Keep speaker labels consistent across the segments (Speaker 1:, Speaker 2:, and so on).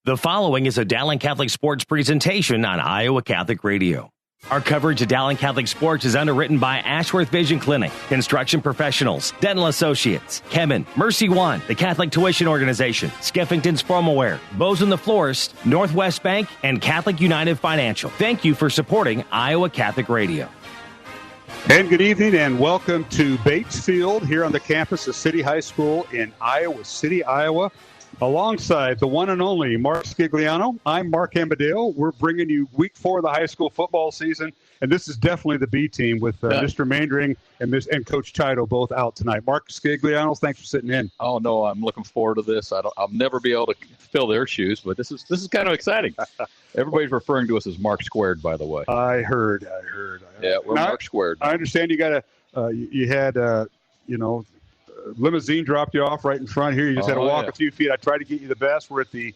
Speaker 1: The following is a Dowling Catholic Sports presentation on Iowa Catholic Radio. Our coverage of Dowling Catholic Sports is underwritten by Ashworth Vision Clinic, Construction Professionals, Dental Associates, Kemen, Mercy One, the Catholic Tuition Organization, Skeffington's Fromaware, Bozen the Florist, Northwest Bank, and Catholic United Financial. Thank you for supporting Iowa Catholic Radio.
Speaker 2: And good evening and welcome to Bates Field here on the campus of City High School in Iowa City, Iowa. Alongside the one and only Mark Scigliano, I'm Mark Amadeo. We're bringing you week 4 of the high school football season, and this is definitely the B team with Mr. Mandring and Coach Chido both out tonight. Mark Scigliano, thanks for sitting in.
Speaker 3: Oh no, I'm looking forward to this. I'll never be able to fill their shoes, but this is kind of exciting. Everybody's referring to us as Mark Squared, by the way.
Speaker 2: I heard.
Speaker 3: Yeah, we're now, Mark Squared.
Speaker 2: I understand you got you had limousine dropped you off right in front here. You just had to walk a few feet. I tried to get you the best. We're at the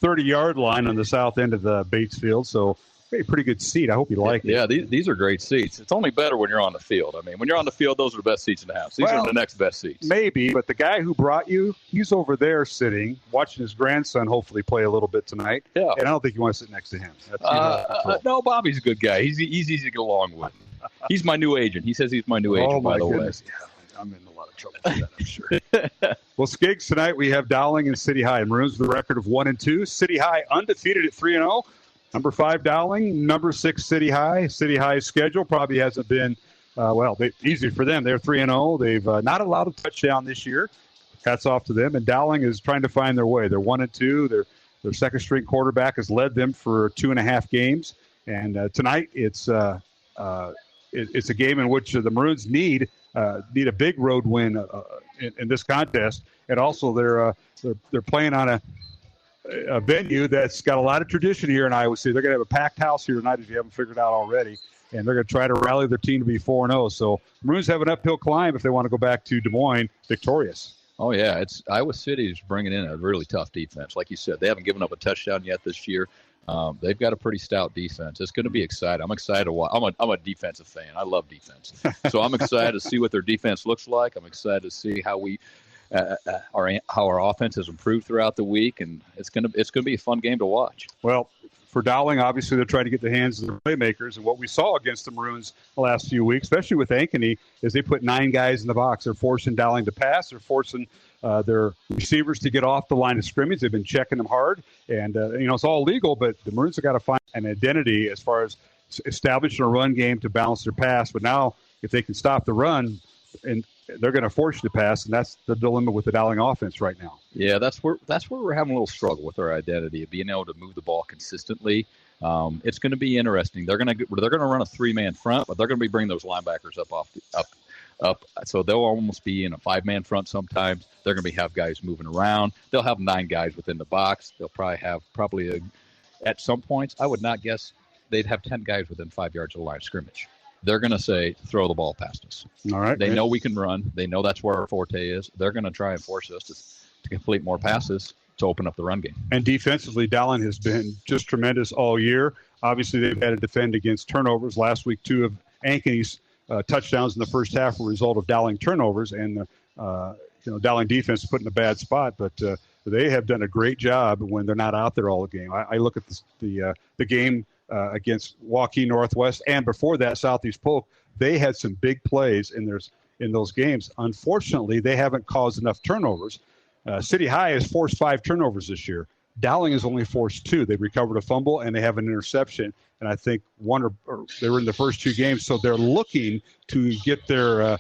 Speaker 2: 30-yard line on the south end of the Bates Field, so a pretty good seat. I hope you like it.
Speaker 3: Yeah, these are great seats. It's only better when you're on the field. I mean, when you're on the field, those are the best seats in the house. These are the next best seats.
Speaker 2: Maybe, but the guy who brought you, he's over there sitting, watching his grandson hopefully play a little bit tonight. Yeah. And I don't think you want to sit next to him.
Speaker 3: No, Bobby's a good guy. He's easy to get along with. He's my new agent. He says he's my new agent, by the way.
Speaker 2: Yeah, I'm in a lot of trouble with that, I'm sure. Well, Skiggs, tonight we have Dowling and City High. Maroons with a record of 1-2. City High undefeated at 3-0. Number 5 Dowling, number 6 City High. City High's schedule probably hasn't been easy for them. They're 3-0. They've not allowed a touchdown this year. Hats off to them. And Dowling is trying to find their way. They're 1-2. Their second-string quarterback has led them for 2.5 games. And tonight it's a game in which the Maroons need a big road win in this contest, and also they're playing on a venue that's got a lot of tradition here in Iowa City. They're going to have a packed house here tonight, if you haven't figured out already, and they're going to try to rally their team to be 4-0. So Maroons have an uphill climb if they want to go back to Des Moines victorious.
Speaker 3: Oh yeah, it's Iowa City is bringing in a really tough defense. Like you said, they haven't given up a touchdown yet this year. They've got a pretty stout defense. It's going to be exciting. I'm excited to watch. I'm a defensive fan. I love defense. So I'm excited to see what their defense looks like. I'm excited to see how our offense has improved throughout the week, and it's going to be a fun game to watch.
Speaker 2: Well, for Dowling, obviously they're trying to get the hands of the playmakers, and what we saw against the Maroons the last few weeks, especially with Ankeny, is they put 9 guys in the box. They're forcing Dowling to pass. They're forcing their receivers to get off the line of scrimmage. They've been checking them hard, and it's all legal, but the Maroons have got to find an identity as far as establishing a run game to balance their pass. But now, if they can stop the run, and they're going to force you to pass, and that's the dilemma with the Dowling offense right now.
Speaker 3: Yeah, that's where we're having a little struggle with our identity of being able to move the ball consistently. It's going to be interesting. They're going to run a 3-man front, but they're going to be bringing those linebackers up. So they'll almost be in a 5-man front sometimes. They're going to have guys moving around. They'll have 9 guys within the box. They'll probably have at some points, I would not guess they'd have 10 guys within 5 yards of the line of scrimmage. They're going to say, throw the ball past us.
Speaker 2: All right.
Speaker 3: They know we can run. They know that's where our forte is. They're going to try and force us to complete more passes to open up the run game.
Speaker 2: And defensively, Dowling has been just tremendous all year. Obviously, they've had to defend against turnovers. Last week, 2 of Ankeny's touchdowns in the first half were a result of Dowling turnovers, and Dowling defense is put in a bad spot. But they have done a great job when they're not out there all the game. I look at the game against Waukee Northwest, and before that, Southeast Polk. They had some big plays in those games. Unfortunately, they haven't caused enough turnovers. City High has forced 5 turnovers this year. Dowling has only forced 2. They've recovered a fumble and they have an interception. And I think one or they were in the first 2 games, so they're looking to get their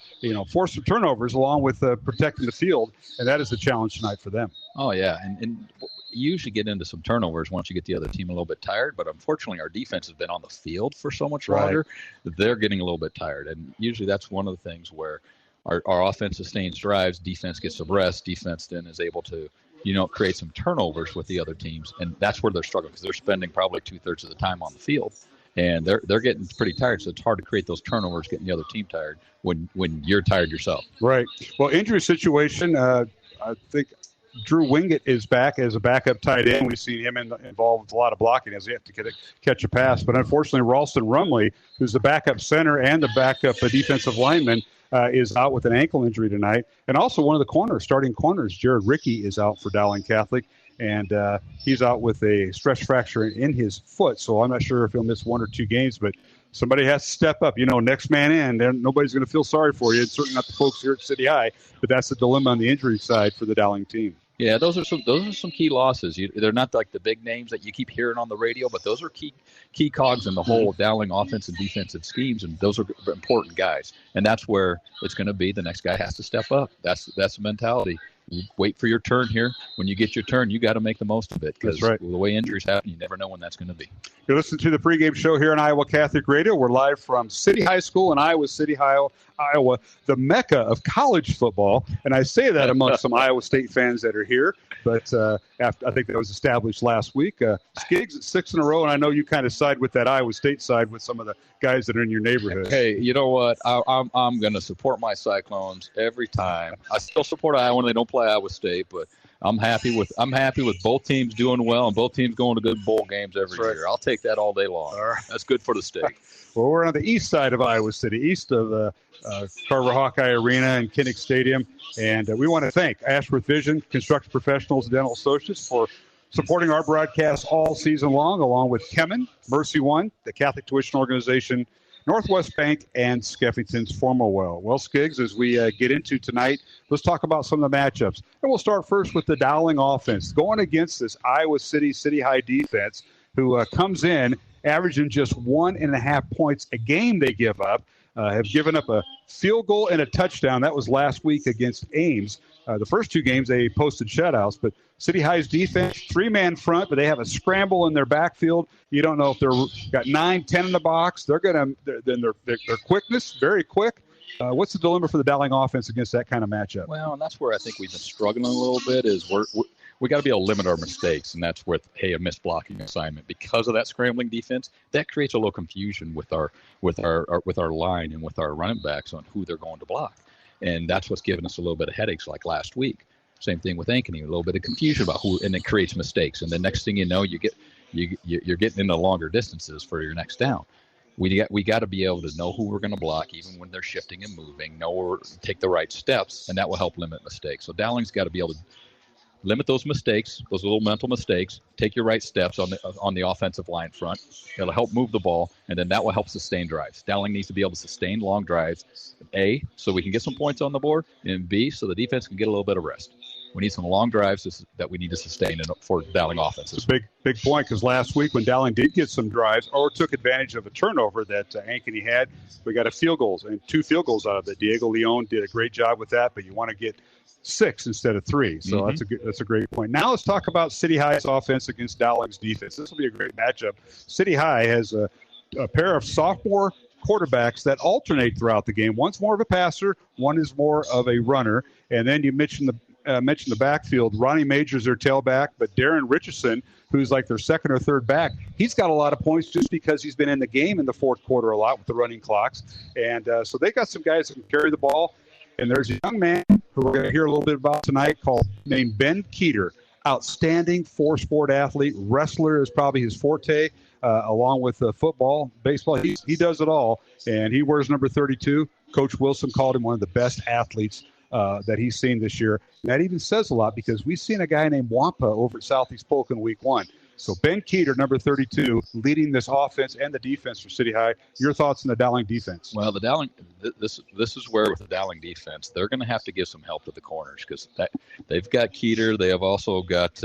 Speaker 2: force some turnovers along with protecting the field, and that is the challenge tonight for them.
Speaker 3: Oh yeah, and you usually get into some turnovers once you get the other team a little bit tired, but unfortunately our defense has been on the field for so much longer that they're getting a little bit tired, and usually that's one of the things where our offense sustains drives, defense gets some rest, defense then is able to create some turnovers with the other teams, and that's where they're struggling because they're spending probably 2/3 of the time on the field, and they're getting pretty tired. So it's hard to create those turnovers, getting the other team tired when you're tired yourself.
Speaker 2: Right. Well, injury situation. I think Drew Wingett is back as a backup tight end. We've seen him involved with a lot of blocking as he has to catch a pass. But unfortunately, Ralston Rumley, who's the backup center and the backup defensive lineman, is out with an ankle injury tonight. And also one of the starting corners, Jared Rickey, is out for Dowling Catholic. and he's out with a stress fracture in his foot. So I'm not sure if he'll miss 1 or 2 games, but somebody has to step up. Next man in. Nobody's going to feel sorry for you. It's certainly not the folks here at City High, but that's the dilemma on the injury side for the Dowling team.
Speaker 3: Yeah, those are some key losses. They're not like the big names that you keep hearing on the radio, but those are key cogs in the whole Dowling offensive and defensive schemes, and those are important guys. And that's where it's going to be. The next guy has to step up. That's the mentality. You wait for your turn here. When you get your turn, you got to make the most of it, because the way injuries happen, you never know when that's going to be.
Speaker 2: You're listening to the pregame show here on Iowa Catholic Radio. We're live from City High School in Iowa City, Iowa, the mecca of college football. And I say that amongst some Iowa State fans that are here, but I think that was established last week. Skiggs at 6 in a row, and I know you kind of side with that Iowa State side with some of the guys that are in your neighborhood.
Speaker 3: Hey, you know what? I'm going to support my Cyclones every time. I still support Iowa when they don't play Iowa State, but I'm happy with both teams doing well and both teams going to good bowl games every year. I'll take that all day long. All right. That's good for the state.
Speaker 2: Well, we're on the east side of Iowa City, east of Carver Hawkeye Arena and Kinnick Stadium, and we want to thank Ashworth Vision, Construction Professionals, and Dental Associates for supporting our broadcast all season long, along with Kemen, Mercy One, the Catholic Tuition Organization, Northwest Bank, and Skeffington's Formowell. Well, Skiggs, as we get into tonight, let's talk about some of the matchups. And we'll start first with the Dowling offense, going against this Iowa City High defense, who comes in averaging just 1.5 points a game they give up, have given up a field goal and a touchdown. That was last week against Ames. The first 2 games they posted shutouts, but City High's defense, 3-man front, but they have a scramble in their backfield. You don't know if they're got 9, 10 in the box. They're their quickness, very quick. What's the dilemma for the Dowling offense against that kind of matchup?
Speaker 3: Well, and that's where I think we've been struggling a little bit. Is we got to be able to limit our mistakes, and that's with a missed blocking assignment because of that scrambling defense. That creates a little confusion with our line and with our running backs on who they're going to block, and that's what's given us a little bit of headaches like last week. Same thing with Ankeny, a little bit of confusion about who, and it creates mistakes. And the next thing you know, you're getting into longer distances for your next down. We got to be able to know who we're going to block, even when they're shifting and moving. Take the right steps, and that will help limit mistakes. So Dowling's got to be able to limit those mistakes, those little mental mistakes. Take your right steps on the offensive line front. It'll help move the ball, and then that will help sustain drives. Dowling needs to be able to sustain long drives, A, so we can get some points on the board, and B, so the defense can get a little bit of rest. We need some long drives that we need to sustain for Dowling offenses.
Speaker 2: It's a big point, because last week when Dowling did get some drives or took advantage of a turnover that Ankeny had, we got 2 field goals out of it. Diego Leon did a great job with that, but you want to get 6 instead of 3. So that's a great point. Now let's talk about City High's offense against Dowling's defense. This will be a great matchup. City High has a pair of sophomore quarterbacks that alternate throughout the game. One's more of a passer, one is more of a runner. And then you mentioned the backfield. Ronnie Major's their tailback, but Darren Richardson, who's like their second or third back, he's got a lot of points just because he's been in the game in the fourth quarter a lot with the running clocks. And so they got some guys that can carry the ball. And there's a young man who we're going to hear a little bit about tonight named Ben Keeter. Outstanding 4-sport athlete. Wrestler is probably his forte, along with football, baseball. He does it all, and he wears number 32. Coach Wilson called him one of the best athletes that he's seen this year. And that even says a lot, because we've seen a guy named Wampa over at Southeast Polk in week 1. So Ben Keeter, number 32, leading this offense and the defense for City High. Your thoughts on the Dowling defense?
Speaker 3: Well, the Dowling, this is where with the Dowling defense, they're going to have to give some help to the corners, because they've got Keeter. They have also got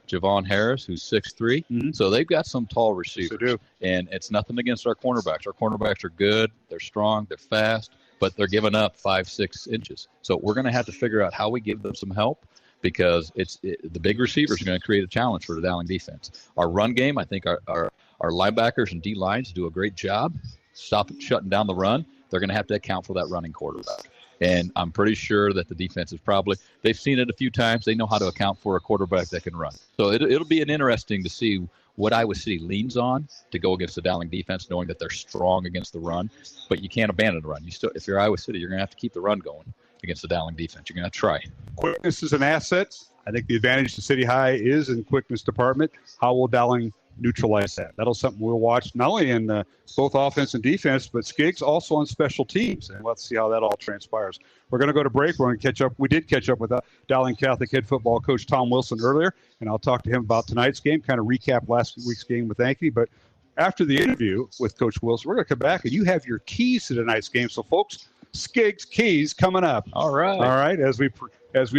Speaker 3: Javon Harris, who's 6'3". Mm-hmm. So they've got some tall receivers. They do. And it's nothing against our cornerbacks. Our cornerbacks are good. They're strong. They're fast. But they're giving up 5-6 inches. So we're going to have to figure out how we give them some help, because the big receivers are going to create a challenge for the Dowling defense. Our run game, I think our linebackers and D-lines do a great job shutting down the run. They're going to have to account for that running quarterback. And I'm pretty sure that the defense is they've seen it a few times. They know how to account for a quarterback that can run. So it'll be interesting to see what Iowa City leans on to go against the Dowling defense, knowing that they're strong against the run. But you can't abandon the run. If you're Iowa City, you're going to have to keep the run going. against the Dowling defense. You're going to try.
Speaker 2: Quickness is an asset. I think the advantage to City High is in quickness department. How will Dowling neutralize that? That'll something we'll watch not only in both offense and defense, but Skiggs also on special teams. And let's see how that all transpires. We're going to go to break. We're going to catch up. We did catch up with Dowling Catholic head football coach Tom Wilson earlier, and I'll talk to him about tonight's game, kind of recap last week's game with Ankeny. But after the interview with Coach Wilson, we're going to come back, and you have your keys to tonight's game. So, folks, Skiggs keys coming up.
Speaker 3: All right.
Speaker 2: All right, as we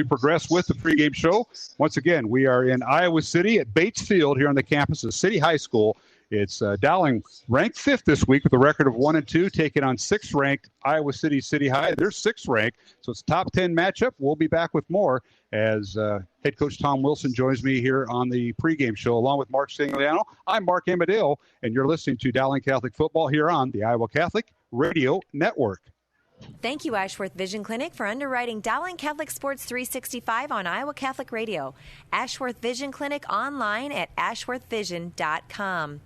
Speaker 2: progress with the pregame show. Once again, we are in Iowa City at Bates Field here on the campus of City High School. It's Dowling ranked 5th this week with a record of 1-2, taking on 6th ranked Iowa City High. They're 6th ranked, so it's a top 10 matchup. We'll be back with more as head coach Tom Wilson joins me here on the pregame show along with Mark Sangliano. I'm Mark Amadale, and you're listening to Dowling Catholic Football here on the Iowa Catholic Radio Network.
Speaker 4: Thank you, Ashworth Vision Clinic, for underwriting Dowling Catholic Sports 365 on Iowa Catholic Radio. Ashworth Vision Clinic online at ashworthvision.com.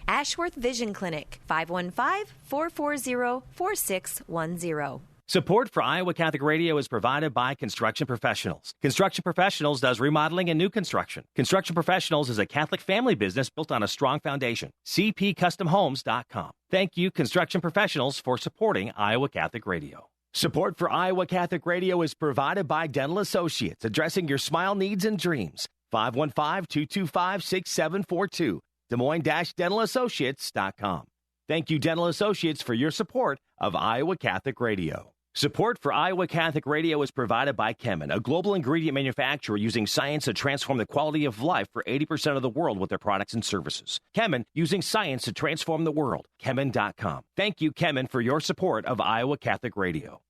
Speaker 4: Ashworth Vision Clinic, 515-440-4610.
Speaker 1: Support for Iowa Catholic Radio is provided by Construction Professionals. Construction Professionals does remodeling and new construction. Construction Professionals is a Catholic family business built on a strong foundation. CPCustomHomes.com. Thank you, Construction Professionals, for supporting Iowa Catholic Radio. Support for Iowa Catholic Radio is provided by Dental Associates, addressing your smile needs and dreams. 515-225-6742. Des Moines-DentalAssociates.com. Thank you, Dental Associates, for your support of Iowa Catholic Radio. Support for Iowa Catholic Radio is provided by Chemin, a global ingredient manufacturer using science to transform the quality of life for 80% of the world with their products and services. Chemin, using science to transform the world. Chemin.com. Thank you, Chemin, for your support of Iowa Catholic Radio.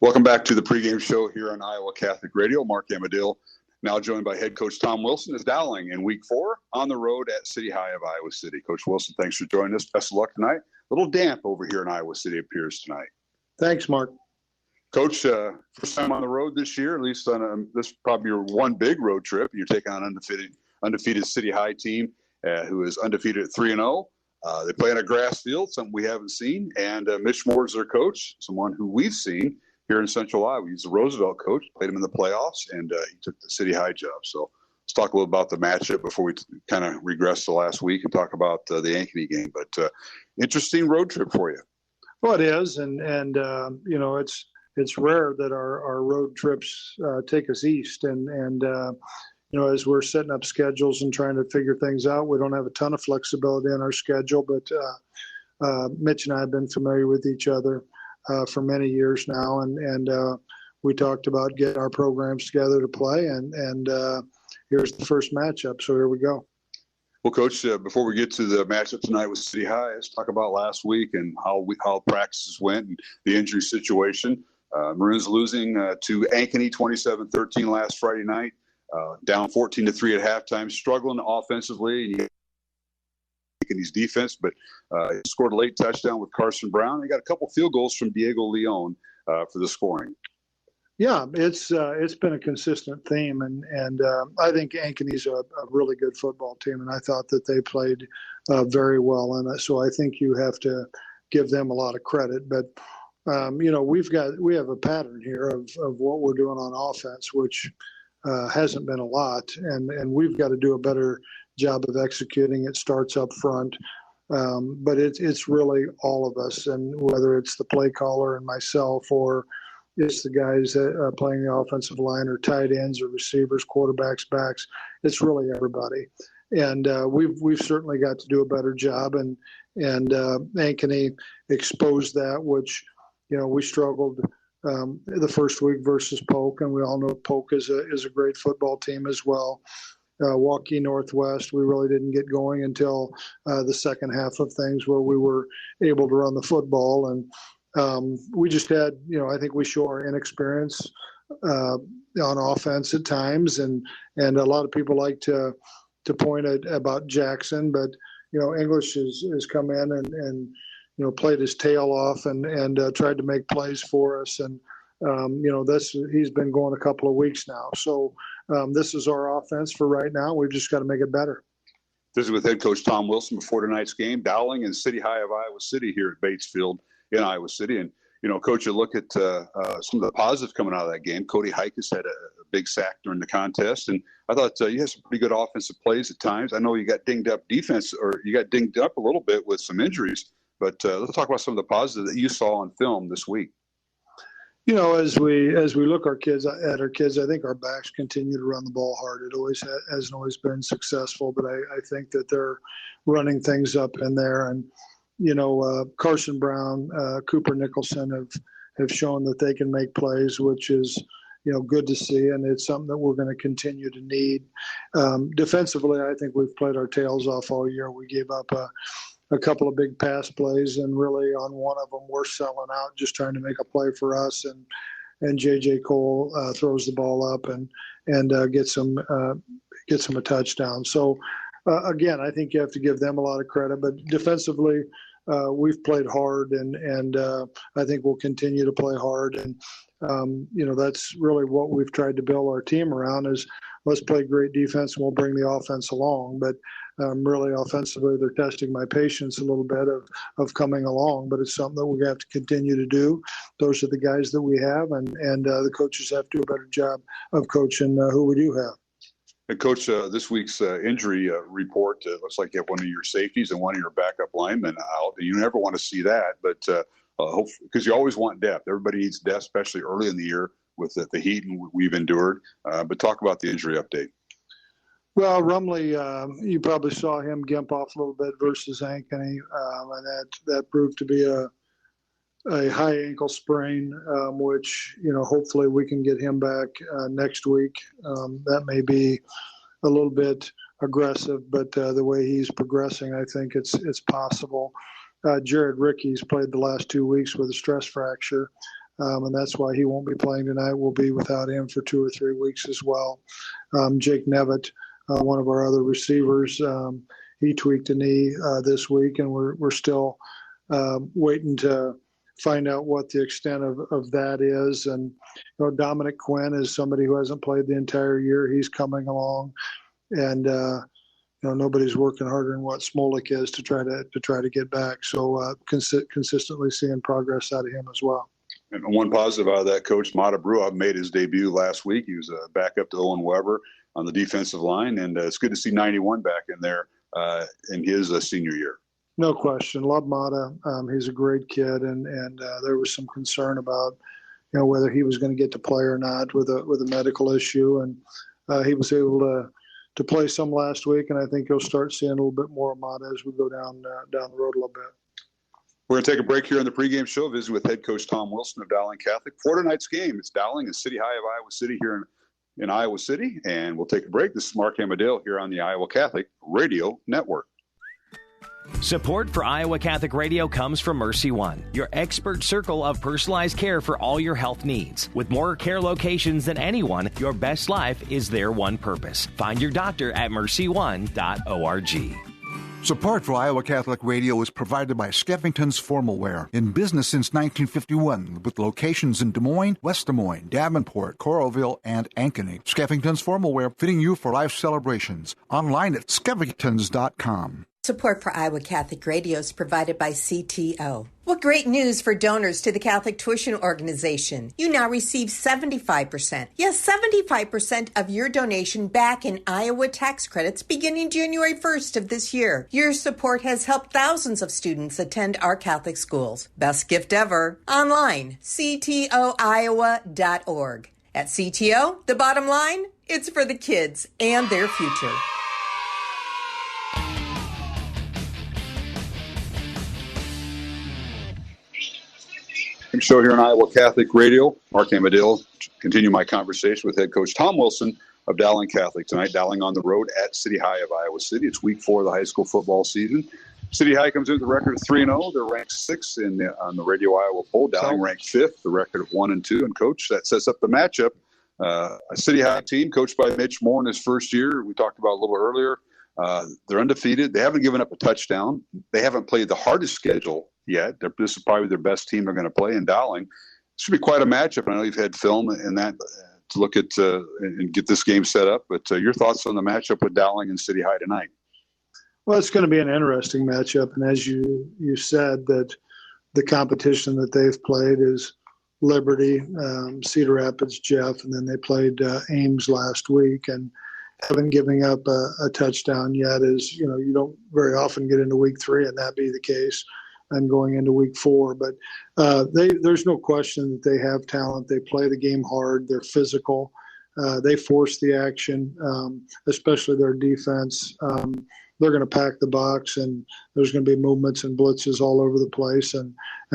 Speaker 2: Welcome back to the pregame show here on Iowa Catholic Radio. Mark Amadale, now joined by head coach Tom Wilson, is Dowling in week 4 on the road at City High of Iowa City. Coach Wilson, thanks for joining us. Best of luck tonight. A little damp over here in Iowa City appears tonight.
Speaker 5: Thanks, Mark.
Speaker 2: Coach, first time on the road this year, at least on this is probably your one big road trip. You're taking on an undefeated City High team who is undefeated at 3-0. They play on a grass field, something we haven't seen, and Mitch Moore is their coach, someone who we've seen here in Central Iowa. He's the Roosevelt coach, played him in the playoffs, and he took the City High job. So let's talk a little about the matchup before we kind of regress to last week and talk about the Ankeny game. But interesting road trip for you.
Speaker 5: Well, it is, and you know, it's rare that our road trips take us east, and you know, as we're setting up schedules and trying to figure things out, we don't have a ton of flexibility in our schedule, but Mitch and I have been familiar with each other for many years now, and we talked about getting our programs together to play, and here's the first matchup, so here we go.
Speaker 2: Well, Coach, before we get to the matchup tonight with City High, let's talk about last week and how practices went and the injury situation. Maroons losing to Ankeny 27-13 last Friday night, down 14-3 at halftime, struggling offensively. Ankany's defense, but scored a late touchdown with Carson Brown. They got a couple field goals from Diego Leon for the scoring.
Speaker 5: Yeah, it's been a consistent theme, and I think Ankany's a really good football team, and I thought that they played very well, and so I think you have to give them a lot of credit. But you know, we have a pattern here of what we're doing on offense, which hasn't been a lot, and we've got to do a better job of executing. It starts up front, but it's really all of us, and whether it's the play caller and myself, or it's the guys that are playing the offensive line, or tight ends, or receivers, quarterbacks, backs. It's really everybody, and we've certainly got to do a better job. And Ankeny exposed that, which, you know, we struggled the first week versus Polk, and we all know Polk is a great football team as well. Waukee Northwest, we really didn't get going until the second half of things, where we were able to run the football, and we just had, you know, I think we show our inexperience on offense at times, and a lot of people like to point at about Jackson, but, you know, English has come in and you know, played his tail off and tried to make plays for us, and you know, he's been going a couple of weeks now, so this is our offense for right now. We've just got to make it better.
Speaker 2: This is with head coach Tom Wilson before tonight's game. Dowling and City High of Iowa City here at Bates Field in Iowa City. And, Coach, you look at some of the positives coming out of that game. Cody Hikus had a big sack during the contest. And I thought you had some pretty good offensive plays at times. I know you got dinged up defense, or you got dinged up a little bit with some injuries. But let's talk about some of the positives that you saw on film this week.
Speaker 5: As we look at our kids, I think our backs continue to run the ball hard. It always hasn't always been successful, but I think that they're running things up in there. And Carson Brown, Cooper Nicholson have shown that they can make plays, which is good to see, and it's something that we're going to continue to need. Defensively, I think we've played our tails off all year. We gave up a couple of big pass plays, and really on one of them we're selling out, just trying to make a play for us. And J.J. Cole throws the ball up and gets him a touchdown. So again, I think you have to give them a lot of credit. But defensively, we've played hard, and I think we'll continue to play hard. And that's really what we've tried to build our team around is let's play great defense and we'll bring the offense along. But really offensively, they're testing my patience a little bit of coming along, but it's something that we have to continue to do. Those are the guys that we have, and the coaches have to do a better job of coaching who we do have.
Speaker 2: And Coach, this week's injury report, looks like you have one of your safeties and one of your backup linemen out. You never want to see that, but because you always want depth. Everybody needs depth, especially early in the year with the heat we've endured. But talk about the injury update.
Speaker 5: Well, Rumley, you probably saw him gimp off a little bit versus Ankeny, and that proved to be a high ankle sprain, which, hopefully we can get him back next week. That may be a little bit aggressive, but the way he's progressing, I think it's possible. Jared Rickey's played the last 2 weeks with a stress fracture, and that's why he won't be playing tonight. We'll be without him for 2 or 3 weeks as well. Jake Nevitt, one of our other receivers, he tweaked a knee this week, and we're still waiting to find out what the extent of that is. And Dominic Quinn is somebody who hasn't played the entire year. He's coming along, and nobody's working harder than what Smolik is to try to get back. So consistently seeing progress out of him as well.
Speaker 2: And one positive out of that, Coach Mata Brua made his debut last week. He was back up to Owen Weber on the defensive line, and it's good to see 91 back in there in his senior year.
Speaker 5: No question. Love Mata. He's a great kid, and there was some concern about whether he was going to get to play or not with a medical issue, and he was able to play some last week, and I think you'll start seeing a little bit more of Mata as we go down the road a little bit.
Speaker 2: We're going to take a break here on the pregame show, visit with head coach Tom Wilson of Dowling Catholic. For tonight's game, it's Dowling and City High of Iowa City here in Iowa City, and we'll take a break. This is Mark Amadale here on the Iowa Catholic Radio Network.
Speaker 1: Support for Iowa Catholic Radio comes from Mercy One, your expert circle of personalized care for all your health needs. With more care locations than anyone, your best life is their one purpose. Find your doctor at mercy1.org.
Speaker 6: Support for Iowa Catholic Radio is provided by Skeffington's Formal Wear, in business since 1951, with locations in Des Moines, West Des Moines, Davenport, Coralville, and Ankeny. Skeffington's Formal Wear, fitting you for life celebrations. Online at skeffingtons.com.
Speaker 7: Support for Iowa Catholic Radio is provided by CTO. What great news for donors to the Catholic Tuition Organization. You now receive 75%. Yes, 75% of your donation back in Iowa tax credits beginning January 1st of this year. Your support has helped thousands of students attend our Catholic schools. Best gift ever. Online, ctoiowa.org. At CTO, the bottom line, it's for the kids and their future.
Speaker 2: Show here on Iowa Catholic Radio. Mark Amadale, continue my conversation with head coach Tom Wilson of Dowling Catholic tonight. Dowling on the road at City High of Iowa City. It's week 4 of the high school football season. City High comes in with a record of 3-0. They're ranked 6th on the Radio Iowa poll. Dowling ranked 5th, the record of 1-2. And coach, that sets up the matchup. A City High team coached by Mitch Moore in his first year. We talked about a little earlier. They're undefeated. They haven't given up a touchdown. They haven't played the hardest schedule yet. This is probably their best team they're going to play in Dowling. It should be quite a matchup. I know you've had film and that to look at and get this game set up. But your thoughts on the matchup with Dowling and City High tonight?
Speaker 5: Well, it's going to be an interesting matchup, and as you said, that the competition that they've played is Liberty, Cedar Rapids, Jeff, and then they played Ames last week, and haven't given up a touchdown yet. You don't very often get into week 3 and that be the case, and going into week 4. But there's no question that they have talent. They play the game hard. They're physical. They force the action, especially their defense. They're going to pack the box, and there's going to be movements and blitzes all over the place, and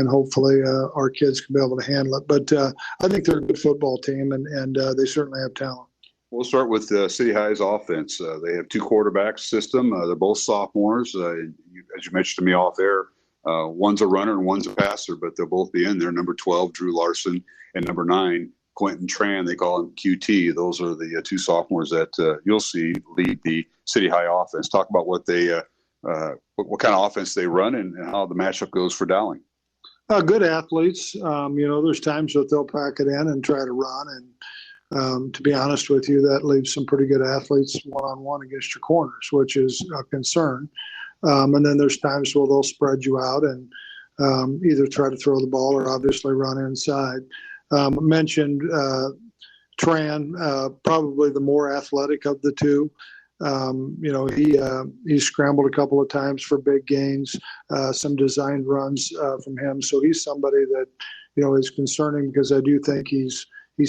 Speaker 5: hopefully our kids can be able to handle it. But I think they're a good football team, and they certainly have talent.
Speaker 2: We'll start with City High's offense. They have 2 quarterback system. They're both sophomores. As you mentioned to me off air, one's a runner and one's a passer, but they'll both be in there. Number 12, Drew Larson, and number 9, Quentin Tran. They call him QT. Those are the 2 sophomores that you'll see lead the City High offense. Talk about what they, what kind of offense they run and how the matchup goes for Dowling.
Speaker 5: Good athletes. There's times that they'll pack it in and try to run, and to be honest with you, that leaves some pretty good athletes one-on-one against your corners, which is a concern. And then there's times where they'll spread you out and either try to throw the ball or obviously run inside. Mentioned Tran, probably the more athletic of the 2. He scrambled a couple of times for big gains, some designed runs from him. So he's somebody that, is concerning, because I do think he's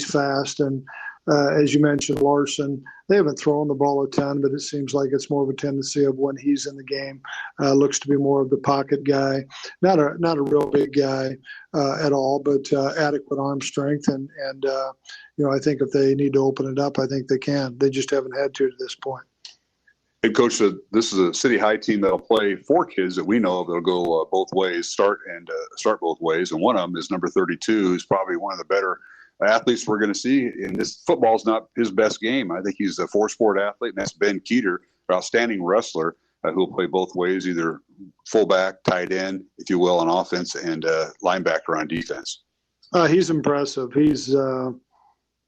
Speaker 5: fast. And as you mentioned, Larson, they haven't thrown the ball a ton, but it seems like it's more of a tendency of when he's in the game, looks to be more of the pocket guy, not a real big guy at all, but adequate arm strength. And I think if they need to open it up, I think they can. They just haven't had to this point.
Speaker 2: And Coach, this is a City High team that'll play 4 kids that we know of that'll go both ways, start both ways. And one of them is number 32, who's probably one of the better athletes we're going to see. And this football's not his best game. I think he's a 4-sport athlete, and that's Ben Keeter, outstanding wrestler, who'll play both ways, either fullback, tight end, if you will, on offense, and linebacker on defense.
Speaker 5: He's impressive. He's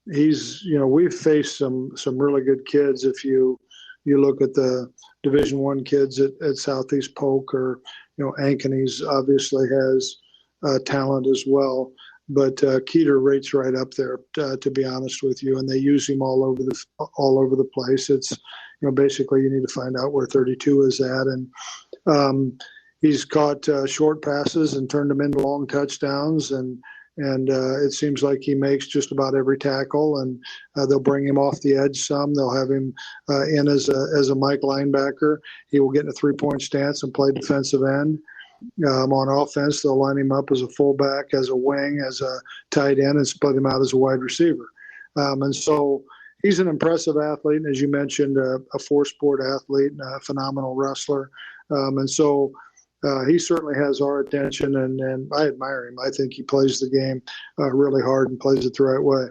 Speaker 5: we've faced some really good kids. If you look at the Division I kids at Southeast Polk, or Ankeny's obviously has talent as well. But Keeter rates right up there, to be honest with you, and they use him all over the place. It's basically you need to find out where 32 is at, and he's caught short passes and turned them into long touchdowns, and it seems like he makes just about every tackle. And they'll bring him off the edge some. They'll have him in as a Mike linebacker. He will get in a 3-point stance and play defensive end. On offense, they'll line him up as a fullback, as a wing, as a tight end, and split him out as a wide receiver. And so he's an impressive athlete, and as you mentioned, a 4-sport athlete and a phenomenal wrestler. And so he certainly has our attention, and I admire him. I think he plays the game really hard and plays it the right way.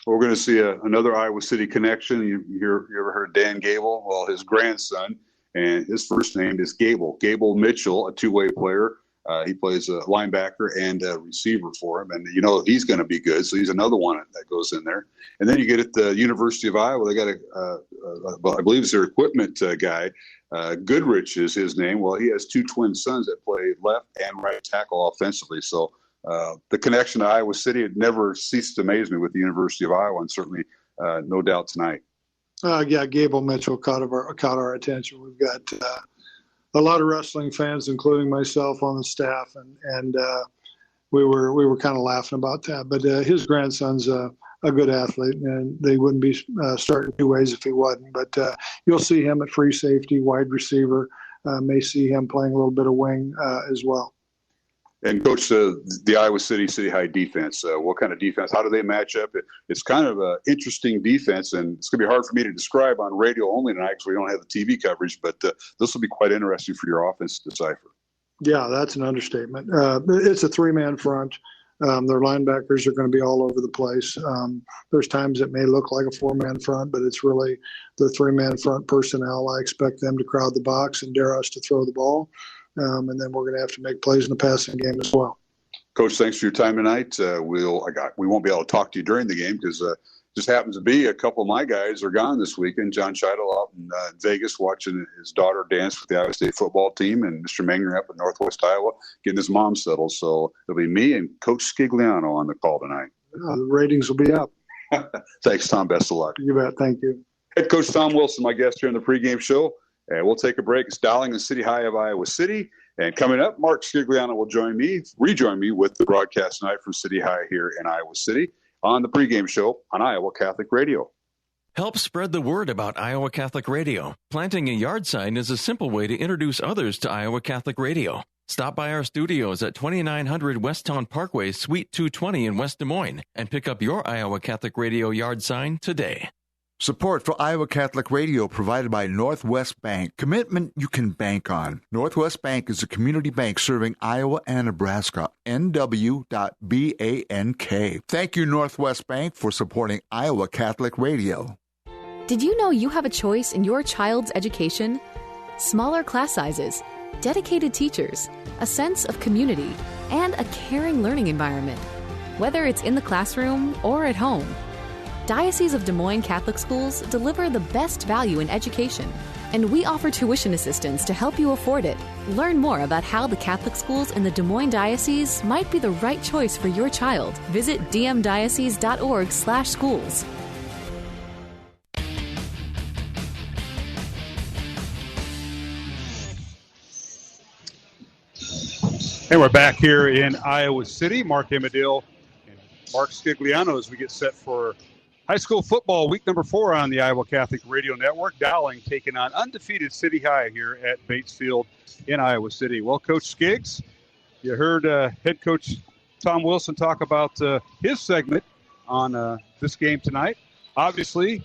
Speaker 2: We're going to see another Iowa City connection. You ever heard Dan Gable? Well, his grandson, and his first name is Gable Mitchell, a 2-way player. He plays a linebacker and a receiver for him, and he's going to be good. So he's another one that goes in there. And then you get at the University of Iowa. They got I believe it's their equipment guy. Goodrich is his name. Well, he has 2 twin sons that play left and right tackle offensively. So the connection to Iowa City, it never ceased to amaze me with the University of Iowa, and certainly no doubt tonight.
Speaker 5: Gable Mitchell caught our attention. We've got a lot of wrestling fans, including myself, on the staff, and we were kind of laughing about that. But his grandson's a good athlete, and they wouldn't be starting 2 ways if he wasn't. But you'll see him at free safety, wide receiver. May see him playing a little bit of wing as well.
Speaker 2: And Coach, the Iowa City High defense, what kind of defense? How do they match up? It's kind of an interesting defense, and it's going to be hard for me to describe on radio only tonight because we don't have the TV coverage, but this will be quite interesting for your offense to decipher. Yeah,
Speaker 5: that's an understatement. It's a 3-man front. Their linebackers are going to be all over the place. There's times it may look like a 4-man front, but it's really the 3-man front personnel. I expect them to crowd the box and dare us to throw the ball. And then we're going to have to make plays in the passing game as well.
Speaker 2: Coach, thanks for your time tonight. We won't be able to talk to you during the game because just happens to be a couple of my guys are gone this weekend. John Scheidel out in Vegas watching his daughter dance with the Iowa State football team, and Mr. Magruder up in Northwest Iowa getting his mom settled. So it'll be me and Coach Scigliano on the call tonight.
Speaker 5: The ratings will be up.
Speaker 2: Thanks, Tom. Best of luck.
Speaker 5: You bet. Thank you.
Speaker 2: Head Coach Tom Wilson, my guest here in the pregame show. And we'll take a break. It's Dowling and City High of Iowa City. And coming up, Mark Scigliano will rejoin me with the broadcast tonight from City High here in Iowa City on the pregame show on Iowa Catholic Radio.
Speaker 8: Help spread the word about Iowa Catholic Radio. Planting a yard sign is a simple way to introduce others to Iowa Catholic Radio. Stop by our studios at 2900 Westtown Parkway, Suite 220 in West Des Moines, and pick up your Iowa Catholic Radio yard sign today.
Speaker 6: Support for Iowa Catholic Radio provided by Northwest Bank. Commitment you can bank on. Northwest Bank is a community bank serving Iowa and Nebraska. NW.BANK. Thank you, Northwest Bank, for supporting Iowa Catholic Radio.
Speaker 9: Did you know you have a choice in your child's education? Smaller class sizes, dedicated teachers, a sense of community, and a caring learning environment. Whether it's in the classroom or at home, Diocese of Des Moines Catholic Schools deliver the best value in education, and we offer tuition assistance to help you afford it. Learn more about how the Catholic schools in the Des Moines Diocese might be the right choice for your child. Visit dmdiocese.org/schools.
Speaker 2: And we're back here in Iowa City. Mark Amadil and Mark Scigliano as we get set for high school football week number 4 on the Iowa Catholic Radio Network. Dowling taking on undefeated City High here at Bates Field in Iowa City. Well, Coach Skiggs, you heard head coach Tom Wilson talk about his segment on this game tonight. Obviously,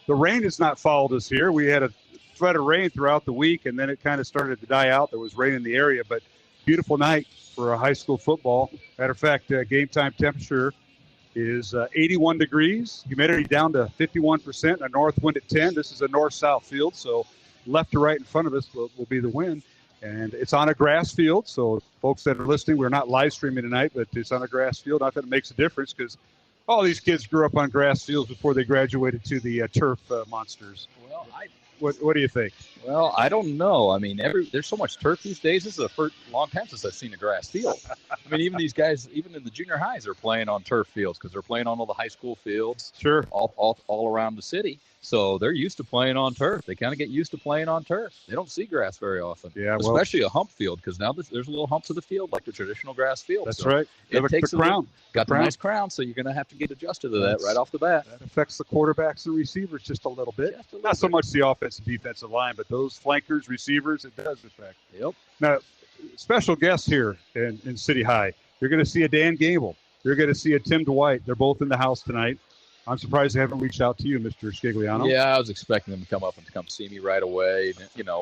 Speaker 2: the rain has not followed us here. We had a threat of rain throughout the week, and then it kind of started to die out. There was rain in the area, but beautiful night for a high school football. Matter of fact, game time temperature is 81 degrees. Humidity down to 51%. A north wind at 10. This is a north-south field, so left to right in front of us will be the wind. And it's on a grass field, so folks that are listening, we're not live streaming tonight, but it's on a grass field. Not that it makes a difference because all these kids grew up on grass fields before they graduated to the turf monsters.
Speaker 3: Well,
Speaker 2: What do you think?
Speaker 3: Well, I don't know. I mean, there's so much turf these days. This is the first long time since I've seen a grass field. I mean, even these guys, even in the junior highs, are playing on turf fields because they're playing on all the high school fields.
Speaker 2: Sure.
Speaker 3: All around the city. So they're used to playing on turf. They kind of get used to playing on turf. They don't see grass very often.
Speaker 2: Yeah,
Speaker 3: especially a hump field because now there's a little hump to the field like the traditional grass field.
Speaker 2: That's
Speaker 3: so
Speaker 2: right.
Speaker 3: It takes
Speaker 2: the crown.
Speaker 3: Got the nice crown, so you're going to have to get adjusted to that right off the bat.
Speaker 2: That affects the quarterbacks and receivers just a little bit. Not so much the offensive defensive line, but those flankers, receivers, it does affect.
Speaker 3: Yep.
Speaker 2: Now, special guests here in City High. You're going to see a Dan Gable. You're going to see a Tim Dwight. They're both in the house tonight. I'm surprised they haven't reached out to you, Mr. Scigliano.
Speaker 3: Yeah, I was expecting them to come up and come see me right away,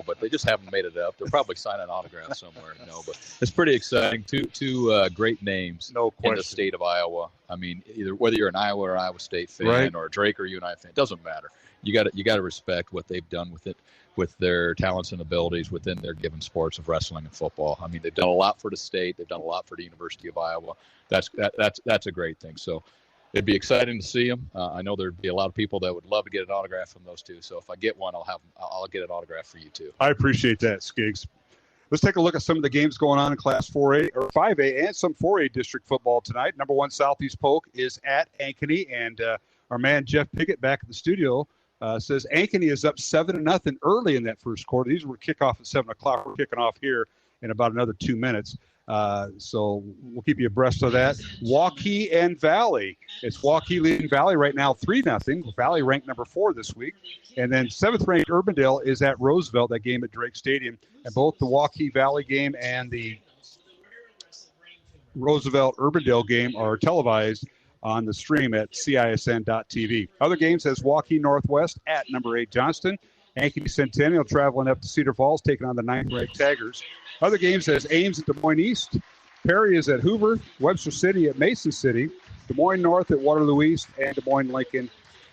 Speaker 3: but they just haven't made it up. They're probably signing autographs somewhere, but it's pretty exciting. Two great names in the state of Iowa. I mean, either whether you're an Iowa or Iowa State fan or a Drake or UNI fan, it doesn't matter. You got to respect what they've done with their talents and abilities within their given sports of wrestling and football. I mean, they've done a lot for the state. They've done a lot for the University of Iowa. That's a great thing. So it'd be exciting to see them. I know there'd be a lot of people that would love to get an autograph from those two. So if I get one, I'll get an autograph for you too.
Speaker 2: I appreciate that, Skiggs. Let's take a look at some of the games going on in Class 4A or 5A and some 4A district football tonight. Number 1 Southeast Polk is at Ankeny, and our man Jeff Piggott back at the studio says Ankeny is up 7-0 early in that first quarter. These were kickoff at 7 o'clock. We're kicking off here in about another 2 minutes. So we'll keep you abreast of that. Waukee and Valley. It's Waukee leading Valley right now 3-0. Valley ranked number 4 this week. And then 7th-ranked Urbandale is at Roosevelt, that game at Drake Stadium. And both the Waukee Valley game and the Roosevelt Urbandale game are televised on the stream at CISN.TV. Other games has Waukee Northwest at number 8 Johnston. Ankeny Centennial traveling up to Cedar Falls, taking on the 9th-ranked Tigers. Other games has Ames at Des Moines East. Perry is at Hoover. Webster City at Mason City. Des Moines North at Waterloo East. And Des Moines Lincoln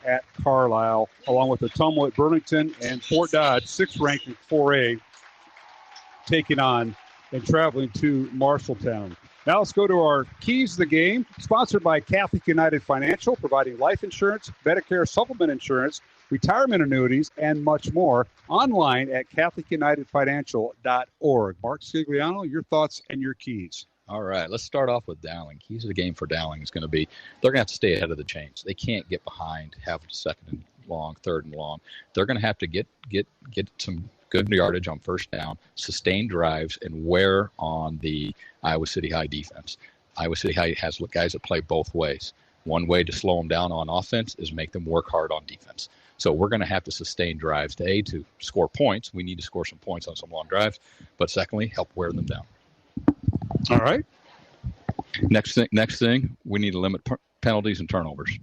Speaker 2: at Carlisle, along with Ottumwa at Burlington and Fort Dodge, 6th-ranked in 4A, taking on and traveling to Marshalltown. Now let's go to our keys to the game, sponsored by Catholic United Financial, providing life insurance, Medicare supplement insurance, retirement annuities, and much more. Online at CatholicUnitedFinancial.org. Mark Scigliano, your thoughts and your keys.
Speaker 3: All right, let's start off with Dowling. Keys of the game for Dowling is going to be they're going to have to stay ahead of the chains. They can't get behind, have second and long, third and long. They're going to have to get some good yardage on first down, sustain drives, and wear on the Iowa City High defense. Iowa City High has guys that play both ways. One way to slow them down on offense is make them work hard on defense. So we're going to have to sustain drives to score points. We need to score some points on some long drives, but secondly, help wear them down.
Speaker 2: All right.
Speaker 3: Next thing, we need to limit penalties and turnovers.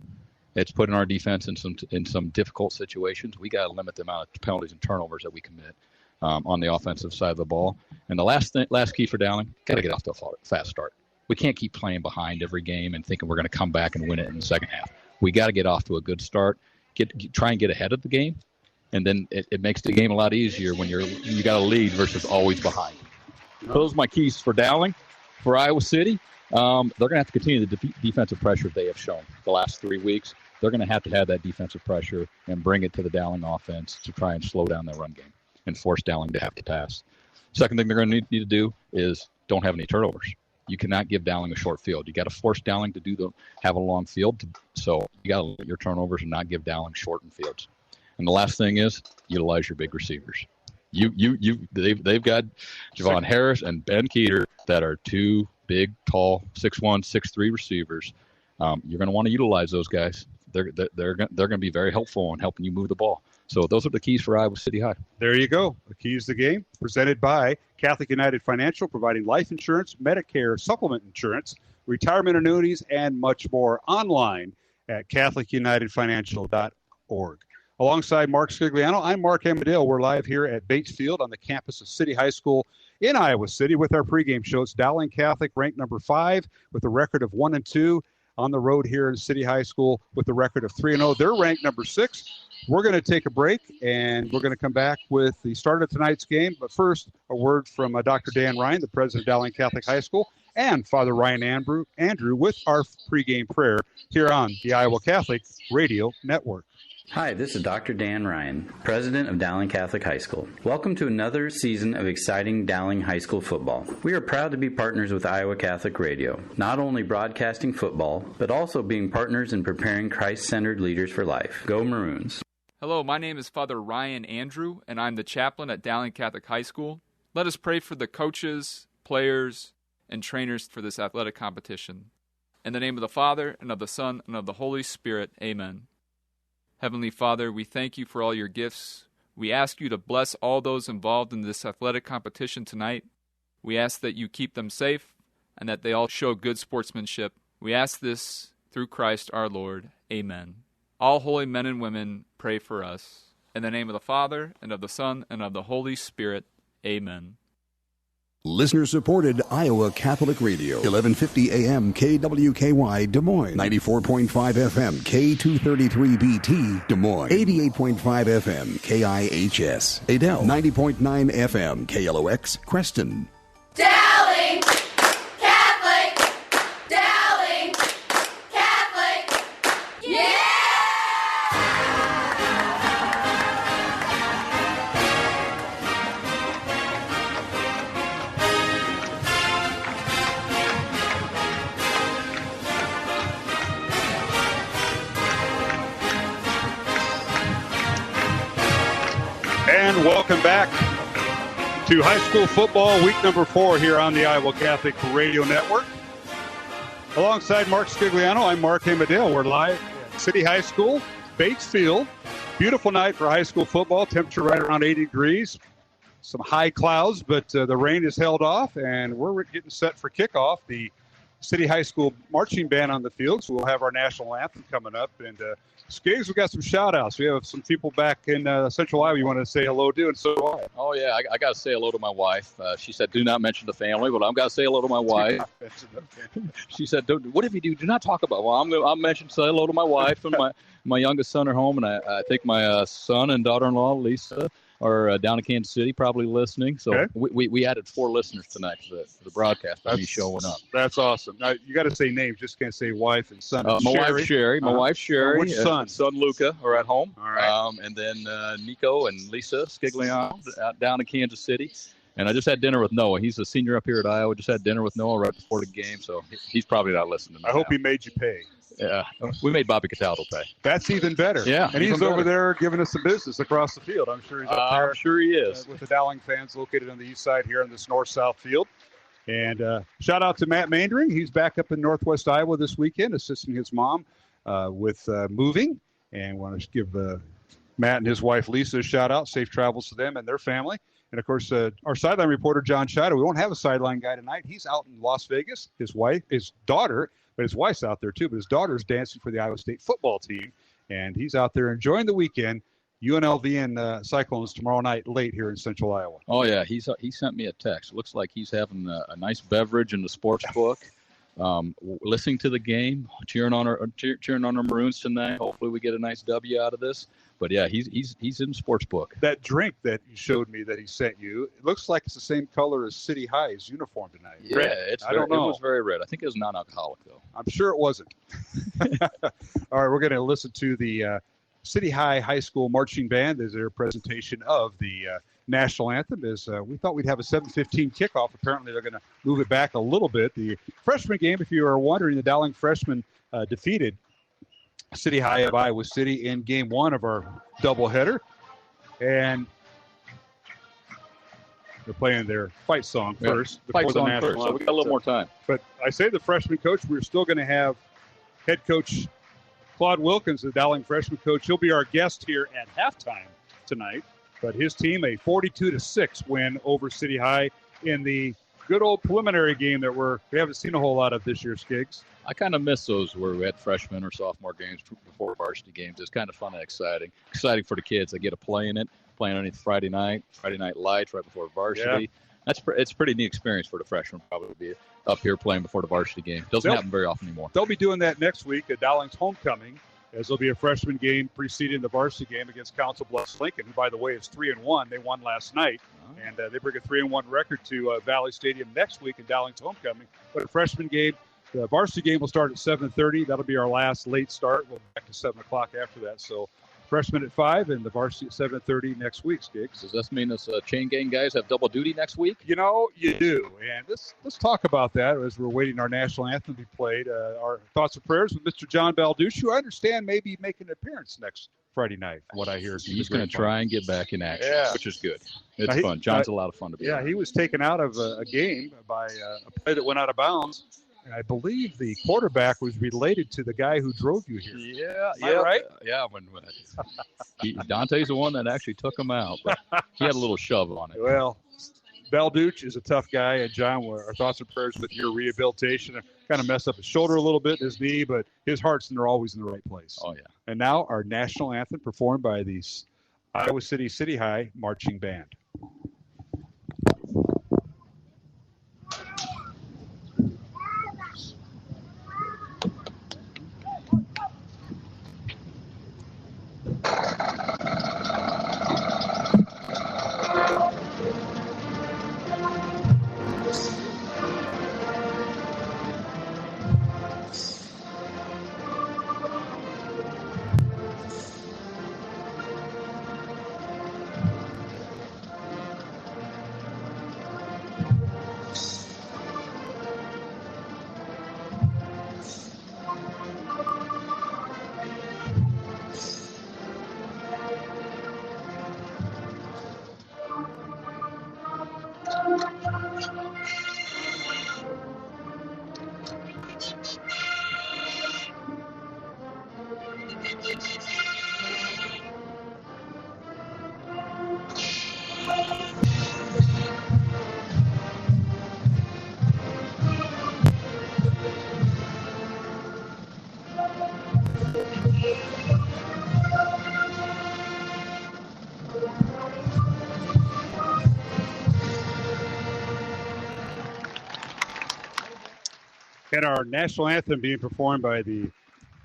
Speaker 3: It's putting our defense in some difficult situations. We got to limit the amount of penalties and turnovers that we commit on the offensive side of the ball. And the last key for Dowling, got to get off to a fast start. We can't keep playing behind every game and thinking we're going to come back and win it in the second half. We got to get off to a good start. Try and get ahead of the game, and then it makes the game a lot easier when you got a lead versus always behind. Those are my keys for Dowling. For Iowa City, they're going to have to continue the defensive pressure they have shown the last 3 weeks. They're going to have that defensive pressure and bring it to the Dowling offense to try and slow down their run game and force Dowling to have to pass. Second thing they're going to need to do is don't have any turnovers. You cannot give Dowling a short field. You got to force Dowling to have a long field. So you got to limit your turnovers and not give Dowling shortened fields. And the last thing is utilize your big receivers. They've got Javon Harris and Ben Keeter that are two big, tall, 6'1", 6'3" receivers. You're going to want to utilize those guys. They're going to be very helpful in helping you move the ball. So those are the keys for Iowa City High.
Speaker 2: There you go. The keys to the game presented by Catholic United Financial, providing life insurance, Medicare supplement insurance, retirement annuities, and much more. Online at CatholicUnitedFinancial.org. Alongside Mark Scigliano, I'm Mark Amadale. We're live here at Bates Field on the campus of City High School in Iowa City with our pregame show. It's Dowling Catholic, ranked number 5 with a record of 1-2 on the road here in City High School with a record of 3-0. They're ranked number 6. We're going to take a break, and we're going to come back with the start of tonight's game. But first, a word from Dr. Dan Ryan, the president of Dowling Catholic High School, and Father Ryan Andrew with our pregame prayer here on the Iowa Catholic Radio Network.
Speaker 10: Hi, this is Dr. Dan Ryan, president of Dowling Catholic High School. Welcome to another season of exciting Dowling High School football. We are proud to be partners with Iowa Catholic Radio, not only broadcasting football, but also being partners in preparing Christ-centered leaders for life. Go Maroons!
Speaker 11: Hello, my name is Father Ryan Andrew, and I'm the chaplain at Dowling Catholic High School. Let us pray for the coaches, players, and trainers for this athletic competition. In the name of the Father, and of the Son, and of the Holy Spirit, amen. Heavenly Father, we thank you for all your gifts. We ask you to bless all those involved in this athletic competition tonight. We ask that you keep them safe and that they all show good sportsmanship. We ask this through Christ our Lord. Amen. All holy men and women, pray for us. In the name of the Father, and of the Son, and of the Holy Spirit. Amen.
Speaker 12: Listener-supported Iowa Catholic Radio, 1150 AM KWKY Des Moines, 94.5 FM K233BT Des Moines, 88.5 FM KIHS Adel, 90.9 FM KLOX Creston.
Speaker 13: Dowling Catholic! Dowling Catholic! Yeah!
Speaker 2: And welcome back to high school football, week number 4 here on the Iowa Catholic Radio Network. Alongside Mark Scigliano, I'm Mark Amadale. We're live at City High School, Bates Field. Beautiful night for high school football. Temperature right around 80 degrees. Some high clouds, but the rain is held off, and we're getting set for kickoff. The City High School marching band on the field, so we'll have our national anthem coming up. And Skiggs, we got some shout-outs. We have some people back in Central Iowa you want to say hello to, and so do I.
Speaker 3: Oh, yeah, I got to say hello to my wife. She said, do not mention the family, but I've got to say hello to my wife. She said, what if you do not talk about? Well, I'll say hello to my wife, and my youngest son are home, and I think my son and daughter-in-law, Lisa, down in Kansas City probably listening. So
Speaker 2: Okay.
Speaker 3: we added 4 listeners tonight to the broadcast by me showing up.
Speaker 2: That's awesome. Now, you got to say names. Just can't say wife and son.
Speaker 3: My wife Sherry. My wife Sherry.
Speaker 2: Which son?
Speaker 3: Son Luca are at home.
Speaker 2: All right.
Speaker 3: And then Nico and Lisa Scigliano out down in Kansas City. And I just had dinner with Noah. He's a senior up here at Iowa. Just had dinner with Noah right before the game, so he's probably not listening to me.
Speaker 2: I hope he made you pay.
Speaker 3: Yeah, we made Bobby Cataldo pay.
Speaker 2: That's even better.
Speaker 3: Yeah,
Speaker 2: and he's
Speaker 3: even
Speaker 2: over
Speaker 3: better.
Speaker 2: there giving us some business across the field. I'm sure he's up there.
Speaker 3: I'm sure he is.
Speaker 2: With the Dowling fans located on the east side here on this north-south field. And shout out to Matt Mandering. He's back up in northwest Iowa this weekend, assisting his mom with moving. And want to give Matt and his wife Lisa a shout out. Safe travels to them and their family. And, of course, our sideline reporter, John Scheider, we won't have a sideline guy tonight. He's out in Las Vegas. His daughter, but his wife's out there too, but his daughter's dancing for the Iowa State football team. And he's out there enjoying the weekend. UNLV and Cyclones tomorrow night late here in central Iowa.
Speaker 3: Oh, yeah, he sent me a text. Looks like he's having a nice beverage in the sports book, listening to the game, cheering on our Maroons tonight. Hopefully we get a nice W out of this. But, yeah, he's in the sports book.
Speaker 2: That drink that you showed me that he sent you, it looks like it's the same color as City High's uniform tonight.
Speaker 3: Yeah,
Speaker 2: red.
Speaker 3: It was very red. I think it was non-alcoholic, though.
Speaker 2: I'm sure it wasn't. All right, we're going to listen to the City High School Marching Band as their presentation of the national anthem. We thought we'd have a 7:15 kickoff. Apparently, they're going to move it back a little bit. The freshman game, if you are wondering, the Dowling freshmen defeated City High of Iowa City in game 1 of our doubleheader. And they're playing their fight song first.
Speaker 3: Fight song first, so we got a little more time.
Speaker 2: But I say the freshman coach, we're still going to have head coach Claude Wilkins, the Dowling freshman coach. He'll be our guest here at halftime tonight. But his team, a 42-6 win over City High in the good old preliminary game that we haven't seen a whole lot of this year, Skiggs.
Speaker 3: I kind of miss those where we had freshman or sophomore games before varsity games. It's kind of fun and exciting. Exciting for the kids. They get to play in it, playing on Friday night lights right before varsity. Yeah. It's a pretty neat experience for the freshmen probably to be up here playing before the varsity game. Doesn't happen very often anymore.
Speaker 2: They'll be doing that next week at Dowling's homecoming, as there'll be a freshman game preceding the varsity game against Council Bluffs Lincoln, who, by the way, is 3-1. They won last night, and they bring a 3-1 record to Valley Stadium next week at Dowling's homecoming. But a freshman game, the varsity game will start at 7:30. That'll be our last late start. We'll be back to 7 o'clock after that. So freshmen at 5 and the varsity at 7:30 next week, Skiggs.
Speaker 3: Does this mean us chain gang guys have double duty next week?
Speaker 2: You know, you do. And let's talk about that as we're waiting our national anthem to be played. Our thoughts and prayers with Mr. John Balducci, who I understand may be making an appearance next Friday night, from what I hear.
Speaker 3: He's going to try and get back in action, which is good. It's fun. John's a lot of fun to be
Speaker 2: around. He was taken out of a game by a play that went out of bounds. And I believe the quarterback was related to the guy who drove you here.
Speaker 3: Yeah,
Speaker 2: right?
Speaker 3: Yeah, Dante's the one that actually took him out, but he had a little shove on it.
Speaker 2: Well, Balducci is a tough guy, and John, our thoughts and prayers with your rehabilitation. Kind of messed up his shoulder a little bit, his knee, but his heart's always in the right place.
Speaker 3: Oh, yeah.
Speaker 2: And now our national anthem performed by the Iowa City High Marching Band. And our national anthem being performed by the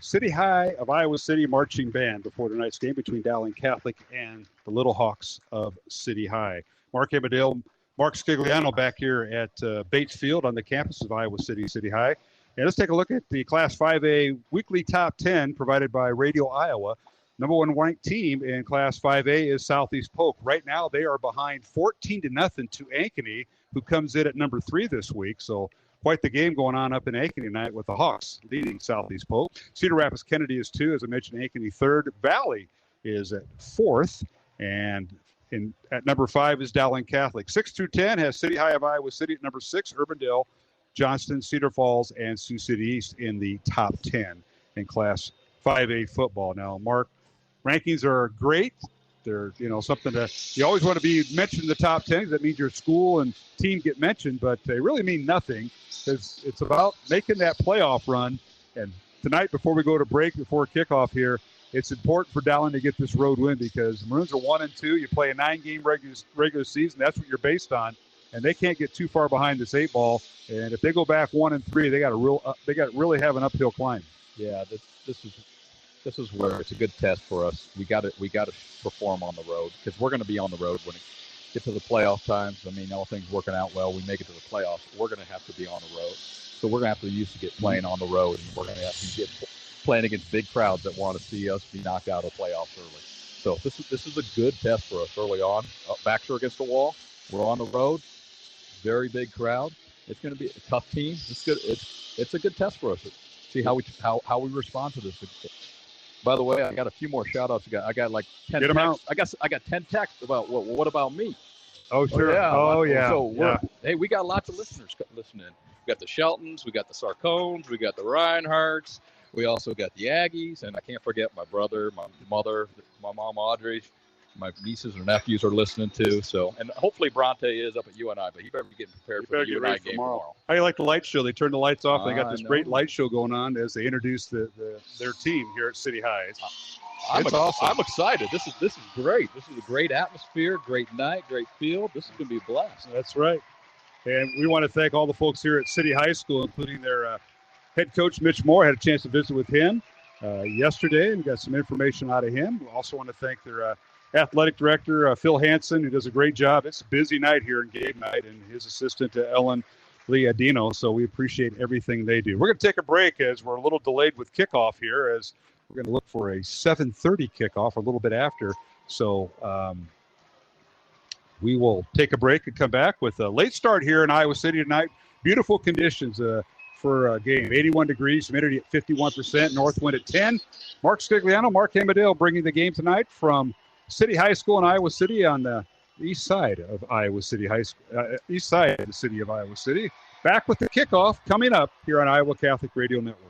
Speaker 2: City High of Iowa City marching band before tonight's game between Dowling Catholic and the Little Hawks of City High. Mark Amadale, Mark Scigliano back here at Bates Field on the campus of Iowa City City High. And let's take a look at the Class 5A weekly top 10 provided by Radio Iowa. Number one ranked team in Class 5A is Southeast Polk. Right now they are behind 14-0 to Ankeny, who comes in at number 3 this week. So quite the game going on up in Ankeny tonight with the Hawks leading Southeast Polk. Cedar Rapids Kennedy is 2. As I mentioned, Ankeny 3rd. Valley is at 4th. And at number 5 is Dowling Catholic. 6 through 10 has City High of Iowa City at number 6, Urbandale, Johnston, Cedar Falls, and Sioux City East in the top 10 in Class 5A football. Now, Mark, rankings are great. They're, something that you always want to be mentioned in the top 10. That means your school and team get mentioned, but they really mean nothing because it's about making that playoff run. And tonight, before we go to break, before kickoff here, it's important for Dowling to get this road win because Maroons are 1-2. You play a 9-game regular season. That's what you're based on, and they can't get too far behind this 8 ball. And if they go back 1-3, they got to really have an uphill climb.
Speaker 3: Yeah, this is where it's a good test for us. We got to perform on the road because we're going to be on the road when it gets to the playoff times. I mean, all things working out well, we make it to the playoffs. We're going to have to be on the road, so we're going to have to used to get playing on the road, and we're going to have to get playing against big crowds that want to see us be knocked out of playoffs early. So this is a good test for us early on. Backs are against the wall. We're on the road. Very big crowd. It's going to be a tough team. It's good. It's a good test for us. See how we respond to this. By the way, I got a few more shout-outs. I got like 10
Speaker 2: Get 'em
Speaker 3: texts.
Speaker 2: out.
Speaker 3: I got 10 texts about what about me?
Speaker 2: Oh, sure. Oh, yeah.
Speaker 3: So hey, we got lots of listeners listening. We got the Sheltons, we got the Sarcones, we got the Reinhardts, we also got the Aggies, and I can't forget my brother, my mother, my mom Audrey, my nieces or nephews are listening too. So, and hopefully Bronte is up at UNI, but he better be getting prepared for the UNI game tomorrow.
Speaker 2: How do you like the light show? They turned the lights off. They got this great light show going on as they introduce their team here at City High. It's awesome.
Speaker 3: I'm excited. This is great. This is a great atmosphere, great night, great field. This is going to be a blast.
Speaker 2: That's right. And we want to thank all the folks here at City High School, including their head coach, Mitch Moore. I had a chance to visit with him yesterday and got some information out of him. We also want to thank their athletic director, Phil Hansen, who does a great job. It's a busy night here in game night, and his assistant, Ellen Liadino. So we appreciate everything they do. We're going to take a break as we're a little delayed with kickoff here, as we're going to look for a 7:30 kickoff, a little bit after. So we will take a break and come back with a late start here in Iowa City tonight. Beautiful conditions for a game. 81 degrees, humidity at 51%, north wind at 10. Mark Scigliano, Mark Amadale bringing the game tonight from City High School in Iowa City on the east side of Iowa City High School, east side of the city of Iowa City. Back with the kickoff coming up here on Iowa Catholic Radio Network.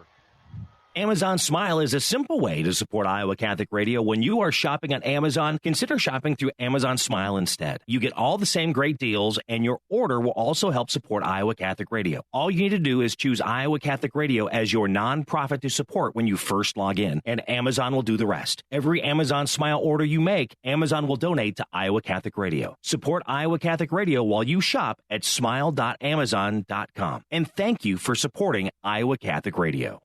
Speaker 1: Amazon Smile is a simple way to support Iowa Catholic Radio. When you are shopping on Amazon, consider shopping through Amazon Smile instead. You get all the same great deals, and your order will also help support Iowa Catholic Radio. All you need to do is choose Iowa Catholic Radio as your nonprofit to support when you first log in, and Amazon will do the rest. Every Amazon Smile order you make, Amazon will donate to Iowa Catholic Radio. Support Iowa Catholic Radio while you shop at smile.amazon.com. And thank you for supporting Iowa Catholic Radio.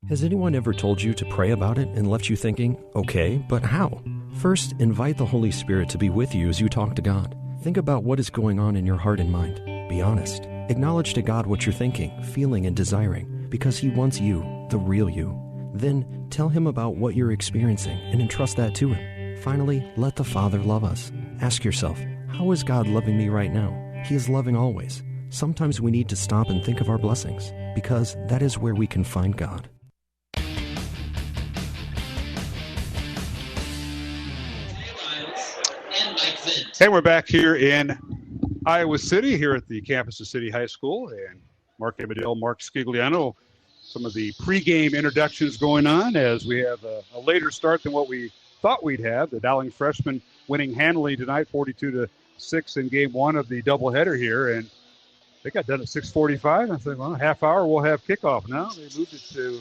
Speaker 14: Has anyone ever told you to pray about it and left you thinking, okay, but how? First, invite the Holy Spirit to be with you as you talk to God. Think about what is going on in your heart and mind. Be honest. Acknowledge to God what you're thinking, feeling, and desiring, because He wants you, the real you. Then, tell Him about what you're experiencing and entrust that to Him. Finally, let the Father love us. Ask yourself, how is God loving me right now? He is loving always. Sometimes we need to stop and think of our blessings, because that is where we can find God.
Speaker 2: And we're back here in Iowa City, here at the campus of City High School. And Mark Amadale, Mark Scigliano, some of the pregame introductions going on as we have a later start than what we thought we'd have. The Dowling freshmen winning handily tonight, 42-6 in game one of the doubleheader here. And they got done at 6:45. I think, well, a half hour, we'll have kickoff now. They moved it to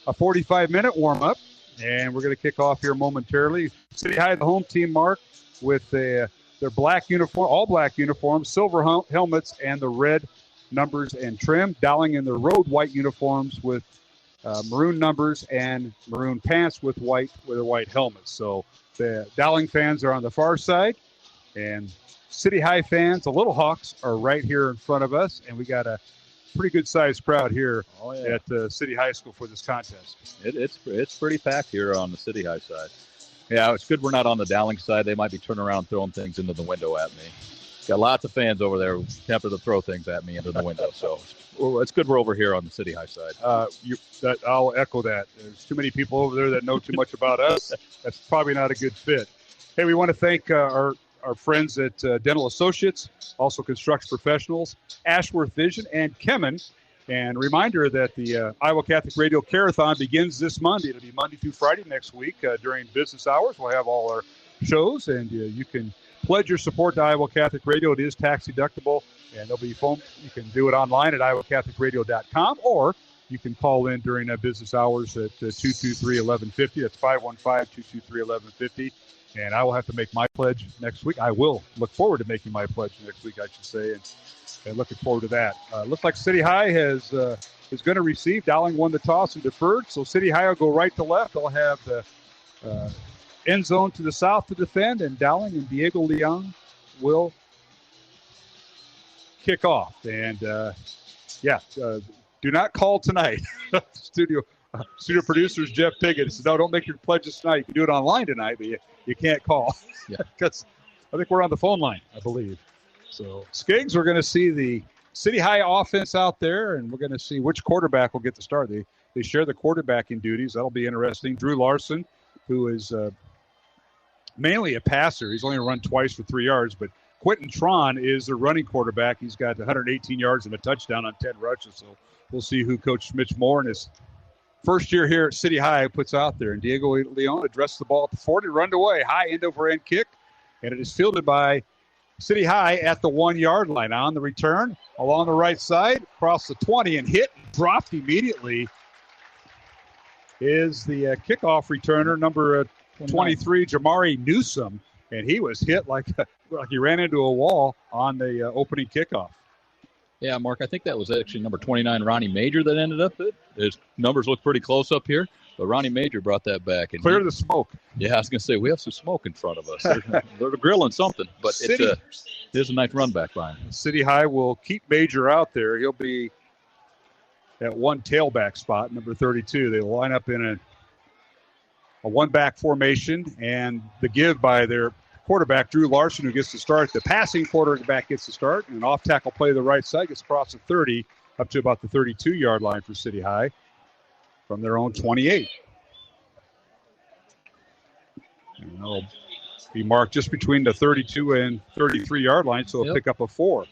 Speaker 2: a 45-minute warm-up. And we're going to kick off here momentarily. City High, the home team, Mark, with their black uniform, all black uniforms, silver helmets, and the red numbers and trim. Dowling in their road white uniforms with maroon numbers and maroon pants with their white helmets. So the Dowling fans are on the far side, and City High fans, the Little Hawks, are right here in front of us, and we got a pretty good-sized crowd here at City High School for this contest.
Speaker 3: It's pretty packed here on the City High side. Yeah, it's good we're not on the Dowling side. They might be turning around and throwing things into the window at me. Got lots of fans over there tempted to throw things at me into the window. So it's good we're over here on the City High side.
Speaker 2: I'll echo that. There's too many people over there that know too much about us. That's probably not a good fit. Hey, we want to thank our friends at Dental Associates, also construction professionals, Ashworth Vision, and Kemen. And reminder that the Iowa Catholic Radio Carathon begins this Monday. It'll be Monday through Friday next week during business hours. We'll have all our shows, and you can pledge your support to Iowa Catholic Radio. It is tax deductible, and there'll be phone. You can do it online at iowacatholicradio.com, or you can call in during business hours at 223-1150. That's 515-223-1150. And I will have to make my pledge next week. I will look forward to making my pledge next week, I should say, and looking forward to that. Looks like City High is going to receive. Dowling won the toss and deferred, so City High will go right to left. They'll have the end zone to the south to defend, and Dowling and Diego Leon will kick off. And, do not call tonight. Studio producers Jeff Piggott said, no, don't make your pledges tonight. You can do it online tonight, but you can't call. Yeah, because I think we're on the phone line, I believe. So, Skiggs, we're going to see the City High offense out there, and we're going to see which quarterback will get the start. They share the quarterbacking duties. That'll be interesting. Drew Larson, who is mainly a passer. He's only run twice for 3 yards, but Quentin Tron is the running quarterback. He's got 118 yards and a touchdown on 10 rushes. So we'll see who Coach Mitch Moore in his first year here at City High puts out there. And Diego Leon addressed the ball at the 40, run away, high end-over-end kick, and it is fielded by City High at the 1 yard line. On the return, along the right side, across the 20, and hit, dropped immediately is the kickoff returner, number 23, Jamari Newsom, and he was hit like he ran into a wall on the opening kickoff.
Speaker 3: Yeah, Mark, I think that was actually number 29, Ronnie Major, that ended up it. His numbers look pretty close up here, but Ronnie Major brought that back. And
Speaker 2: clear the smoke.
Speaker 3: Yeah, I was going to say, we have some smoke in front of us. They're grilling something, but there's a nice run back by him.
Speaker 2: City High will keep Major out there. He'll be at one tailback spot, number 32. They line up in a one-back formation, and the give by their quarterback, Drew Larson, who gets to start. The passing quarterback gets to start, and an off-tackle play to the right side gets across the 30 up to about the 32-yard line for City High from their own 28. And they'll be marked just between the 32 and 33-yard line, so it'll pick up a 4.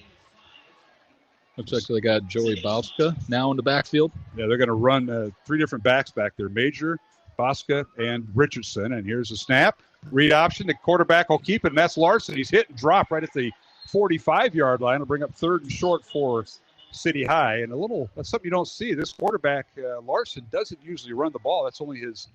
Speaker 3: Looks like they got Joey Bauska now in the backfield.
Speaker 2: Yeah, they're going to run 3 different backs back there, Major, Bauska, and Richardson. And here's the snap. Read option. The quarterback will keep it, and that's Larson. He's hit and dropped right at the 45-yard line. It'll bring up 3rd and short for City High. And that's something you don't see. This quarterback, Larson, doesn't usually run the ball. That's only his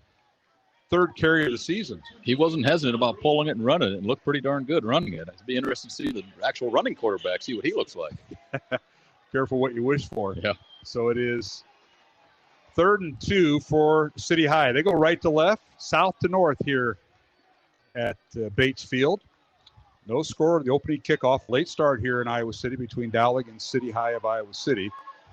Speaker 2: 3rd carry of the season.
Speaker 3: He wasn't hesitant about pulling it and running it, and looked pretty darn good running it. It'd be interesting to see the actual running quarterback, see what he looks like.
Speaker 2: Careful what you wish for.
Speaker 3: Yeah.
Speaker 2: So it is 3rd and 2 for City High. They go right to left, south to north here at Bates Field. No score of the opening kickoff. Late start here in Iowa City between Dowling and City High of Iowa City.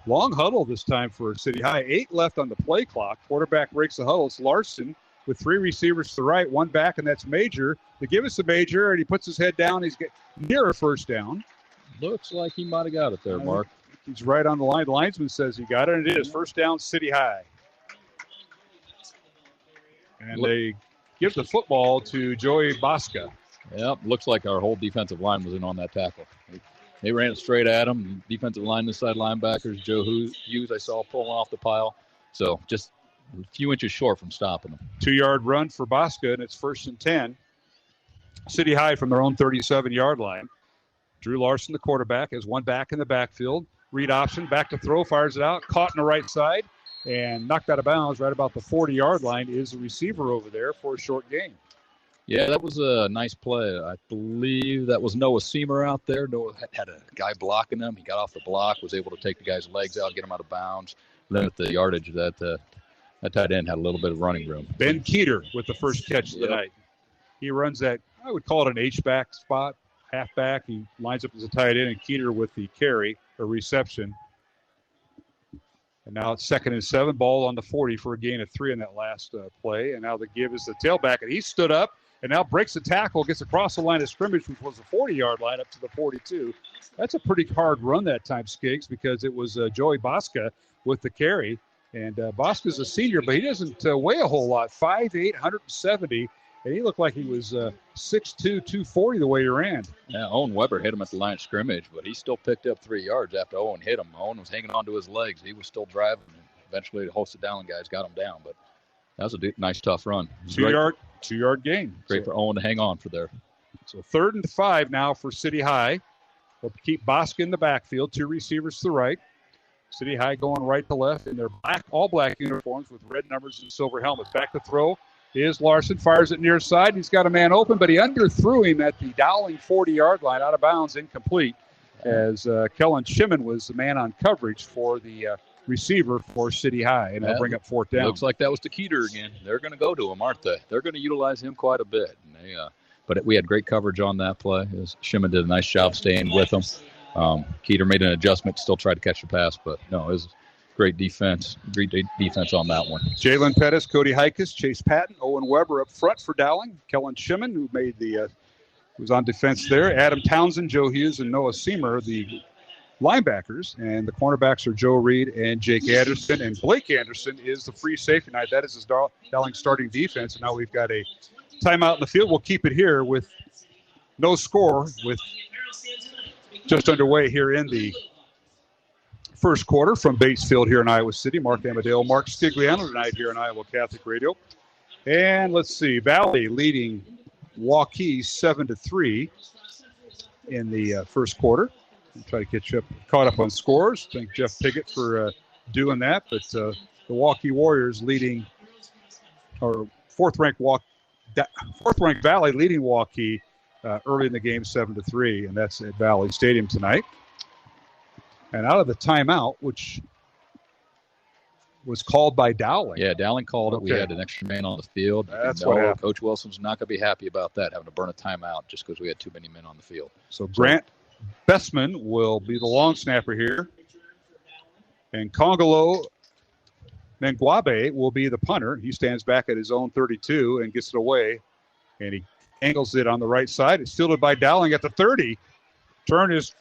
Speaker 2: Long huddle this time for City High. 8 left on the play clock. Quarterback breaks the huddle. It's Larson with 3 receivers to the right, 1 back, and that's Major. They give us a Major, and he puts his head down. He's near a first down.
Speaker 3: Looks like he might have got it there, Mark.
Speaker 2: He's right on the line. The linesman says he got it, and it is first down, City High. And they give the football to Joey Bauska.
Speaker 3: Yep, looks like our whole defensive line was in on that tackle. They ran it straight at him. Defensive line, this side linebackers, Joe Hughes, I saw pulling off the pile. So just a few inches short from stopping him.
Speaker 2: 2-yard run for Bauska, and it's 1st and 10. City High from their own 37-yard line. Drew Larson, the quarterback, has 1 back in the backfield. Read option, back to throw, fires it out, caught in the right side, and knocked out of bounds right about the 40-yard line is the receiver over there for a short gain.
Speaker 3: Yeah, that was a nice play. I believe that was Noah Seamer out there. Noah had a guy blocking him. He got off the block, was able to take the guy's legs out, get him out of bounds, limit the yardage that That tight end had a little bit of running room.
Speaker 2: Ben Keeter with the first catch of the night. He runs that, I would call it an H-back spot, halfback. He lines up as a tight end, and Keeter with the carry or reception. And now it's 2nd and 7, ball on the 40 for a gain of 3 in that last play. And now the give is the tailback, and he stood up and now breaks the tackle, gets across the line of scrimmage, which was the 40-yard line, up to the 42. That's a pretty hard run that time, Skiggs, because it was Joey Bosca with the carry. And Bosca's a senior, but he doesn't weigh a whole lot, 5'8", 170. And he looked like he was 6'2", 240 the way he ran.
Speaker 3: Yeah, Owen Weber hit him at the line of scrimmage, but he still picked up 3 yards after Owen hit him. Owen was hanging onto his legs. He was still driving. Eventually, the host of Dowling guys got him down, but that was a nice, tough run.
Speaker 2: Two-yard gain.
Speaker 3: Great for Owen to hang on for there.
Speaker 2: So 3rd and 5 now for City High. They'll keep Bosca in the backfield, 2 receivers to the right. City High going right to left in their all black uniforms with red numbers and silver helmets. Back to throw is Larson, fires it near side. He's got a man open, but he underthrew him at the Dowling 40-yard line, out of bounds, incomplete, as Kellen Shimon was the man on coverage for the receiver for City High, and they'll bring up 4th down.
Speaker 3: Looks like that was to Keeter again. They're going to go to him, aren't they? They're going to utilize him quite a bit. And but we had great coverage on that play. Shimon did a nice job staying with him. Keeter made an adjustment, still tried to catch the pass, but no, it was great defense. Great defense on that one.
Speaker 2: Jalen Pettis, Cody Hikas, Chase Patton, Owen Weber up front for Dowling. Kellen Shimon, who made was on defense there. Adam Townsend, Joe Hughes, and Noah Seamer, the linebackers. And the cornerbacks are Joe Reed and Jake Anderson. And Blake Anderson is the free safety tonight. That is his Dowling starting defense. And now we've got a timeout in the field. We'll keep it here with no score, with just underway here in the first quarter from Batesfield here in Iowa City. Mark Amadeo, Mark Stigliano tonight here on Iowa Catholic Radio. And let's see, Valley leading Waukee 7-3 in the first quarter. I'll try to get you caught up on scores. Thank Jeff Piggott for doing that. But the Waukee Warriors leading, or fourth-ranked Valley leading Waukee early in the game 7-3, and that's at Valley Stadium tonight. And out of the timeout, which was called by Dowling.
Speaker 3: Yeah, Dowling called it. We had an extra man on the field.
Speaker 2: That's what happened.
Speaker 3: Coach Wilson's not going to be happy about that, having to burn a timeout just because we had too many men on the field.
Speaker 2: So Grant Bessman will be the long snapper here. And Congolo Mengwabe will be the punter. He stands back at his own 32 and gets it away. And he angles it on the right side. It's fielded by Dowling at the 30. Turn is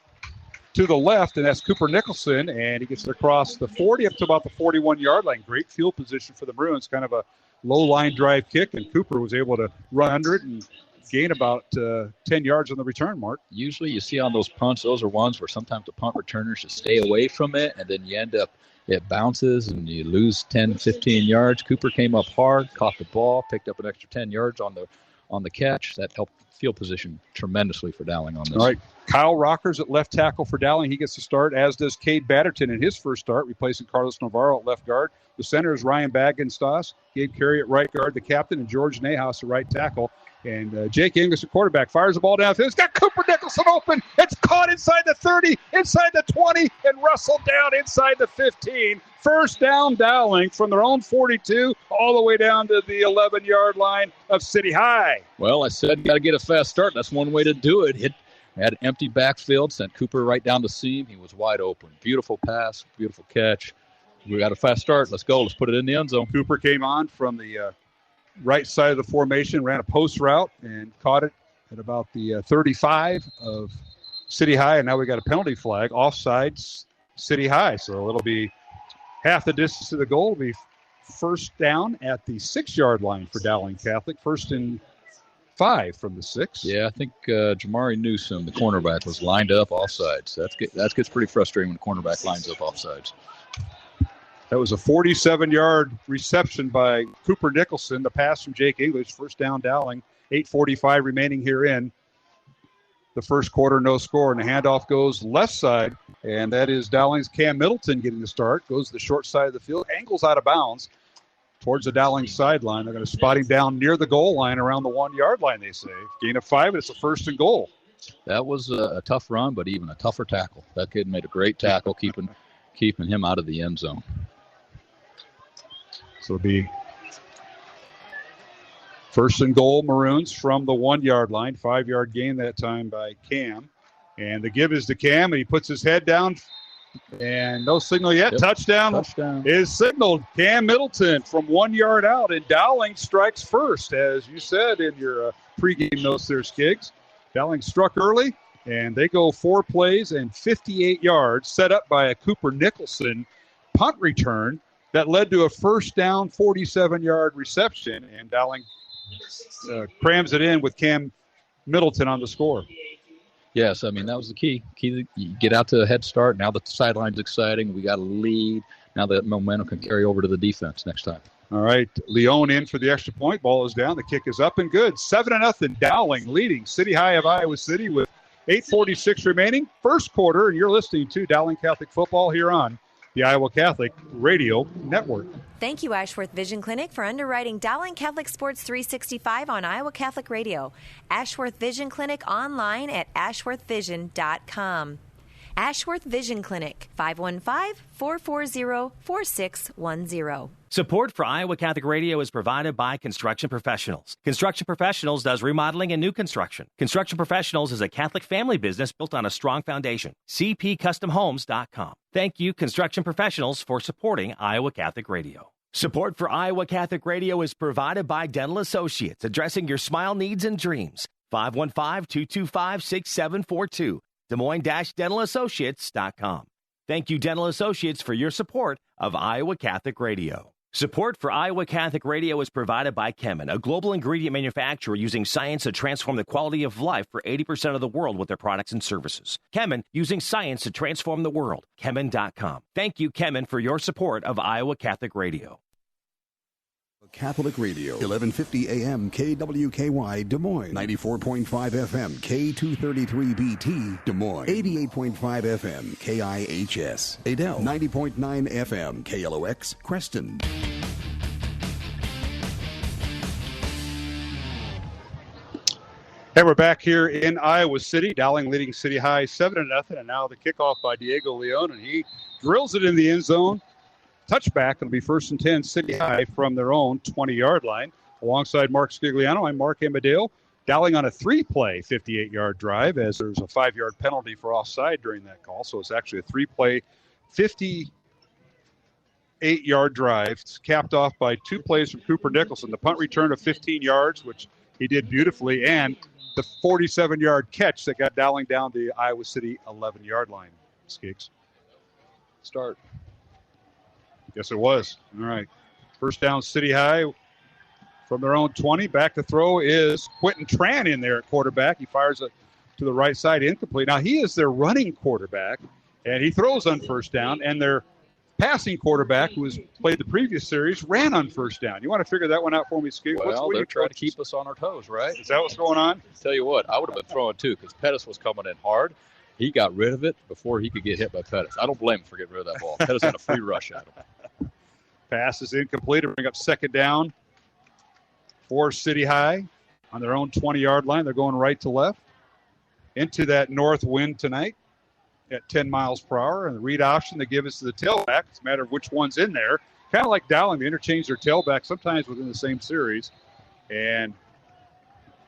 Speaker 2: to the left, and that's Cooper Nicholson, and he gets it across the 40 up to about the 41-yard line. Great field position for the Maroons, kind of a low-line drive kick, and Cooper was able to run under it and gain about 10 yards on the return, Mark.
Speaker 3: Usually you see on those punts, those are ones where sometimes the punt returners just stay away from it, and then you end up, it bounces, and you lose 10, 15 yards. Cooper came up hard, caught the ball, picked up an extra 10 yards on the catch. That helped field position tremendously for Dowling on this.
Speaker 2: All right. Kyle Rockers at left tackle for Dowling. He gets to start, as does Cade Batterton in his first start, replacing Carlos Navarro at left guard. The center is Ryan Bagenstos, Gabe Carey at right guard, the captain, and George Nahas at right tackle. And Jake English, the quarterback, fires the ball downfield. He's got Cooper Nicholson open. It's caught inside the 30, inside the 20, and rustled down inside the 15. First down, Dowling from their own 42 all the way down to the 11-yard line of City High.
Speaker 3: Well, I said got to get a fast start. That's one way to do it. Had an empty backfield, sent Cooper right down the seam. He was wide open. Beautiful pass, beautiful catch. We got a fast start. Let's go. Let's put it in the end zone.
Speaker 2: Cooper came on from the right side of the formation, ran a post route, and caught it at about the 35 of City High. And now we got a penalty flag, offsides City High. So it'll be half the distance to the goal. It'll be first down at the 6-yard line for Dowling Catholic. 1st and 5 from the 6.
Speaker 3: Yeah, I think Jamari Newsom, the cornerback, was lined up offsides. That gets pretty frustrating when the cornerback lines up offsides.
Speaker 2: That was a 47-yard reception by Cooper Nicholson. The pass from Jake English. First down, Dowling. 8:45 remaining here in the first quarter. No score, and the handoff goes left side, and that is Dowling's Cam Middleton getting the start. Goes to the short side of the field. Angles out of bounds towards the Dowling sideline. They're going to spot him down near the goal line, around the 1-yard line, they say. Gain of 5, and it's a 1st and goal.
Speaker 3: That was a tough run, but even a tougher tackle. That kid made a great tackle, keeping him out of the end zone.
Speaker 2: So it'll be first and goal, Maroons from the 1-yard line. 5-yard gain that time by Cam. And the give is to Cam, and he puts his head down. And no signal yet. Yep. Touchdown is signaled. Cam Middleton from 1 yard out, and Dowling strikes first, as you said in your pregame notes there, Skiggs. Dowling struck early, and they go 4 plays and 58 yards, set up by a Cooper Nicholson punt return that led to a first down 47-yard reception, and Dowling crams it in with Cam Middleton on the score.
Speaker 3: Yes, I mean, that was the key. You get out to a head start. Now the sideline's exciting. We got a lead. Now that momentum can carry over to the defense next time.
Speaker 2: All right, Leone in for the extra point. Ball is down. The kick is up and good. 7-0. Dowling leading City High of Iowa City with 8:46 remaining. First quarter, and you're listening to Dowling Catholic Football here on the Iowa Catholic Radio Network.
Speaker 4: Thank you, Ashworth Vision Clinic, for underwriting Dowling Catholic Sports 365 on Iowa Catholic Radio. Ashworth Vision Clinic online at ashworthvision.com. Ashworth Vision Clinic, 515-440-4610.
Speaker 1: Support for Iowa Catholic Radio is provided by Construction Professionals. Construction Professionals does remodeling and new construction. Construction Professionals is a Catholic family business built on a strong foundation. CPCustomHomes.com. Thank you, Construction Professionals, for supporting Iowa Catholic Radio. Support for Iowa Catholic Radio is provided by Dental Associates, addressing your smile needs and dreams. 515-225-6742. Des Moines-DentalAssociates.com. Thank you, Dental Associates, for your support of Iowa Catholic Radio. Support for Iowa Catholic Radio is provided by Kemin, a global ingredient manufacturer using science to transform the quality of life for 80% of the world with their products and services. Kemin, using science to transform the world. Kemin.com. Thank you, Kemin, for your support of Iowa Catholic Radio.
Speaker 12: Catholic Radio, 1150 AM KWKY Des Moines, 94.5 FM K233BT Des Moines, 88.5 FM KIHS Adel, 90.9 FM KLOX Creston.
Speaker 2: Hey, we're back here in Iowa City. Dowling leading City High 7-0, and now the kickoff by Diego Leon, and he drills it in the end zone. Touchback. It'll be 1st and 10 City High from their own 20-yard line. Alongside Mark Scigliano, I'm Mark Amadeo. Dowling on a 3-play 58-yard drive, as there's a 5-yard penalty for offside during that call. So it's actually a 3-play 58-yard drive. It's capped off by 2 plays from Cooper Nicholson. The punt return of 15 yards, which he did beautifully, and the 47-yard catch that got Dowling down the Iowa City 11-yard line. Skiggs. Start. Yes, it was. All right. First down, City High from their own 20. Back to throw is Quentin Tran in there at quarterback. He fires it to the right side, incomplete. Now, he is their running quarterback, and he throws on first down. And their passing quarterback, who has played the previous series, ran on first down. You want to figure that one out for me, Skip?
Speaker 3: Well, they're trying to keep us on our toes, right?
Speaker 2: Is that what's going on?
Speaker 3: Tell you what, I would have been throwing too, because Pettis was coming in hard. He got rid of it before he could get hit by Pettis. I don't blame him for getting rid of that ball. Pettis had a free rush at him.
Speaker 2: Pass is incomplete to bring up second down for City High on their own 20-yard line. They're going right to left into that north wind tonight at 10 miles per hour. And the read option they give us to the tailback. It's a matter of which one's in there. Kind of like Dowling, they interchange their tailback sometimes within the same series. And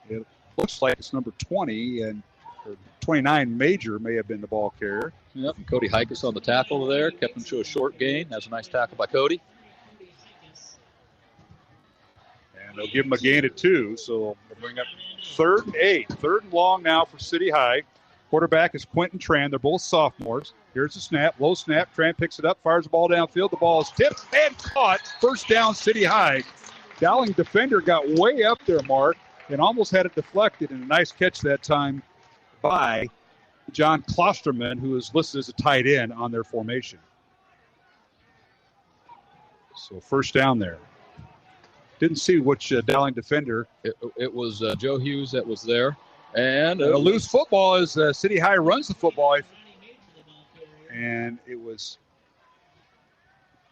Speaker 2: it looks like it's number 20 and 29 Major may have been the ball carrier.
Speaker 3: Yep, and Cody Hikus on the tackle there. Kept him to a short gain. That's a nice tackle by Cody.
Speaker 2: And they'll give him a gain of 2, so they'll bring up 3rd and 8. 3rd and long now for City High. Quarterback is Quentin Tran. They're both sophomores. Here's the snap. Low snap. Tran picks it up, fires the ball downfield. The ball is tipped and caught. First down, City High. Dowling defender got way up there, Mark, and almost had it deflected. And a nice catch that time by John Klosterman, who is listed as a tight end on their formation. So first down there. Didn't see which Dowling defender.
Speaker 3: It was Joe Hughes that was there. And
Speaker 2: a loose football as City High runs the football. And it was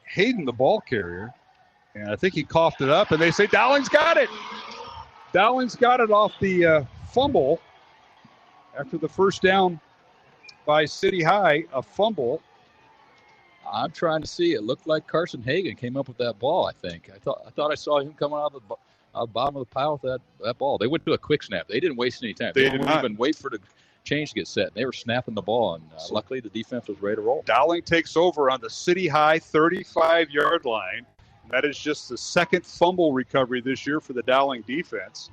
Speaker 2: Hayden, the ball carrier. And I think he coughed it up. And they say Dowling's got it. Dowling's got it off the fumble. After the first down by City High, a fumble.
Speaker 3: I'm trying to see. It looked like Carson Hagan came up with that ball, I think. I thought I saw him coming out of the bottom of the pile with that ball. They went to a quick snap. They didn't waste any time. They didn't even wait for the change to get set. They were snapping the ball, and luckily the defense was ready to roll.
Speaker 2: Dowling takes over on the City High 35-yard line. That is just the second fumble recovery this year for the Dowling defense.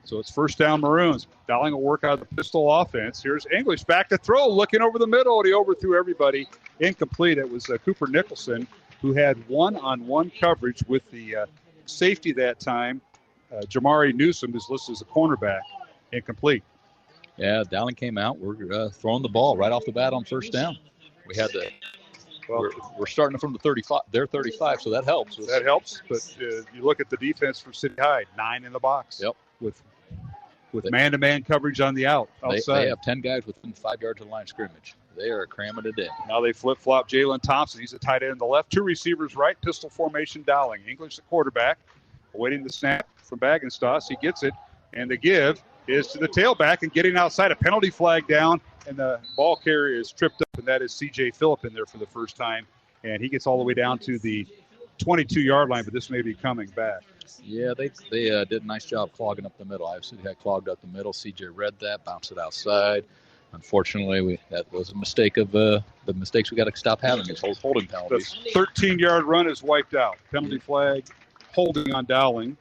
Speaker 2: So it's first down Maroons. Dowling will work out of the pistol offense. Here's English back to throw, looking over the middle, and he overthrew everybody. Incomplete. It was Cooper Nicholson who had one-on-one coverage with the safety that time. Jamari Newsom is listed as a cornerback. Incomplete.
Speaker 3: Yeah, Dowling came out. We're throwing the ball right off the bat on first down. We had to. Well, we're starting from the 35. They're 35, so that helps.
Speaker 2: That helps. But you look at the defense for City High, 9 in the box.
Speaker 3: Yep.
Speaker 2: With man-to-man coverage on the outside.
Speaker 3: They have 10 guys within 5 yards of the line of scrimmage. They are cramming it in.
Speaker 2: Now they flip-flop Jalen Thompson. He's a tight end on the left. 2 receivers right, pistol formation Dowling. English the quarterback, awaiting the snap from Bagenstoss. He gets it, and the give is to the tailback and getting outside. A penalty flag down, and the ball carrier is tripped up, and that is C.J. Phillip in there for the first time. And he gets all the way down to the 22-yard line, but this may be coming back.
Speaker 3: Yeah, they did a nice job clogging up the middle. Obviously, they had clogged up the middle. CJ read that, bounced it outside. Unfortunately, that was a mistake of the mistakes we got to stop having is holding penalties.
Speaker 2: The 13-yard run is wiped out. Penalty flag, holding on Dowling.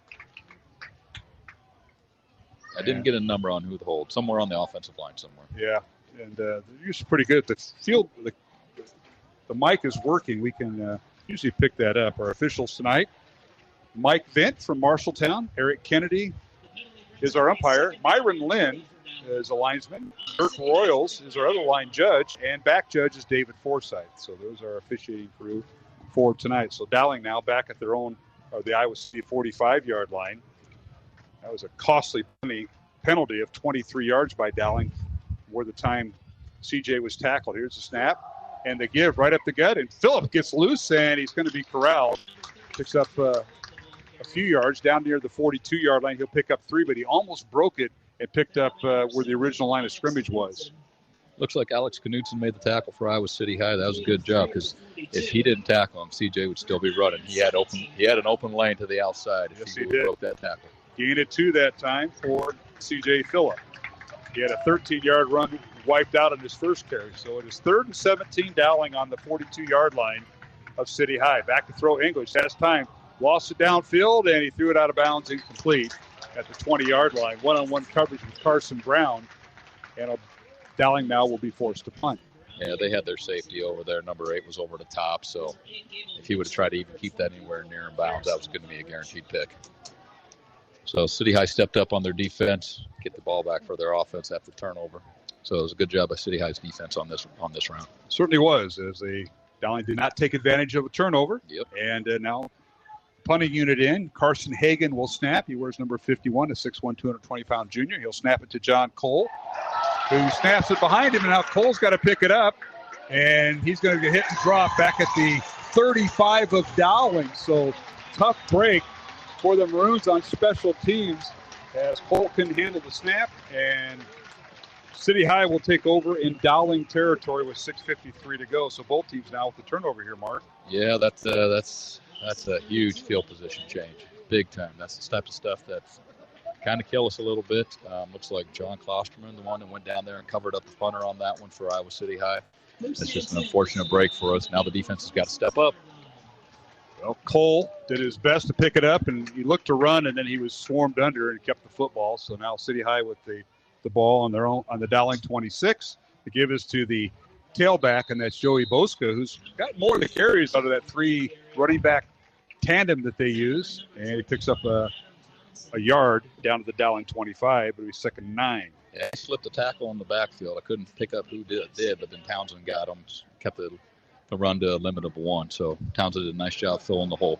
Speaker 3: I didn't get a number on who the hold. Somewhere on the offensive line somewhere.
Speaker 2: Yeah, and they're usually pretty good. The field, the mic is working. We can usually pick that up. Our officials tonight. Mike Vint from Marshalltown. Eric Kennedy is our umpire. Myron Lynn is a linesman. Dirk Royals is our other line judge. And back judge is David Forsythe. So those are our officiating crew for tonight. So Dowling now back at their own, or the Iowa City 45-yard line. That was a costly penalty of 23 yards by Dowling where the time CJ was tackled. Here's the snap. And the give right up the gut. And Phillip gets loose, and he's going to be corralled. Picks up a few yards down near the 42-yard line. He'll pick up 3, but he almost broke it and picked up where the original line of scrimmage was.
Speaker 3: Looks like Alex Knudsen made the tackle for Iowa City High. That was a good job because if he didn't tackle him, CJ would still be running. He had an open lane to the outside.
Speaker 2: Yes,
Speaker 3: he
Speaker 2: did.
Speaker 3: Broke that tackle.
Speaker 2: Gained it 2 that time for CJ Phillip. He had a 13-yard run wiped out on his first carry. So it is 3rd and 17, Dowling on the 42-yard line of City High. Back to throw English. Has time. Lost it downfield, and he threw it out of bounds incomplete at the 20-yard line. One-on-one coverage with Carson Brown. And Dowling now will be forced to punt.
Speaker 3: Yeah, they had their safety over there. Number 8 was over the top. So if he would have tried to even keep that anywhere near in bounds, that was going to be a guaranteed pick. So City High stepped up on their defense, get the ball back for their offense after turnover. So it was a good job by City High's defense on this round.
Speaker 2: Certainly was, as Dowling did not take advantage of a turnover.
Speaker 3: Yep.
Speaker 2: And now punting unit in. Carson Hagan will snap. He wears number 51, a 6'1", 220-pound junior. He'll snap it to John Cole, who snaps it behind him. And now Cole's got to pick it up. And he's going to get hit and drop back at the 35 of Dowling. So tough break for the Maroons on special teams as Cole can handle the snap. And City High will take over in Dowling territory with 6:53 to go. So both teams now with the turnover here, Mark.
Speaker 3: Yeah, that's a huge field position change. Big time. That's the type of stuff that's kind of kill us a little bit. Looks like John Klosterman, the one that went down there and covered up the punter on that one for Iowa City High. It's just an unfortunate break for us. Now the defense has got to step up.
Speaker 2: Well, Cole did his best to pick it up, and he looked to run, and then he was swarmed under and kept the football. So now City High with the ball on their own on the Dowling 26. The give is to the tailback, and that's Joey Boska, who's got more of the carries out of that 3 running back tandem that they use, and he picks up a yard down to the Dowling 25, but he's 2nd and 9.
Speaker 3: Yeah, he slipped a tackle in the backfield. I couldn't pick up who did, but then Townsend got him, kept the run to a limit of 1. So Townsend did a nice job filling the hole.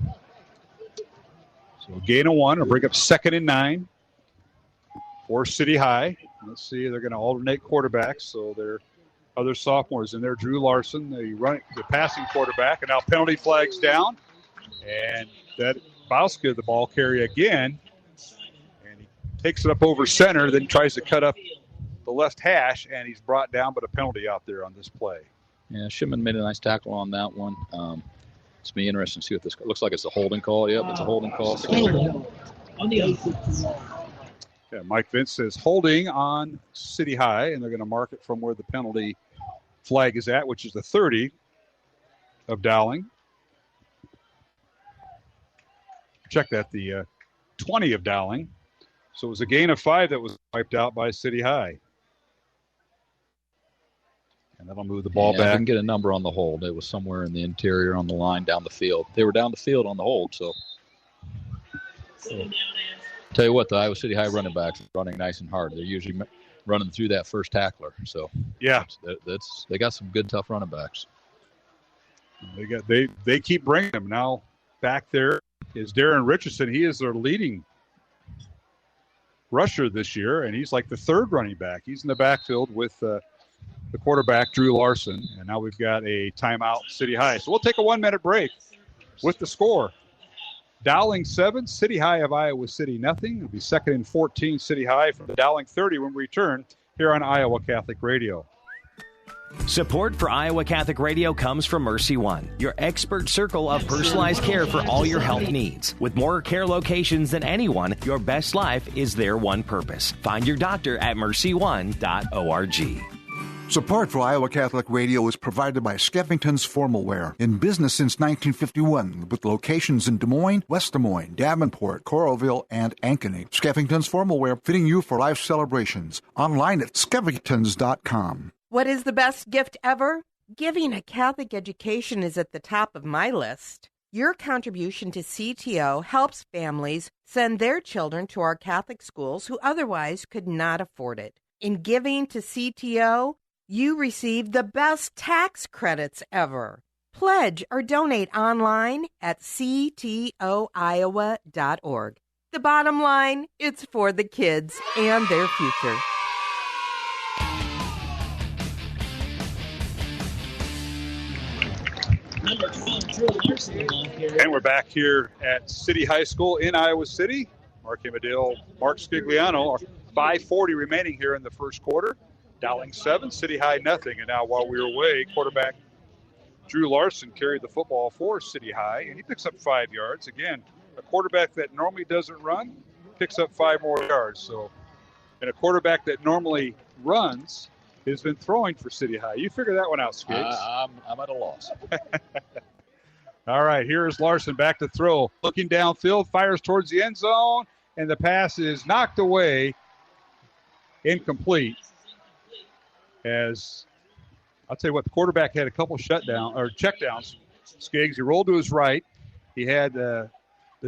Speaker 2: So gain of 1, will bring up 2nd and 9 for City High. Let's see, they're going to alternate quarterbacks. So their other sophomores in there, Drew Larson, the passing quarterback, and now penalty flags down. And that Bauska, the ball carrier again, and he takes it up over center, then tries to cut up the left hash, and he's brought down, but a penalty out there on this play.
Speaker 3: Yeah, Shipman made a nice tackle on that one. It's be interesting to see what this looks like. It's a holding call. Yep, it's a holding call.
Speaker 2: Yeah, Mike Vince says holding on City High, and they're going to mark it from where the penalty flag is at, which is the 30 of Dowling. Check that, the 20 of Dowling. So it was a gain of 5 that was wiped out by City High. And that'll move the ball back.
Speaker 3: I didn't get a number on the hold. It was somewhere in the interior on the line down the field. They were down the field on the hold, so. Tell you what, the Iowa City High running backs are running nice and hard. They're usually running through that first tackler. So
Speaker 2: yeah,
Speaker 3: they got some good, tough running backs.
Speaker 2: They keep bringing them. Now back there is Darren Richardson. He is their leading rusher this year, and he's like the third running back. He's in the backfield with the quarterback, Drew Larson. And now we've got a timeout, City High. So we'll take a 1-minute break with the score. Dowling 7, City High of Iowa City nothing. It'll be 2nd and 14, City High from the Dowling 30 when we return here on Iowa Catholic Radio.
Speaker 1: Support for Iowa Catholic Radio comes from Mercy One, your expert circle of personalized care for all your health needs. With more care locations than anyone, your best life is their one purpose. Find your doctor at mercy1.org.
Speaker 6: Support for Iowa Catholic Radio is provided by Skeffington's Formal Wear, in business since 1951, with locations in Des Moines, West Des Moines, Davenport, Coralville, and Ankeny. Skeffington's Formal Wear, fitting you for life celebrations. Online at skeffingtons.com.
Speaker 15: What is the best gift ever? Giving a Catholic education is at the top of my list. Your contribution to CTO helps families send their children to our Catholic schools who otherwise could not afford it. In giving to CTO, you receive the best tax credits ever. Pledge or donate online at ctoiowa.org. The bottom line, it's for the kids and their future.
Speaker 2: And we're back here at City High School in Iowa City. Mark Amadale, Mark Scigliano, 5:40 remaining here in the first quarter. Dowling 7, City High nothing. And now while we were away, quarterback Drew Larson carried the football for City High, and he picks up 5 yards. Again, a quarterback that normally doesn't run picks up 5 more yards. So, and a quarterback that normally runs has been throwing for City High. You figure that one out, Skiggs.
Speaker 3: I'm at a loss.
Speaker 2: All right, here's Larson back to throw. Looking downfield, fires towards the end zone, and the pass is knocked away, incomplete. As I'll tell you what, the quarterback had a couple checkdowns. Skiggs, he rolled to his right. He had the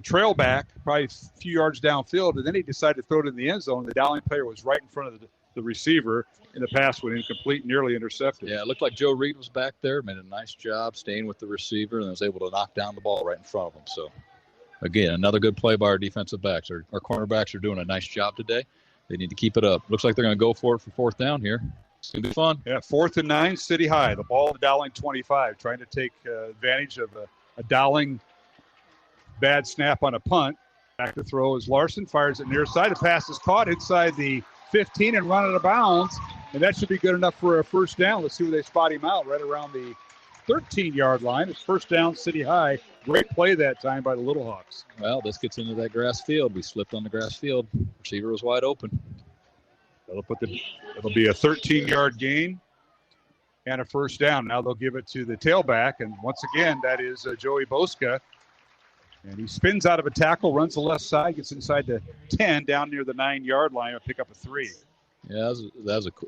Speaker 2: trail back, probably a few yards downfield, and then he decided to throw it in the end zone. The Dowling player was right in front of the receiver, and the pass went incomplete, nearly intercepted.
Speaker 3: Yeah, it looked like Joe Reed was back there, made a nice job staying with the receiver, and was able to knock down the ball right in front of him. So, again, another good play by our defensive backs. Our cornerbacks are doing a nice job today. They need to keep it up. Looks like they're going to go for it for 4th down here. It's going to be fun.
Speaker 2: Yeah, 4th and 9, City High. The ball at Dowling 25, trying to take advantage of a Dowling bad snap on a punt. Back to throw is Larson, fires it near side. The pass is caught inside the 15 and run out of bounds, and that should be good enough for a first down. Let's see where they spot him out, right around the 13-yard line. It's first down, City High. Great play that time by the Little Hawks.
Speaker 3: Well, this gets into that grass field. We slipped on the grass field. Receiver was wide open.
Speaker 2: It'll be a 13-yard gain and a first down. Now they'll give it to the tailback, and once again, that is Joey Boska. And he spins out of a tackle, runs the left side, gets inside the 10, down near the 9-yard line, and pick up a 3.
Speaker 3: Yeah,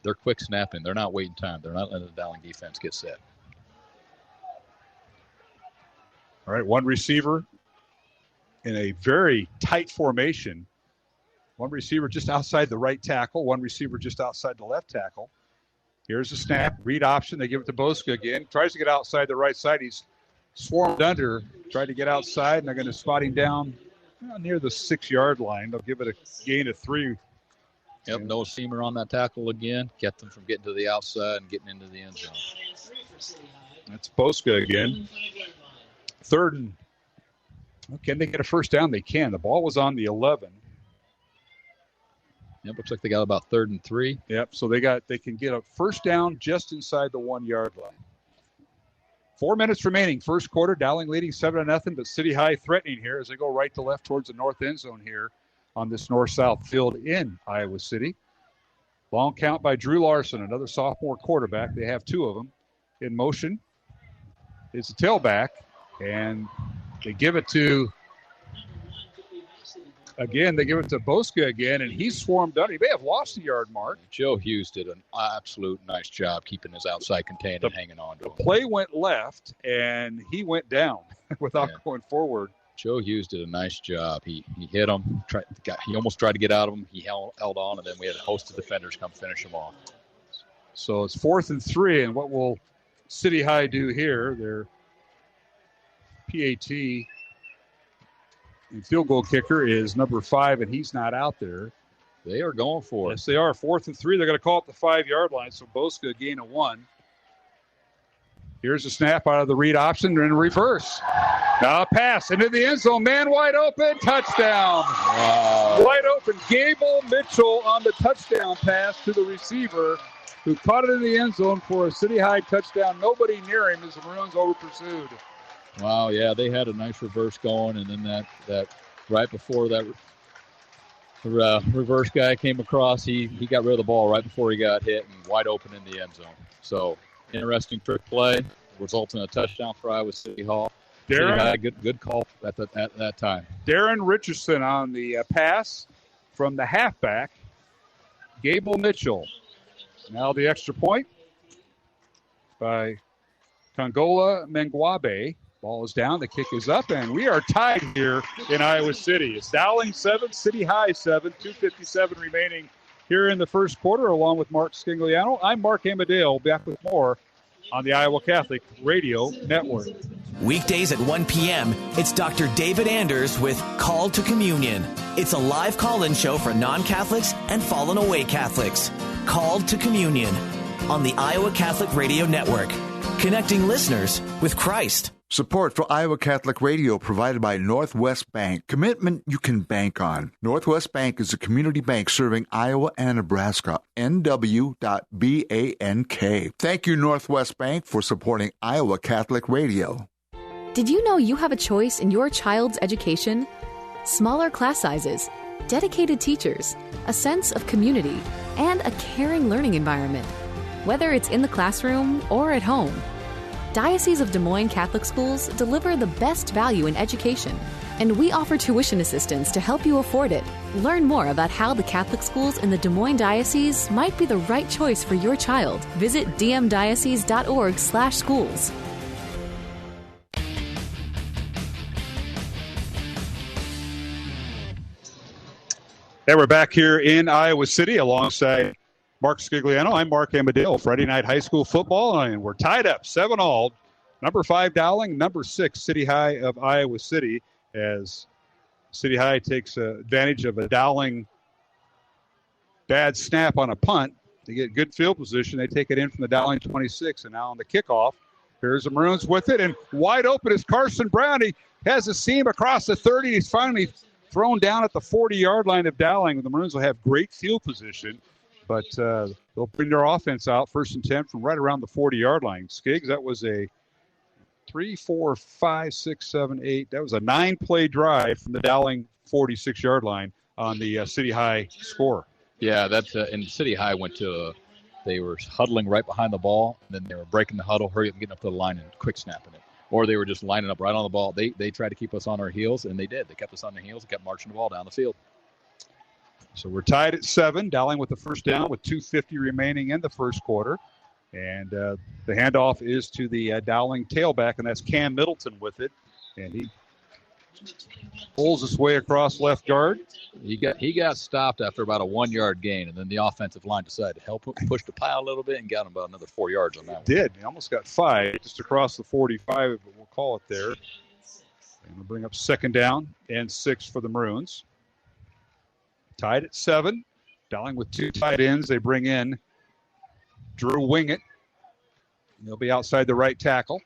Speaker 3: they're quick snapping. They're not waiting time. They're not letting the Dowling defense get set.
Speaker 2: All right, one receiver in a very tight formation. One receiver just outside the right tackle, one receiver just outside the left tackle. Here's the snap, read option. They give it to Boska again. Tries to get outside the right side. He's swarmed under, tried to get outside, and they're going to spot him down near the 6-yard line. They'll give it a gain of 3.
Speaker 3: Yep, no seamer on that tackle again. Kept them from getting to the outside and getting into the end zone.
Speaker 2: That's Boska again. 3rd and, can they get a first down? They can. The ball was on the 11.
Speaker 3: Yep, looks like they got about 3rd and 3.
Speaker 2: Yep, so they can get a first down just inside the 1-yard line. 4 minutes remaining, first quarter. Dowling leading 7-0, but City High threatening here as they go right to left towards the north end zone here on this north-south field in Iowa City. Long count by Drew Larson, another sophomore quarterback. They have two of them. In motion is the tailback, and they give it to Boska again, and he's swarmed under. He may have lost the yard mark.
Speaker 3: Joe Hughes did an absolute nice job keeping his outside contained and hanging on to him.
Speaker 2: The play went left, and he went down without going forward.
Speaker 3: Joe Hughes did a nice job. He hit him. He almost tried to get out of him. He held on, and then we had a host of defenders come finish him off.
Speaker 2: So it's 4th and 3, and what will City High do here? Their PAT and field goal kicker is number 5, and he's not out there.
Speaker 3: They are going for it.
Speaker 2: Yes, they are. 4th and 3. They're going to call it the 5-yard line, so Boska gain a 1. Here's a snap out of the read option and reverse. Now a pass into the end zone. Man wide open. Touchdown.
Speaker 3: Wow.
Speaker 2: Wide open. Gable Mitchell on the touchdown pass to the receiver who caught it in the end zone for a City High touchdown. Nobody near him as the Maroons over pursued.
Speaker 3: Wow, yeah, they had a nice reverse going, and then that right before that reverse guy came across, he got rid of the ball right before he got hit and wide open in the end zone. So, interesting trick play, results in a touchdown for Iowa City Hall. Good call at that time.
Speaker 2: Darren Richardson on the pass from the halfback, Gable Mitchell. Now the extra point by Congola Mengwabe. Ball is down, the kick is up, and we are tied here in Iowa City. It's Dowling 7, City High 7, 2:57 remaining here in the first quarter, along with Mark Scangliano. I'm Mark Amadale, back with more on the Iowa Catholic Radio Network.
Speaker 16: Weekdays at 1 p.m., it's Dr. David Anders with Call to Communion. It's a live call-in show for non-Catholics and fallen away Catholics. Called to Communion on the Iowa Catholic Radio Network, connecting listeners with Christ.
Speaker 6: Support for Iowa Catholic Radio provided by Northwest Bank. Commitment you can bank on. Northwest Bank is a community bank serving Iowa and Nebraska. NW.BANK. Thank you, Northwest Bank, for supporting Iowa Catholic Radio.
Speaker 9: Did you know you have a choice in your child's education? Smaller class sizes, dedicated teachers, a sense of community, and a caring learning environment. Whether it's in the classroom or at home, Diocese of Des Moines Catholic Schools deliver the best value in education, and we offer tuition assistance to help you afford it. Learn more about how the Catholic schools in the Des Moines Diocese might be the right choice for your child. Visit dmdiocese.org/schools.
Speaker 2: And we're back here in Iowa City alongside Mark Scangliano. I'm Mark Amadale. Friday night high school football, and we're tied up 7-all. Number 5 Dowling, number 6 City High of Iowa City, as City High takes advantage of a Dowling bad snap on a punt. They get good field position. They take it in from the Dowling 26, and now on the kickoff, here's the Maroons with it, and wide open is Carson Brown. He has a seam across the 30. He's finally thrown down at the 40-yard line of Dowling. The Maroons will have great field position. But they'll bring their offense out, 1st and 10 from right around the 40-yard line. Skiggs, that was a 3, 4, 5, 6, 7, 8. That was a 9-play drive from the Dowling 46-yard line on the City High score.
Speaker 3: Yeah, that's and City High went to they were huddling right behind the ball, and then they were breaking the huddle, hurry up and getting up to the line and quick snapping it. Or they were just lining up right on the ball. They tried to keep us on our heels, and they did. They kept us on their heels and kept marching the ball down the field.
Speaker 2: So we're tied at 7. Dowling with the first down with 2:50 remaining in the first quarter. And the handoff is to the Dowling tailback, and that's Cam Middleton with it. And he pulls his way across left guard.
Speaker 3: He got stopped after about a 1-yard gain, and then the offensive line decided to help him push the pile a little bit and got him about another 4 yards on that one.
Speaker 2: Did. He almost got 5 just across the 45, but we'll call it there. And we'll bring up 2nd down and 6 for the Maroons. Tied at 7. Dowling with 2 tight ends. They bring in Drew Wingett. He'll be outside the right tackle.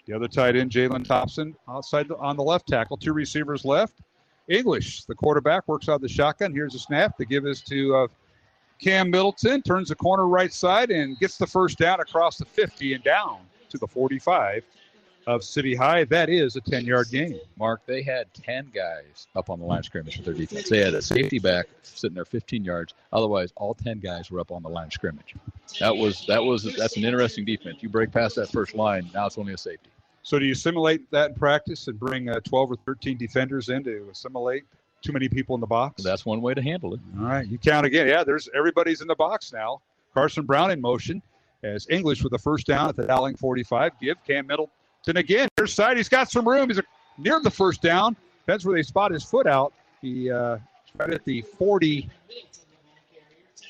Speaker 2: The other tight end, Jalen Thompson, outside on the left tackle. 2 receivers left. English, the quarterback, works out the shotgun. Here's a snap. The give is to Cam Middleton. Turns the corner right side and gets the first down across the 50 and down to the 45 of City High. That is a 10-yard gain.
Speaker 3: Mark, they had 10 guys up on the line of scrimmage for their defense. They had a safety back sitting there 15 yards. Otherwise, all 10 guys were up on the line of scrimmage. That's an interesting defense. You break past that first line, now it's only a safety.
Speaker 2: So do you simulate that in practice and bring 12 or 13 defenders in to assimilate too many people in the box?
Speaker 3: That's one way to handle it.
Speaker 2: All right, you count again. Yeah, everybody's in the box now. Carson Brown in motion as English with the first down at the Dowling 45. Give Cam Middleton again. Near side, he's got some room. He's near the first down. Depends where they spot his foot out. He right at the 40,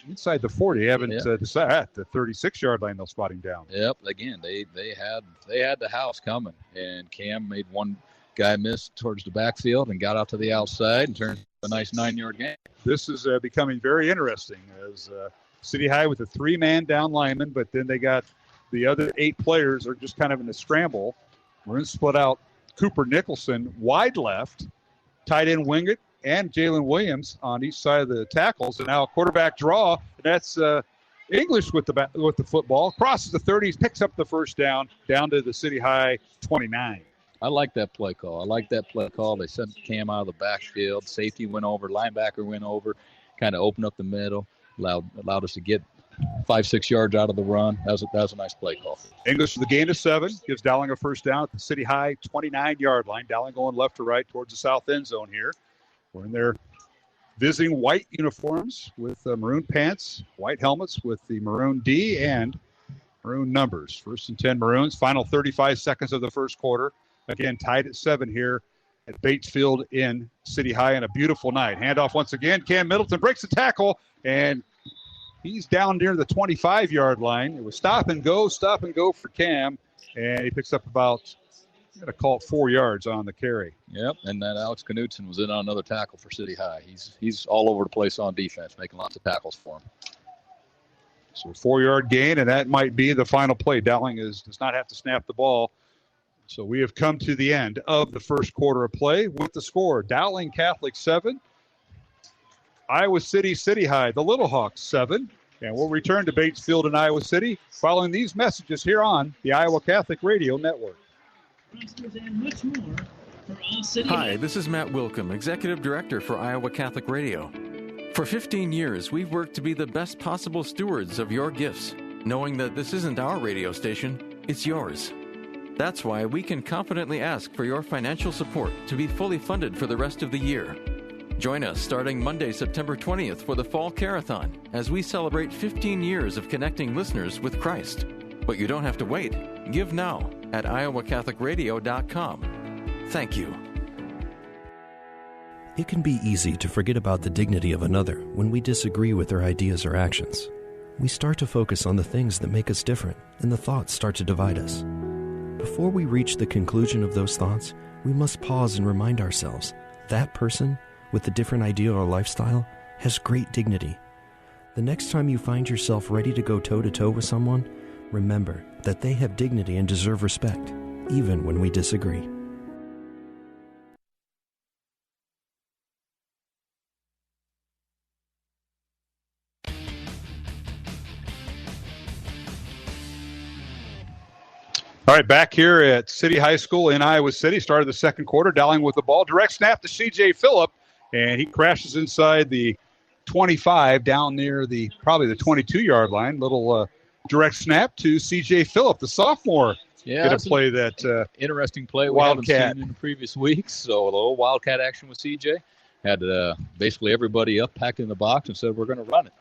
Speaker 2: inside the 40. They haven't decided at the 36-yard line. They'll spot him down.
Speaker 3: Yep. Again, they had the house coming, and Cam made one guy miss towards the backfield and got out to the outside and turned a nice 9-yard gain.
Speaker 2: This is becoming very interesting as City High with a 3-man down lineman, but then they got the other 8 players are just kind of in a scramble. We're going to split out Cooper Nicholson wide left, tight end Wingett, and Jalen Williams on each side of the tackles. And now a quarterback draw. And that's English with the football. Crosses the 30s, picks up the first down to the City High 29.
Speaker 3: I like that play call. They sent Cam out of the backfield. Safety went over. Linebacker went over. Kind of opened up the middle. Allowed us to get 5-6 yards out of the run. That was a nice play call.
Speaker 2: English with the gain of 7 gives Dowling a first down at the City High 29-yard line. Dowling going left to right towards the south end zone here. We're in their visiting white uniforms with maroon pants, white helmets with the maroon D and maroon numbers. First and 10 Maroons. Final 35 seconds of the first quarter. Again, tied at 7 here at Batesfield in City High, and a beautiful night. Handoff once again. Cam Middleton breaks the tackle, and he's down near the 25-yard line. It was stop and go for Cam, and he picks up about, I'm going to call it 4 yards on the carry.
Speaker 3: Yep, and then Alex Knudsen was in on another tackle for City High. He's all over the place on defense, making lots of tackles for him.
Speaker 2: So 4-yard gain, and that might be the final play. Dowling does not have to snap the ball. So we have come to the end of the first quarter of play with the score. Dowling Catholic 7, Iowa City High, the Little Hawks 7. And we'll return to Batesfield in Iowa City following these messages here on the Iowa Catholic Radio Network.
Speaker 8: Hi, this is Matt Wilkham, Executive Director for Iowa Catholic Radio. For 15 years, we've worked to be the best possible stewards of your gifts, knowing that this isn't our radio station, it's yours. That's why we can confidently ask for your financial support to be fully funded for the rest of the year. Join us starting Monday, September 20th for the Fall Carathon as we celebrate 15 years of connecting listeners with Christ. But you don't have to wait. Give now at iowacatholicradio.com. Thank you.
Speaker 14: It can be easy to forget about the dignity of another when we disagree with their ideas or actions. We start to focus on the things that make us different, and the thoughts start to divide us. Before we reach the conclusion of those thoughts, we must pause and remind ourselves that person with a different idea or lifestyle has great dignity. The next time you find yourself ready to go toe-to-toe with someone, remember that they have dignity and deserve respect, even when we disagree.
Speaker 2: All right, back here at City High School in Iowa City. Started the second quarter. Dowling with the ball. Direct snap to C.J. Phillip, and he crashes inside the 25 down near probably the 22-yard line. Little direct snap to C.J. Phillip, the sophomore.
Speaker 3: Yeah,
Speaker 2: going to play that
Speaker 3: interesting play
Speaker 2: Wildcat.
Speaker 3: We haven't seen in the previous weeks. So a little Wildcat action with C.J. Had basically everybody up packed in the box and said, we're going to run it.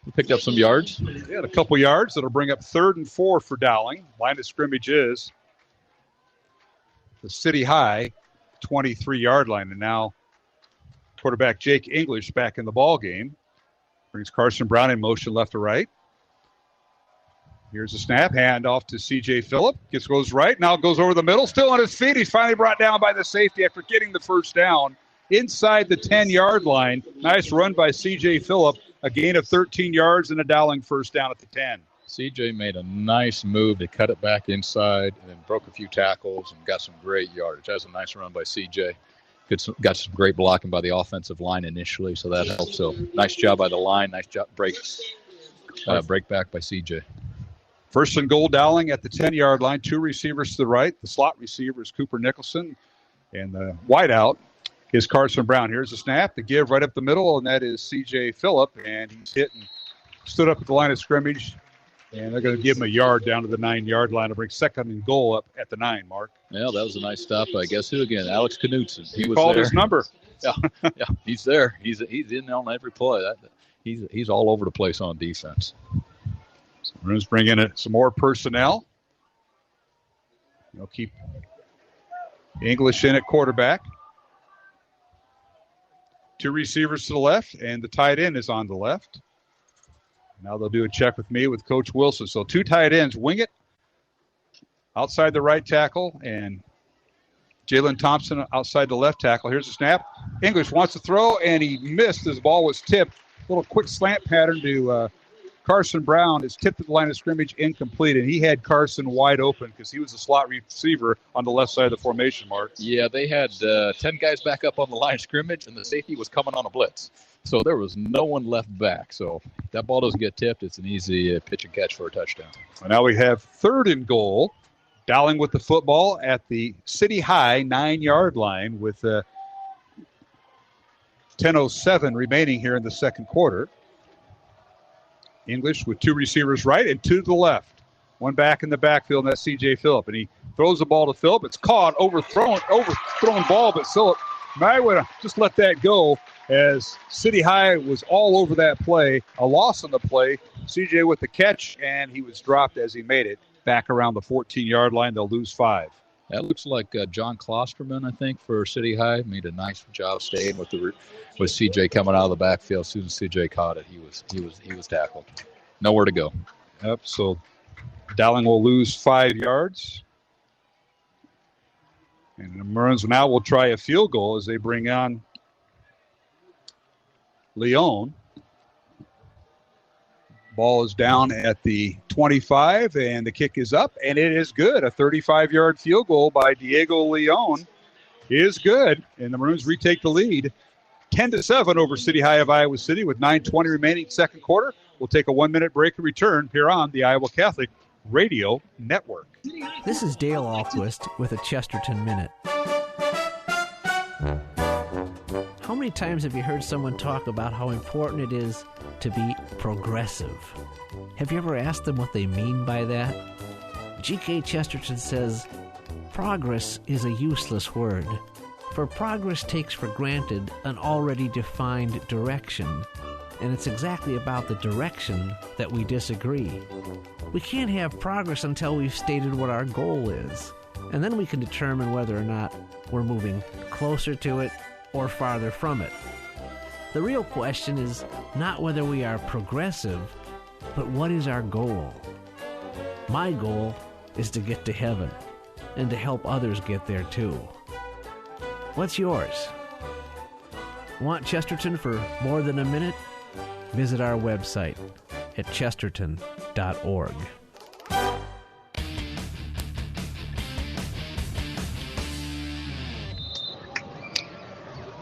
Speaker 3: We picked up some yards.
Speaker 2: They had a couple yards. That'll bring up 3rd and 4 for Dowling. Line of scrimmage is the City High 23-yard line. And now quarterback Jake English back in the ball game. Brings Carson Brown in motion left to right. Here's a snap. Hand off to C.J. Phillip. Goes right. Now goes over the middle. Still on his feet. He's finally brought down by the safety after getting the first down inside the 10-yard line. Nice run by C.J. Phillip. A gain of 13 yards and a Dowling first down at the 10.
Speaker 3: CJ made a nice move to cut it back inside and then broke a few tackles and got some great yardage. That was a nice run by CJ. Got some great blocking by the offensive line initially, so that helped. So nice job by the line. Nice job break back by CJ.
Speaker 2: First and goal, Dowling at the 10-yard line. 2 receivers to the right. The slot receiver is Cooper Nicholson. And the wideout is Carson Brown. Here's the snap, the give right up the middle, and that is C.J. Phillip. And he's hit and stood up at the line of scrimmage. And they're going to give him a yard down to the 9-yard line to bring second and goal up at the 9, Mark.
Speaker 3: Yeah, that was a nice stop by guess who again? Alex Knutson.
Speaker 2: He was called there. His number.
Speaker 3: Yeah, he's there. He's in on every play. He's all over the place on defense.
Speaker 2: So Maroons bring in some more personnel. They'll keep English in at quarterback. 2 receivers to the left, and the tight end is on the left. Now they'll do a check with me with Coach Wilson. So 2 tight ends, wing it outside the right tackle, and Jalen Thompson outside the left tackle. Here's the snap. English wants to throw, and he missed. His ball was tipped. A little quick slant pattern to Carson Brown. It's tipped at the line of scrimmage, incomplete, and he had Carson wide open because he was a slot receiver on the left side of the formation, Mark.
Speaker 3: Yeah, they had 10 guys back up on the line of scrimmage, and the safety was coming on a blitz. So there was no one left back. So if that ball doesn't get tipped, it's an easy pitch and catch for a touchdown.
Speaker 2: And now we have third and goal. Dowling with the football at the City High 9-yard line with 10:07 remaining here in the second quarter. English with 2 receivers right and 2 to the left. One back in the backfield, and that's C.J. Phillip. And he throws the ball to Phillip. It's caught, overthrown ball, but Phillip might would have just let that go as City High was all over that play. A loss on the play. C.J. with the catch, and he was dropped as he made it back around the 14-yard line. They'll lose 5.
Speaker 3: That looks like John Klosterman, I think, for City High. Made a nice job staying with C.J. coming out of the backfield. As soon as C.J. caught it, he was tackled. Nowhere to go.
Speaker 2: Yep. So Dowling will lose 5 yards, and the Maroons now will try a field goal as they bring on Leon. Ball is down at the 25, and the kick is up, and it is good. A 35-yard field goal by Diego Leon is good, and the Maroons retake the lead 10-7 over City High of Iowa City with 9:20 remaining second quarter. We'll take a 1-minute break and return here on the Iowa Catholic Radio Network.
Speaker 17: This is Dale Ahlquist with a Chesterton Minute. How many times have you heard someone talk about how important it is to be progressive? Have you ever asked them what they mean by that? G.K. Chesterton says, progress is a useless word, for progress takes for granted an already defined direction, and it's exactly about the direction that we disagree. We can't have progress until we've stated what our goal is, and then we can determine whether or not we're moving closer to it or farther from it. The real question is not whether we are progressive, but what is our goal? My goal is to get to heaven and to help others get there too. What's yours? Want Chesterton for more than a minute? Visit our website at chesterton.org.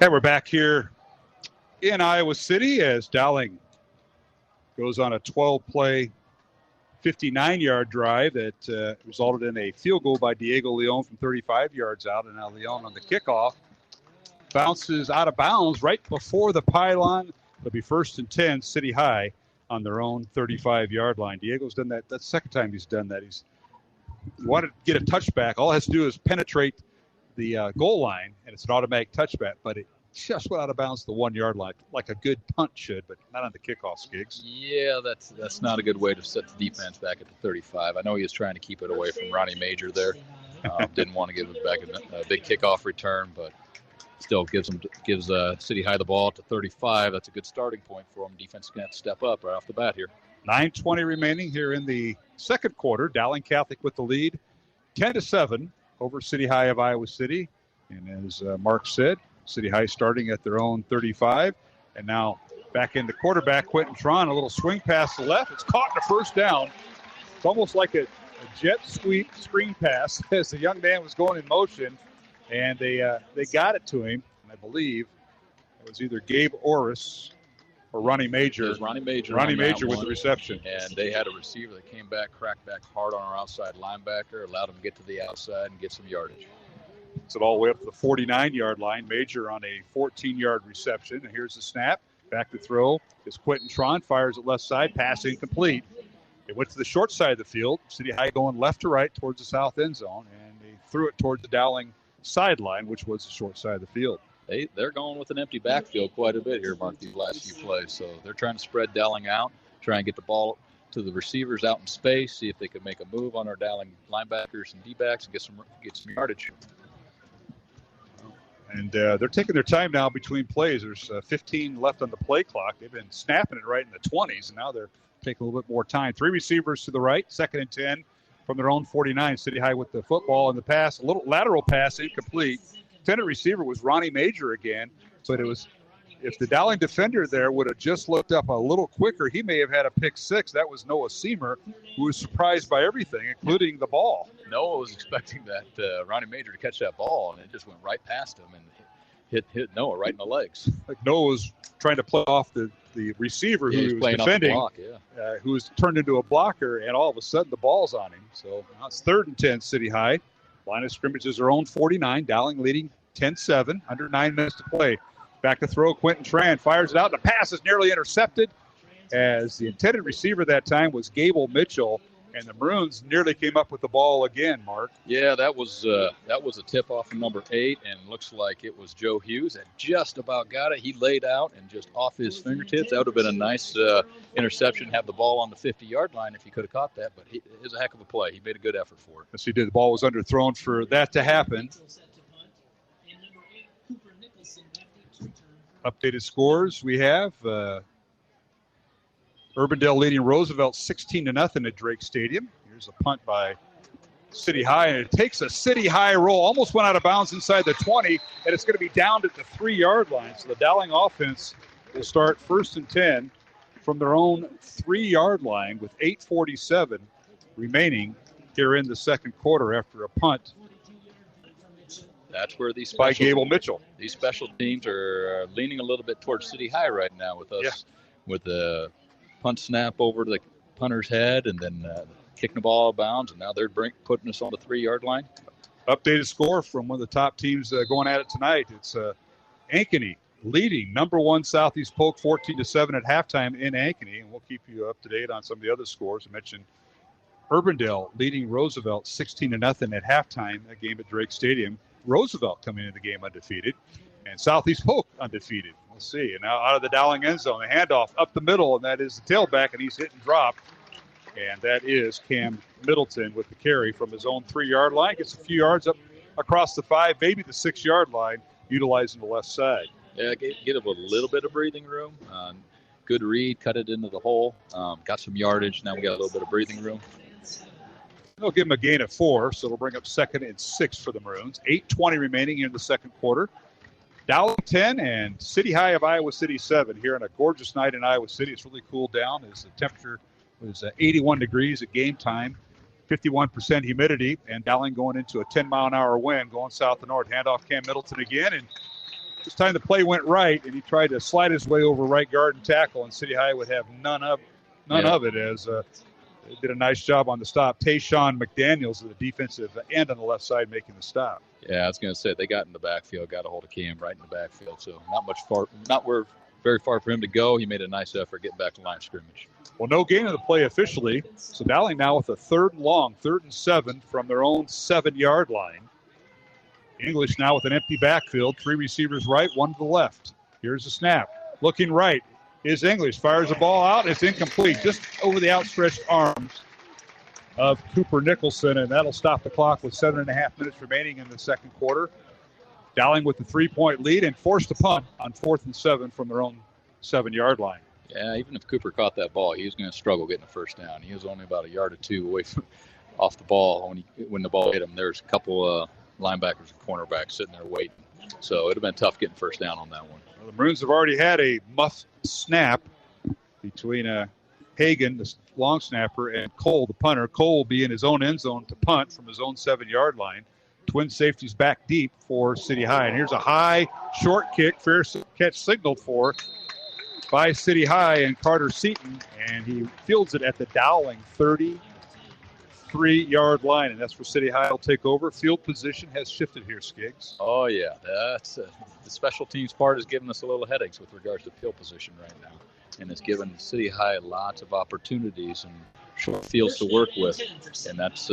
Speaker 2: And we're back here in Iowa City as Dowling goes on a 12-play, 59-yard drive that resulted in a field goal by Diego Leon from 35 yards out. And now Leon on the kickoff bounces out of bounds right before the pylon. It'll be 1st and 10, City High on their own 35-yard line. Diego's done that. That's the second time he's done that. He's wanted to get a touchback. All it has to do is penetrate the goal line, and it's an automatic touchback, but it just went out of bounds the 1-yard line, like a good punt should, but not on the kickoff, Skiggs.
Speaker 3: Yeah, that's not a good way to set the defense back at the 35. I know he was trying to keep it away from Ronnie Major there. Didn't want to give it back a big kickoff return, but still gives City High the ball at the 35. That's a good starting point for them. Defense is going to have to step up right off the bat here.
Speaker 2: 9:20 remaining here in the second quarter. Dowling Catholic with the lead, 10-7 over City High of Iowa City. And as Mark said, City High starting at their own 35. And now back into quarterback Quentin Tron. A little swing pass to the left. It's caught in a first down. It's almost like a jet sweep screen pass as the young man was going in motion. And they got it to him. And I believe it was either Gabe Orris or Ronnie Major.
Speaker 3: It was Ronnie Major.
Speaker 2: Ronnie
Speaker 3: on that
Speaker 2: Major with
Speaker 3: one.
Speaker 2: the reception.
Speaker 3: And they had a receiver that came back, cracked back hard on our outside linebacker, allowed him to get to the outside and get some yardage.
Speaker 2: It's it all the way up to the 49-yard line. Major on a 14-yard reception. And here's the snap. Back to throw is Quentin Tron. Fires it left side. Pass incomplete. It went to the short side of the field. City High going left to right towards the south end zone. And they threw it towards the Dowling sideline, which was the short side of the field.
Speaker 3: They're going with an empty backfield quite a bit here, Mark, these last few plays. So they're trying to spread Dowling out, try and get the ball to the receivers out in space, see if they can make a move on our Dowling linebackers and D-backs and get some yardage.
Speaker 2: And they're taking their time now between plays. There's 15 left on the play clock. They've been snapping it right in the 20s, and now they're taking a little bit more time. 3 receivers to the right, 2nd and 10 from their own 49. City High with the football and the pass, a little lateral pass incomplete. Intended receiver was Ronnie Major again, but it was, if the Dowling defender there would have just looked up a little quicker, he may have had a pick 6. That was Noah Seamer, who was surprised by everything, including the ball.
Speaker 3: Noah was expecting that Ronnie Major to catch that ball, and it just went right past him and hit Noah right in the legs.
Speaker 2: Like Noah was trying to play off the receiver who was defending,
Speaker 3: block,
Speaker 2: who was turned into a blocker, and all of a sudden the ball's on him. So now it's 3rd and 10, City High. Line of scrimmage is their own 49. Dowling leading 10-7, under 9 minutes to play. Back to throw, Quentin Tran fires it out. The pass is nearly intercepted as the intended receiver that time was Gable Mitchell, and the Maroons nearly came up with the ball again, Mark.
Speaker 3: Yeah, that was a tip-off from number 8, and looks like it was Joe Hughes that just about got it. He laid out and just off his fingertips. That would have been a nice interception, have the ball on the 50-yard line if he could have caught that, but it was a heck of a play. He made a good effort for it.
Speaker 2: Yes, he did. The ball was underthrown for that to happen. Updated scores we have. Urbandale leading Roosevelt 16-0 at Drake Stadium. Here's a punt by City High, and it takes a City High roll. Almost went out of bounds inside the 20, and it's going to be down at the 3-yard line. So the Dowling offense will start 1st and 10 from their own 3-yard line with 8:47 remaining here in the second quarter after a punt.
Speaker 3: That's where these
Speaker 2: by Gable Mitchell.
Speaker 3: These special teams are leaning a little bit towards City High right now with us, with the punt snap over to the punter's head and then kicking the ball out of bounds, and now they're putting us on the 3-yard line.
Speaker 2: Updated score from one of the top teams going at it tonight. It's Ankeny leading number 1 Southeast Polk 14-7 at halftime in Ankeny, and we'll keep you up to date on some of the other scores. I mentioned Urbandale leading Roosevelt 16-0 at halftime, that game at Drake Stadium. Roosevelt coming into the game undefeated, and Southeast Polk undefeated. We'll see. And now out of the Dowling end zone, the handoff up the middle, and that is the tailback, and he's hit and dropped. And that is Cam Middleton with the carry from his own 3-yard line. Gets a few yards up across the 5, maybe the 6-yard line, utilizing the left side.
Speaker 3: Yeah, get him a little bit of breathing room. Good read, cut it into the hole. Got some yardage. Now we got a little bit of breathing room.
Speaker 2: They'll give him a gain of 4, so it'll bring up 2nd and 6 for the Maroons. 8:20 remaining in the second quarter. Dowling 10 and City High of Iowa City 7 here on a gorgeous night in Iowa City. It's really cooled down as the temperature was 81 degrees at game time, 51% humidity, and Dowling going into a 10-mile-an-hour wind going south to north. Handoff Cam Middleton again, and this time the play went right, and he tried to slide his way over right guard and tackle, and City High would have none of it as they did a nice job on the stop. Tayshawn McDaniels, the defensive end on the left side, making the stop.
Speaker 3: Yeah, I was going to say, they got in the backfield, got a hold of Cam right in the backfield, so very far for him to go. He made a nice effort getting back to line of scrimmage.
Speaker 2: Well, no gain of the play officially, so Dowling now with a 3rd and long, 3rd and 7 from their own 7-yard line. English now with an empty backfield, 3 receivers right, 1 to the left. Here's the snap. Looking right is English. Fires the ball out. It's incomplete, just over the outstretched arms of Cooper Nicholson, and that'll stop the clock with 7.5 minutes remaining in the second quarter. Dowling with the 3-point lead and forced a punt on 4th and 7 from their own 7-yard line.
Speaker 3: Yeah, even if Cooper caught that ball, he was going to struggle getting a first down. He was only about a yard or 2 away from off the ball when the ball hit him. There's a couple linebackers and cornerbacks sitting there waiting. So it would have been tough getting first down on that one.
Speaker 2: Well, the Maroons have already had a muff snap between Hagan, the long snapper, and Cole, the punter. Cole will be in his own end zone to punt from his own 7-yard line. Twin safeties back deep for City High. And here's a high, short kick, fair catch signaled for. by City High and Carter Seaton, and he fields it at the Dowling 33-yard line, and that's where City High will take over. Field position has shifted here, Skiggs.
Speaker 3: Oh, yeah. That's the special teams part is giving us a little headaches with regards to field position right now, and it's given City High lots of opportunities and short fields to work with, and that's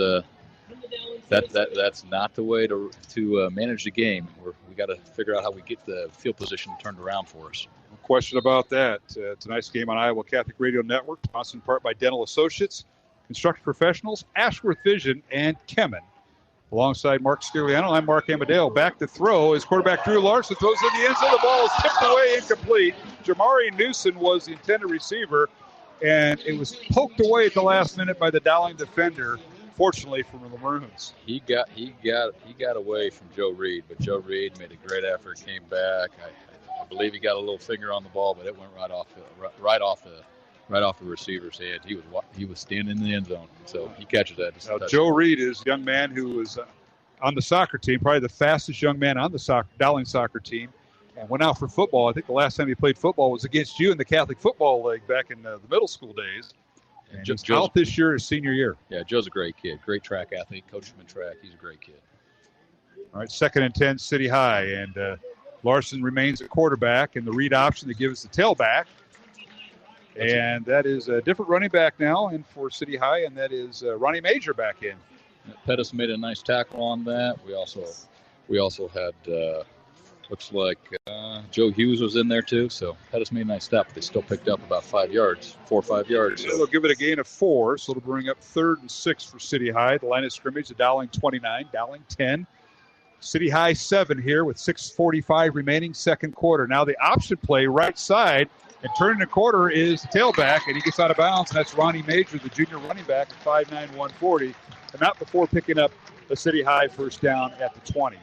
Speaker 3: not the way to manage the game. We got to figure out how we get the field position turned around for us.
Speaker 2: No question about that. Tonight's game on Iowa Catholic Radio Network, sponsored in part by Dental Associates, Construction Professionals, Ashworth Vision, and Kemen. Alongside Mark Sciriano, I'm Mark Amadeo. Back to throw is quarterback Drew Larson. Throws in the end zone. The ball is tipped away, incomplete. Jamari Newsom was the intended receiver, and it was poked away at the last minute by the Dowling defender. Fortunately for the Maroons,
Speaker 3: he got away from Joe Reed, but Joe Reed made a great effort, came back. I believe he got a little finger on the ball, but it went right off the receiver's head. He was standing in the end zone, so he catches that.
Speaker 2: Now, Joe Reed is a young man who was on the soccer team, probably the fastest young man on the Dowling soccer team, and went out for football. I think the last time he played football was against you in the Catholic Football League back in the middle school days. And just out this year, his senior year.
Speaker 3: Yeah, Joe's a great kid. Great track athlete. Coached him in track. He's a great kid.
Speaker 2: All right, 2nd and 10, City High. And Larson remains a quarterback, and the read option that gives the tailback. And that is a different running back now and for City High, and that is Ronnie Major back in.
Speaker 3: Pettis made a nice tackle on that. We also had looks like Joe Hughes was in there too. So Pettis made a nice step. They still picked up about 4 or 5 yards.
Speaker 2: So they'll give it a gain of 4, so it'll bring up 3rd and 6 for City High. The line of scrimmage, the Dowling 29, Dowling 10. City High 7 here with 6:45 remaining, second quarter. Now the option play right side, and turning the quarter is the tailback, and he gets out of bounds, and that's Ronnie Major, the junior running back at 5'9", 140, and not before picking up the City High first down at the 20.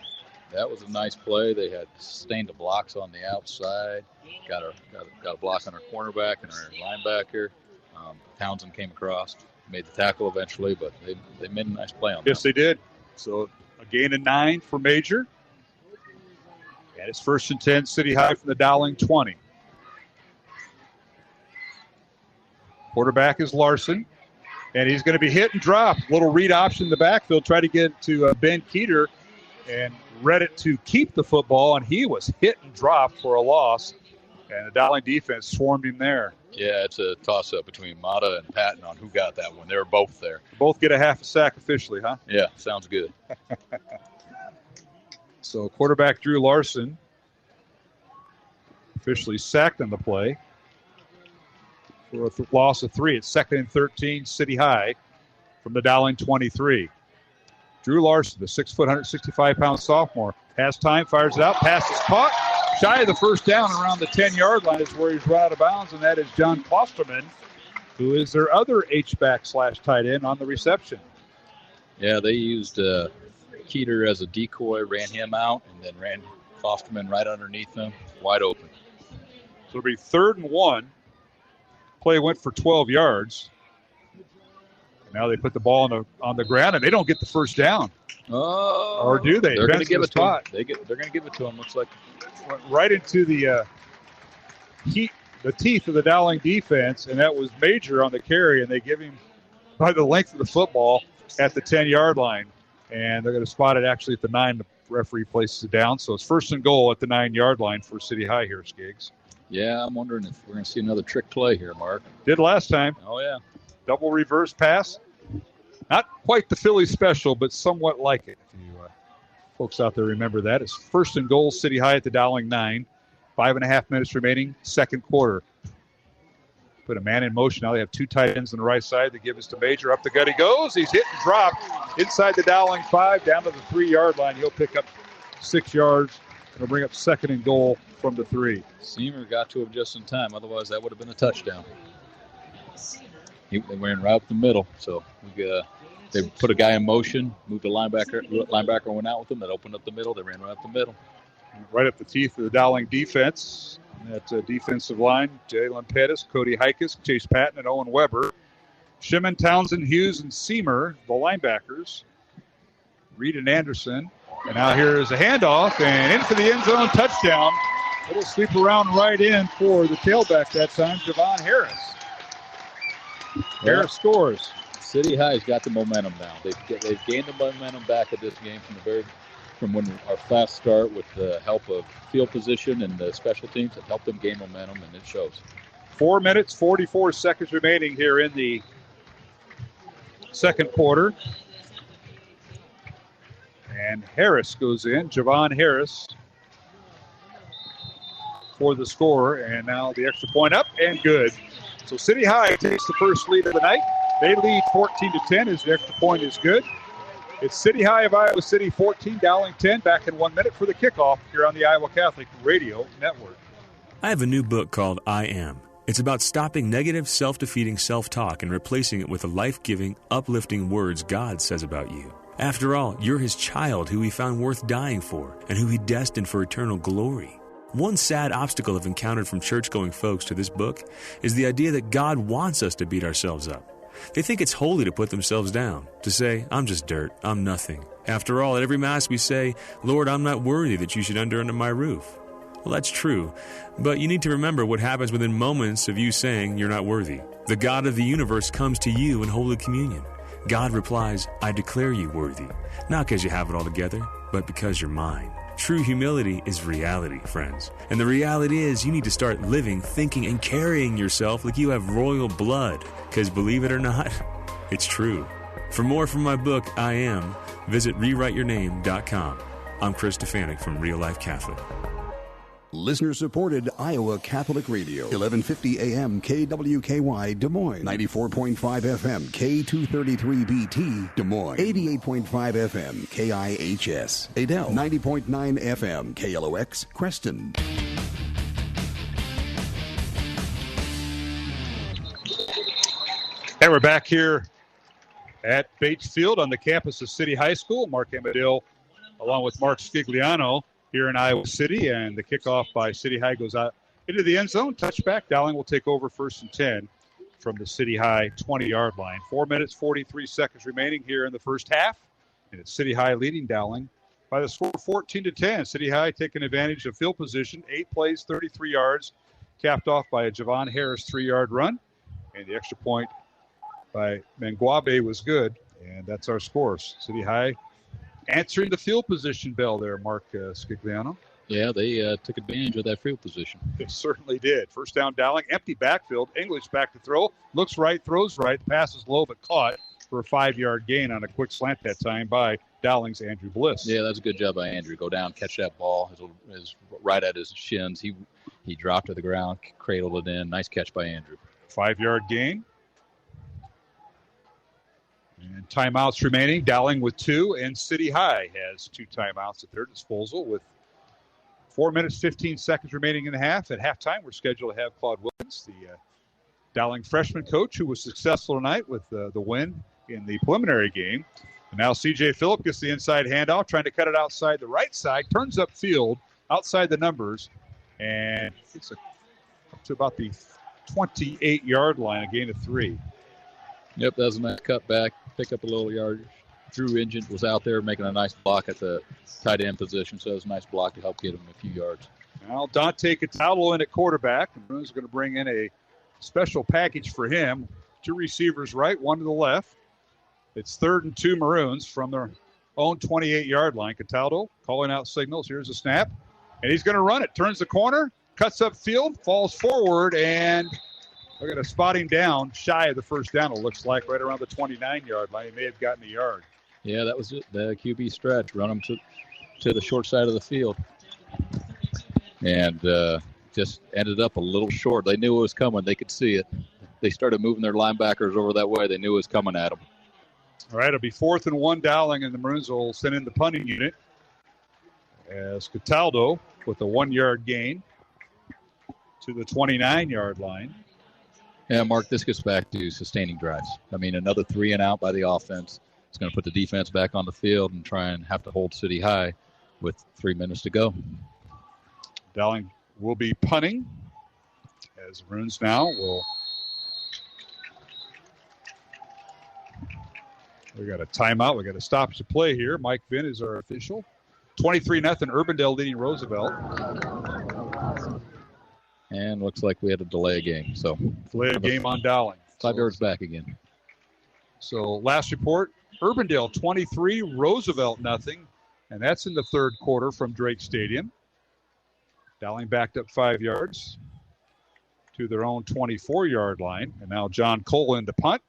Speaker 3: That was a nice play. They had sustained the blocks on the outside. Got a block on our cornerback and our linebacker. Townsend came across, made the tackle eventually, but they made a nice play on that.
Speaker 2: Yes, they did. So a gain of 9 for Major. And it's 1st and 10, City High from the Dowling 20. Quarterback is Larson, and he's going to be hit and drop. Little read option in the backfield. Try to get to Ben Keeter and read it to keep the football, and he was hit and dropped for a loss. And the Dowling defense swarmed him there.
Speaker 3: Yeah, it's a toss-up between Mata and Patton on who got that one. They were both there.
Speaker 2: Both get a half a sack officially, huh?
Speaker 3: Yeah, sounds good.
Speaker 2: So quarterback Drew Larson officially sacked on the play for a loss of 3. It's 2nd and 13, City High from the Dowling 23. Drew Larson, the 6', 165-pound sophomore, has time, fires it out, pass is caught. Shy of the first down around the 10-yard line is where he's run out of bounds, and that is John Klosterman, who is their other H-back/tight end on the reception.
Speaker 3: Yeah, they used Keeter as a decoy, ran him out, and then ran Klosterman right underneath him, wide open.
Speaker 2: So it'll be 3rd and 1. Play went for 12 yards. Now they put the ball on the ground, and they don't get the first down.
Speaker 3: Oh,
Speaker 2: or do they?
Speaker 3: They're going to give it to him. They're going to give it to him. Looks like
Speaker 2: went right into the teeth of the Dowling defense, and that was Major on the carry, and they give him by the length of the football at the 10-yard line, and they're going to spot it actually at the 9. The referee places it down, so it's 1st and goal at the 9-yard line for City High here, Skiggs.
Speaker 3: Yeah, I'm wondering if we're going to see another trick play here, Mark.
Speaker 2: Did last time.
Speaker 3: Oh, yeah.
Speaker 2: Double reverse pass. Not quite the Philly special, but somewhat like it. If you folks out there remember that. It's 1st and goal, City High at the Dowling 9. 5.5 minutes remaining, second quarter. Put a man in motion. Now they have 2 tight ends on the right side. They give us to Major. Up the gut he goes. He's hit and dropped inside the Dowling 5, down to the 3-yard line. He'll pick up 6 yards. It'll bring up 2nd and goal from the 3.
Speaker 3: Seamer got to him just in time. Otherwise, that would have been a touchdown. They ran right up the middle. So they put a guy in motion, moved the linebacker. Linebacker went out with them. That opened up the middle. They ran right up the middle.
Speaker 2: Right up the teeth of the Dowling defense. That defensive line, Jalen Pettis, Cody Hikus, Chase Patton, and Owen Weber. Shimon, Townsend, Hughes, and Seamer, the linebackers. Reed and Anderson. And now here is a handoff, and in for the end zone touchdown. Little sweep around right in for the tailback that time, Javon Harris. Harris scores.
Speaker 3: City High's got the momentum now. They've gained the momentum back at this game from when our fast start with the help of field position and the special teams that helped them gain momentum, and it shows.
Speaker 2: 4 minutes, 44 seconds remaining here in the second quarter. And Harris goes in, Javon Harris for the score, and now the extra point up and good. So City High takes the first lead of the night. They lead 14-10 as the extra point is good. It's City High of Iowa City 14, Dowling 10. Back in 1 minute for the kickoff here on the Iowa Catholic Radio Network.
Speaker 18: I have a new book called I Am. It's about stopping negative, self-defeating self-talk and replacing it with the life-giving, uplifting words God says about you. After all, you're His child who He found worth dying for and who He destined for eternal glory. One sad obstacle I've encountered from church-going folks to this book is the idea that God wants us to beat ourselves up. They think it's holy to put themselves down, to say, I'm just dirt, I'm nothing. After all, at every Mass we say, Lord, I'm not worthy that you should enter under my roof. Well, that's true, but you need to remember what happens within moments of you saying you're not worthy. The God of the universe comes to you in Holy Communion. God replies, I declare you worthy, not because you have it all together, but because you're mine. True humility is reality, friends. And the reality is you need to start living, thinking, and carrying yourself like you have royal blood. Because believe it or not, it's true. For more from my book, I Am, visit rewriteyourname.com. I'm Chris Stefanik from Real Life Catholic.
Speaker 12: Listener-supported Iowa Catholic Radio, 1150 AM KWKY Des Moines, 94.5 FM K233BT Des Moines, 88.5 FM KIHS Adel, 90.9 FM KLOX Creston.
Speaker 2: And we're back here at Bates Field on the campus of City High School. Mark Amadil along with Mark Scigliano here in Iowa City, and the kickoff by City High goes out into the end zone. Touchback. Dowling will take over 1st and 10 from the City High 20-yard line. 4 minutes, 43 seconds remaining here in the first half, and it's City High leading Dowling by the score 14-10. City High taking advantage of field position. 8 plays, 33 yards, capped off by a Javon Harris 3-yard run, and the extra point by Menguabe was good, and that's our scores. City High answering the field position bell there, Mark Scigliano.
Speaker 3: Yeah, they took advantage of that field position.
Speaker 2: They certainly did. First down, Dowling, empty backfield. English back to throw. Looks right, throws right. The pass is low but caught for a 5-yard gain on a quick slant that time by Dowling's Andrew Bliss.
Speaker 3: Yeah, that's a good job by Andrew. Go down, catch that ball. Is right at his shins. He dropped to the ground, cradled it in. Nice catch by Andrew.
Speaker 2: 5-yard gain. And timeouts remaining. Dowling with 2, and City High has 2 timeouts at their disposal with 4 minutes, 15 seconds remaining in the half. At halftime, we're scheduled to have Claude Wilkins, the Dowling freshman coach, who was successful tonight with the win in the preliminary game. And now C.J. Phillip gets the inside handoff, trying to cut it outside the right side, turns upfield, outside the numbers, and it's up to about the 28-yard line, a gain of 3.
Speaker 3: Yep, that was a nice cutback. Pick up a little yardage. Drew Ingent was out there making a nice block at the tight end position, so it was a nice block to help get him a few yards.
Speaker 2: Now Dante Cataldo in at quarterback. And Maroons are going to bring in a special package for him. 2 receivers right, 1 to the left. It's 3rd and 2 Maroons from their own 28-yard line. Cataldo calling out signals. Here's a snap, and he's going to run it. Turns the corner, cuts up field, falls forward, and we're going to spot him down shy of the first down, it looks like, right around the 29-yard line. He may have gotten a yard.
Speaker 3: Yeah, that was it. The QB stretch. Run him to the short side of the field. And just ended up a little short. They knew it was coming. They could see it. They started moving their linebackers over that way. They knew it was coming at them.
Speaker 2: All right, it'll be 4th and 1 Dowling, and the Maroons will send in the punting unit as Cataldo with a 1-yard gain to the 29-yard line.
Speaker 3: Yeah, Mark, this gets back to sustaining drives. I mean, another 3 and out by the offense. It's going to put the defense back on the field and try and have to hold City High with 3 minutes to go.
Speaker 2: Dowling will be punting as the Maroons now will. We got a timeout. We got a stoppage to play here. Mike Vinn is our official. 23-0 Urbandale leading Roosevelt.
Speaker 3: And looks like we had a delay of game. So
Speaker 2: delay of game on Dowling.
Speaker 3: 5 yards back again.
Speaker 2: So last report, Urbandale 23, Roosevelt nothing. And that's in the third quarter from Drake Stadium. Dowling backed up 5 yards to their own 24-yard line. And now John Cole in to punt.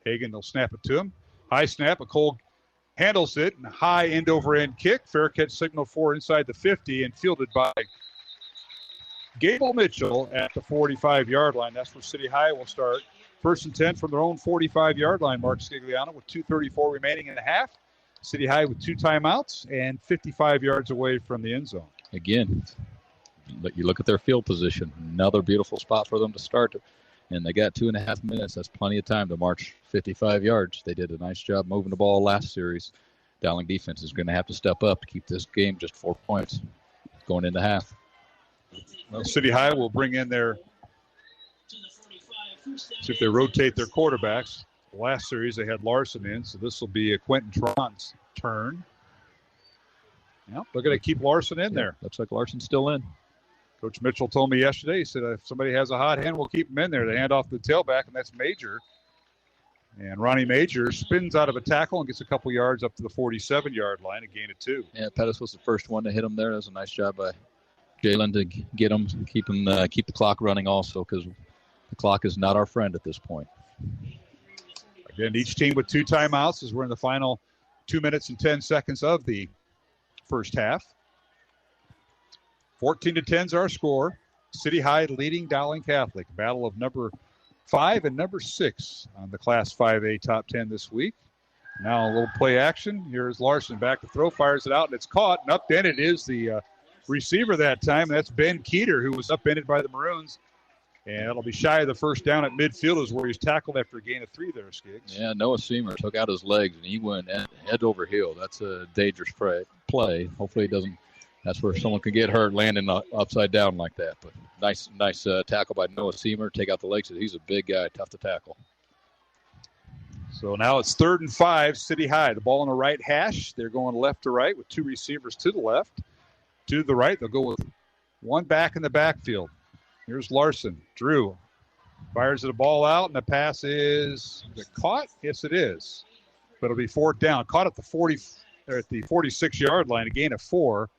Speaker 2: Hagan will snap it to him. High snap, but Cole handles it. And high end-over-end kick. Fair catch signal for inside the 50 and fielded by Gable Mitchell at the 45-yard line. That's where City High will start. 1st and 10 from their own 45-yard line. Mark Scigliano with 2:34 remaining in the half. City High with 2 timeouts and 55 yards away from the end zone.
Speaker 3: Again, you look at their field position. Another beautiful spot for them to start. And they got 2.5 minutes. That's plenty of time to march 55 yards. They did a nice job moving the ball last series. Dowling defense is going to have to step up to keep this game just 4 points going into half.
Speaker 2: Well, City High will bring in their, see if they rotate their quarterbacks. Last series they had Larson in, so this will be a Quentin Tron's turn. Yep, they're going to keep Larson in there.
Speaker 3: Looks like Larson's still in.
Speaker 2: Coach Mitchell told me yesterday, he said if somebody has a hot hand, we'll keep him in there. They hand off the tailback, and that's Major. And Ronnie Major spins out of a tackle and gets a couple yards up to the 47-yard line, a gain of 2.
Speaker 3: Yeah, Pettis was the first one to hit him there. That was a nice job by Jalen to get him, keep the clock running also, because the clock is not our friend at this point.
Speaker 2: Again, each team with 2 timeouts as we're in the final 2 minutes and 10 seconds of the first half. 14-10 is our score. City High leading Dowling Catholic. Battle of number 5 and number 6 on the Class 5A top 10 this week. Now a little play action. Here's Larson back to throw, fires it out, and it's caught. And upended is the receiver that time. That's Ben Keeter, who was upended by the Maroons. And it'll be shy of the first down at midfield is where he's tackled after a gain of 3 there, Skiggs.
Speaker 3: Yeah, Noah Seamer took out his legs, and he went head over heel. That's a dangerous play. Hopefully it doesn't. That's where someone can get hurt landing upside down like that. But nice tackle by Noah Seamer. Take out the legs. He's a big guy, tough to tackle.
Speaker 2: So now it's 3rd and 5, City High. The ball on the right hash. They're going left to right with 2 receivers to the left. To the right, they'll go with 1 back in the backfield. Here's Larson. Drew fires the ball out, and the pass is caught? Yes, it is. But it'll be 4th down. Caught at the 46-yard line, a gain of 4.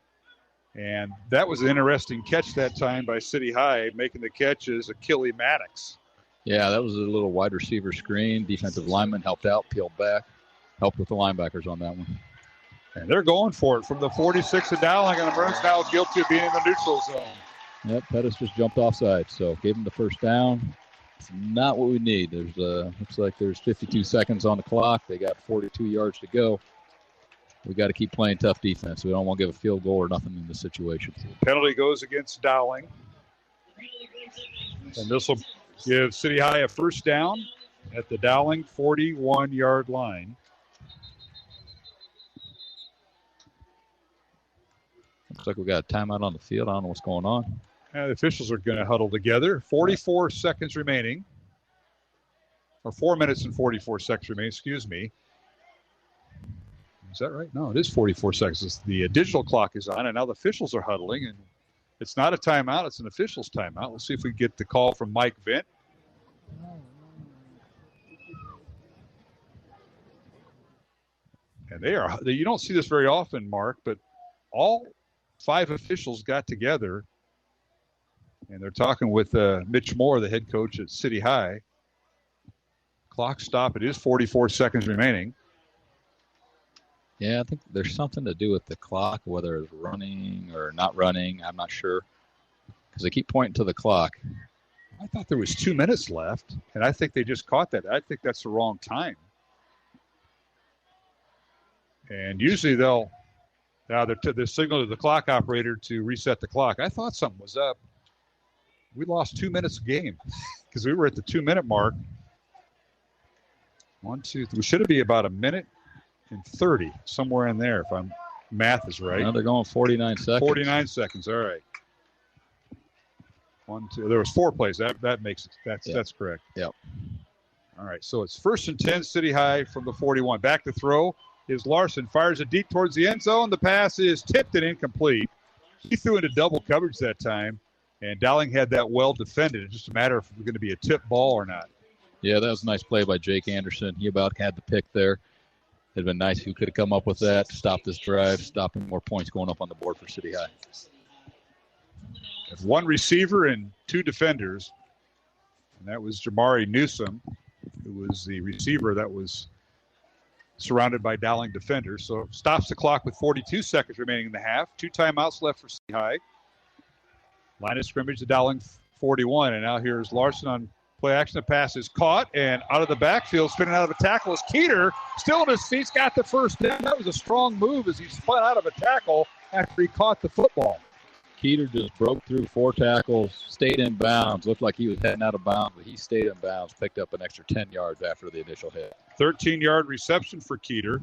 Speaker 2: And that was an interesting catch that time by City High. Making the catch is Achille Maddox.
Speaker 3: Yeah, that was a little wide receiver screen. Defensive lineman helped out, peeled back, helped with the linebackers on that one.
Speaker 2: And they're going for it from the 46 of Dowling, and the Maroons now guilty of being in the neutral zone.
Speaker 3: Yep, Pettis just jumped offside, so gave him the first down. It's not what we need. There's looks like there's 52 seconds on the clock. They got 42 yards to go. We got to keep playing tough defense. We don't want to give a field goal or nothing in this situation.
Speaker 2: Penalty goes against Dowling. And this will give City High a first down at the Dowling 41-yard line.
Speaker 3: Looks like we got a timeout on the field. I don't know what's going on.
Speaker 2: The officials are going to huddle together. 44 seconds remaining. Or 4 minutes and 44 seconds remaining, excuse me. Is that right? No, it is 44 seconds. The digital clock is on, and now the officials are huddling. And it's not a timeout. It's an official's timeout. Let's see if we get the call from Mike Vint. And you don't see this very often, Mark, but all 5 officials got together, and they're talking with Mitch Moore, the head coach at City High. Clock stop. It is 44 seconds remaining.
Speaker 3: Yeah, I think there's something to do with the clock, whether it's running or not running. I'm not sure, because they keep pointing to the clock.
Speaker 2: I thought there was 2 minutes left, and I think they just caught that. I think that's the wrong time. And usually they'll signal to the clock operator to reset the clock. I thought something was up. We lost 2 minutes of game because we were at the 2-minute mark. 1, 2, 3. We should be about a minute and 30, somewhere in there, if math is right.
Speaker 3: Now they're going 49 seconds.
Speaker 2: 49 seconds. All right. 1, 2. There was 4 plays. That makes it. That's correct.
Speaker 3: Yep.
Speaker 2: All right. So it's 1st and 10, City High from the 41. Back to throw is Larson. Fires it deep towards the end zone. The pass is tipped and incomplete. He threw into double coverage that time. And Dowling had that well defended. It's just a matter of if it was going to be a tip ball or not.
Speaker 3: Yeah, that was a nice play by Jake Anderson. He about had the pick there. It'd been nice if he could have come up with that, stop this drive, stopping more points going up on the board for City High.
Speaker 2: There's one receiver and two defenders, and that was Jamari Newsom, who was the receiver that was surrounded by Dowling defenders. So stops the clock with 42 seconds remaining in the half. 2 timeouts left for City High. Line of scrimmage to Dowling 41, and now here's Larson on play action. The pass is caught, and out of the backfield, spinning out of a tackle is Keeter. Still in his seats, got the first down. That was a strong move as he spun out of a tackle after he caught the football.
Speaker 3: Keeter just broke through 4 tackles, stayed in bounds. Looked like he was heading out of bounds, but he stayed in bounds, picked up an extra 10 yards after the initial hit.
Speaker 2: 13-yard reception for Keeter.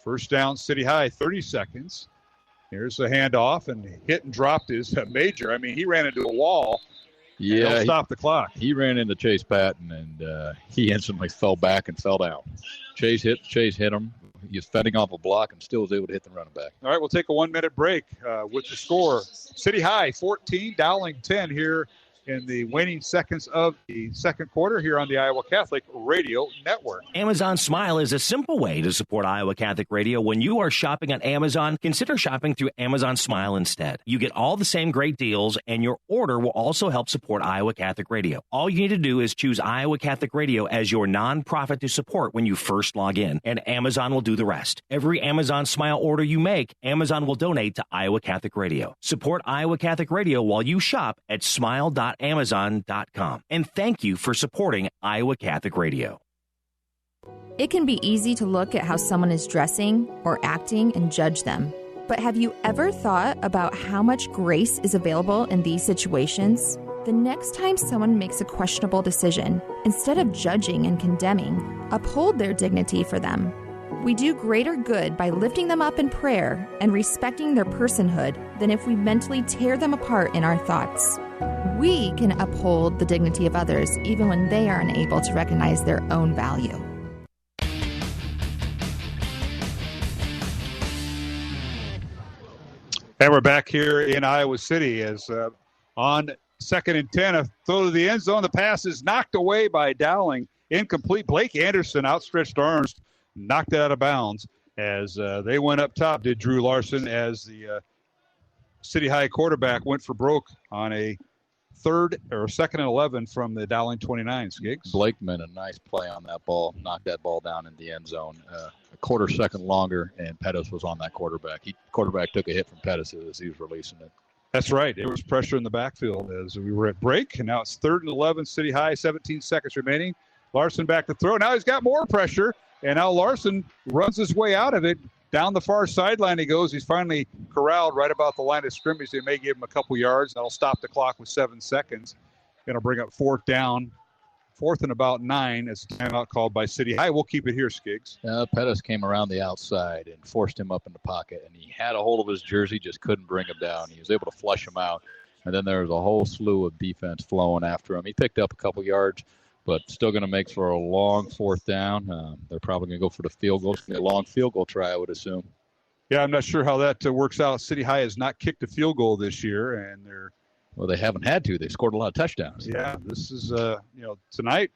Speaker 2: First down, City High, 30 seconds. Here's the handoff, and hit and dropped his Major. I mean, he ran into a wall.
Speaker 3: Yeah,
Speaker 2: stop the clock.
Speaker 3: He ran into Chase Patton, and he instantly fell back and fell down. Chase hit him. He was fending off a block and still was able to hit the running back.
Speaker 2: All right, we'll take a 1-minute break with the score. City High 14, Dowling 10 here in the waning seconds of the second quarter here on the Iowa Catholic Radio Network.
Speaker 1: Amazon Smile is a simple way to support Iowa Catholic Radio. When you are shopping on Amazon, consider shopping through Amazon Smile instead. You get all the same great deals, and your order will also help support Iowa Catholic Radio. All you need to do is choose Iowa Catholic Radio as your nonprofit to support when you first log in, and Amazon will do the rest. Every Amazon Smile order you make, Amazon will donate to Iowa Catholic Radio. Support Iowa Catholic Radio while you shop at smile.amazon.com. And thank you for supporting Iowa Catholic Radio.
Speaker 19: It can be easy to look at how someone is dressing or acting and judge them. But have you ever thought about how much grace is available in these situations? The next time someone makes a questionable decision, instead of judging and condemning, uphold their dignity for them. We do greater good by lifting them up in prayer and respecting their personhood than if we mentally tear them apart in our thoughts. We can uphold the dignity of others even when they are unable to recognize their own value.
Speaker 2: And we're back here in Iowa City as on 2nd and 10, a throw to the end zone. The pass is knocked away by Dowling. Incomplete. Blake Anderson, outstretched arms, knocked it out of bounds as they went up top, did Drew Larson, as the City High quarterback went for broke on a 2nd and 11 from the Dowling 29, Skiggs.
Speaker 3: Blake made a nice play on that ball, knocked that ball down in the end zone. A quarter second longer, and Pettis was on that quarterback. Quarterback took a hit from Pettis as he was releasing it.
Speaker 2: That's right. There was pressure in the backfield as we were at break, and now it's 3rd and 11, City High, 17 seconds remaining. Larson back to throw. Now he's got more pressure, and now Larson runs his way out of it. Down the far sideline he goes. He's finally corralled right about the line of scrimmage. They may give him a couple yards. That'll stop the clock with 7 seconds. It'll bring up 4th down. 4th and about 9 as a timeout called by City High. We'll keep it here, Skiggs.
Speaker 3: Pettis came around the outside and forced him up in the pocket, and he had a hold of his jersey, just couldn't bring him down. He was able to flush him out, and then there was a whole slew of defense flowing after him. He picked up a couple yards, but still going to make for a long 4th down. They're probably going to go for the field goal. It's going to be a long field goal try, I would assume.
Speaker 2: Yeah, I'm not sure how that works out. City High has not kicked a field goal this year, and they're
Speaker 3: Well, they haven't had to. They scored a lot of touchdowns.
Speaker 2: Yeah, this is, tonight,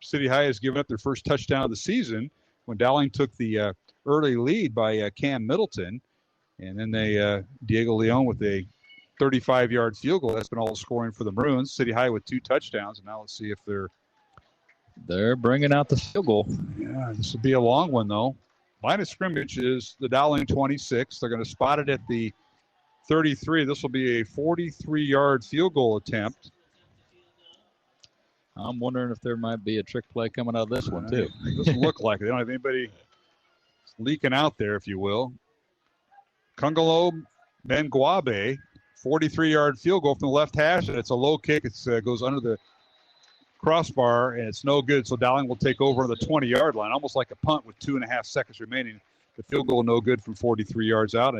Speaker 2: City High has given up their first touchdown of the season when Dowling took the early lead by Cam Middleton. And then Diego Leon with a 35-yard field goal. That's been all the scoring for the Maroons. City High with 2 touchdowns. And now let's see if
Speaker 3: they're bringing out the field goal.
Speaker 2: Yeah, this will be a long one, though. Line of scrimmage is the Dowling 26. They're going to spot it at the 33. This will be a 43-yard field goal attempt.
Speaker 3: I'm wondering if there might be a trick play coming out of this one, too.
Speaker 2: It doesn't look like it. They don't have anybody leaking out there, if you will. Kungalo Benguabe, 43-yard field goal from the left hash, and it's a low kick. It goes under the crossbar, and it's no good. So Dowling will take over on the 20-yard line, almost like a punt with 2.5 seconds remaining. The field goal no good from 43 yards out.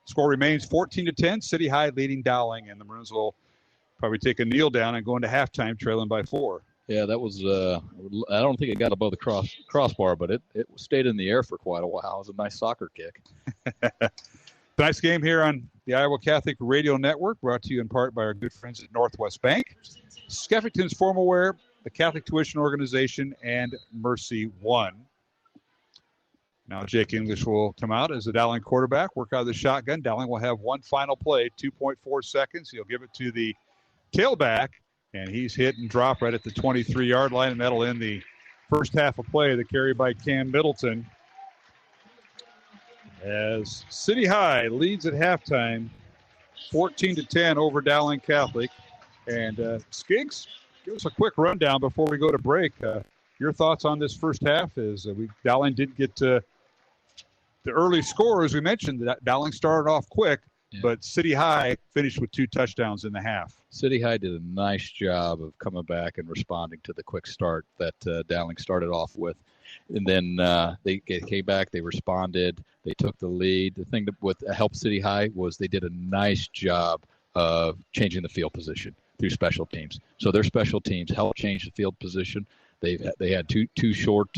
Speaker 2: Score remains 14-10. City High leading Dowling, and the Maroons will probably take a kneel down and go into halftime trailing by 4.
Speaker 3: Yeah, that was I don't think it got above the crossbar, but it stayed in the air for quite a while. It was a nice soccer kick.
Speaker 2: Tonight's game here on the Iowa Catholic Radio Network, brought to you in part by our good friends at Northwest Bank, Skeffington's Formal Wear, the Catholic Tuition Organization, and Mercy One. Now Jake English will come out as the Dowling quarterback, work out of the shotgun. Dowling will have one final play, 2.4 seconds. He'll give it to the tailback, and he's hit and dropped right at the 23-yard line, and that'll end the first half of play. The carry by Cam Middleton. As City High leads at halftime, 14-10 over Dowling Catholic. And Skiggs, give us a quick rundown before we go to break. Your thoughts on this first half is Dowling did get the early score, as we mentioned. That Dowling started off quick, but City High finished with 2 touchdowns in the half.
Speaker 3: City High did a nice job of coming back and responding to the quick start that Dowling started off with. And then they came back, they responded, they took the lead. The thing that helped City High was they did a nice job of changing the field position through special teams. So their special teams helped change the field position. They had two short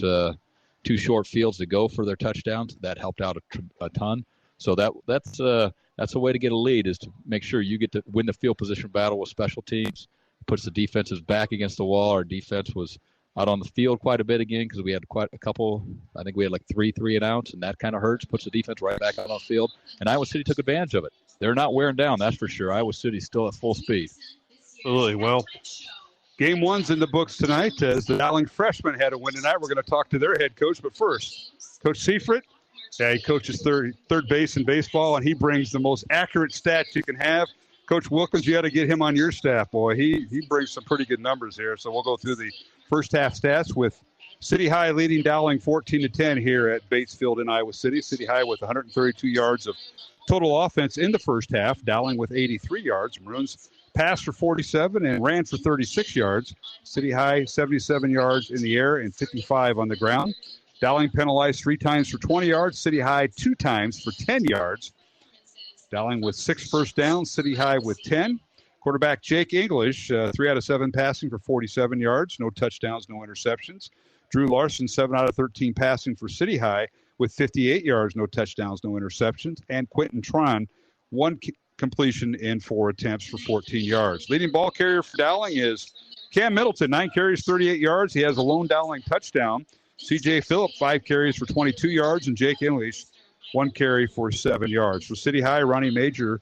Speaker 3: fields to go for their touchdowns. That helped out a ton. So that's a way to get a lead, is to make sure you get to win the field position battle with special teams. Puts the defenses back against the wall. Our defense was out on the field quite a bit again because we had quite a couple. I think we had like 3 and outs, and that kind of hurts. Puts the defense right back out on the field. And Iowa City took advantage of it. They're not wearing down, that's for sure. Iowa City's still at full speed.
Speaker 2: Absolutely. Well, game 1's in the books tonight, as the Dowling freshmen had a win tonight. We're going to talk to their head coach. But first, Coach Seifert. Yeah, he coaches third base in baseball, and he brings the most accurate stats you can have. Coach Wilkins, you got to get him on your staff, boy. He brings some pretty good numbers here. So we'll go through the first half stats with City High leading Dowling 14-10 here at Bates Field in Iowa City. City High with 132 yards of total offense in the first half. Dowling with 83 yards. Maroons passed for 47 and ran for 36 yards. City High 77 yards in the air and 55 on the ground. Dowling penalized 3 times for 20 yards. City High 2 times for 10 yards. Dowling with 6 first downs. City High with 10. Quarterback Jake English, 3 out of 7 passing for 47 yards. No touchdowns, no interceptions. Drew Larson, 7 out of 13 passing for City High with 58 yards, no touchdowns, no interceptions. And Quentin Tron, 1 completion in 4 attempts for 14 yards. Leading ball carrier for Dowling is Cam Middleton, 9 carries, 38 yards. He has a lone Dowling touchdown. C.J. Phillip, 5 carries for 22 yards. And Jake English, 1 carry for 7 yards. For City High, Ronnie Major,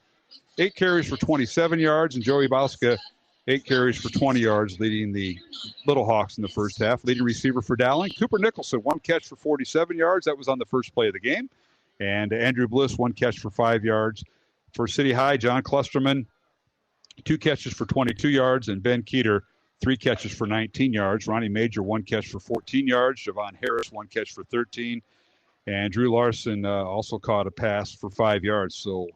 Speaker 2: 8 carries for 27 yards. And Joey Bauska, 8 carries for 20 yards, leading the Little Hawks in the first half. Leading receiver for Dowling, Cooper Nicholson, 1 catch for 47 yards. That was on the first play of the game. And Andrew Bliss, 1 catch for 5 yards. For City High, John Klusterman, 2 catches for 22 yards. And Ben Keeter, 3 catches for 19 yards. Ronnie Major, 1 catch for 14 yards. Javon Harris, 1 catch for 13. And Drew Larson also caught a pass for 5 yards. So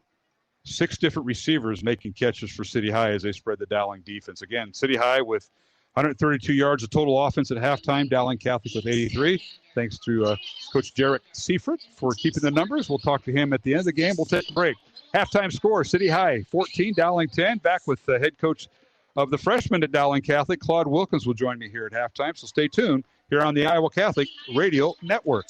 Speaker 2: 6 different receivers making catches for City High as they spread the Dowling defense. Again, City High with 132 yards of total offense at halftime. Dowling Catholic with 83. Thanks to Coach Jarrett Seifert for keeping the numbers. We'll talk to him at the end of the game. We'll take a break. Halftime score, City High 14, Dowling 10. Back with the head coach of the freshmen at Dowling Catholic, Claude Wilkins, will join me here at halftime. So stay tuned here on the Iowa Catholic Radio Network.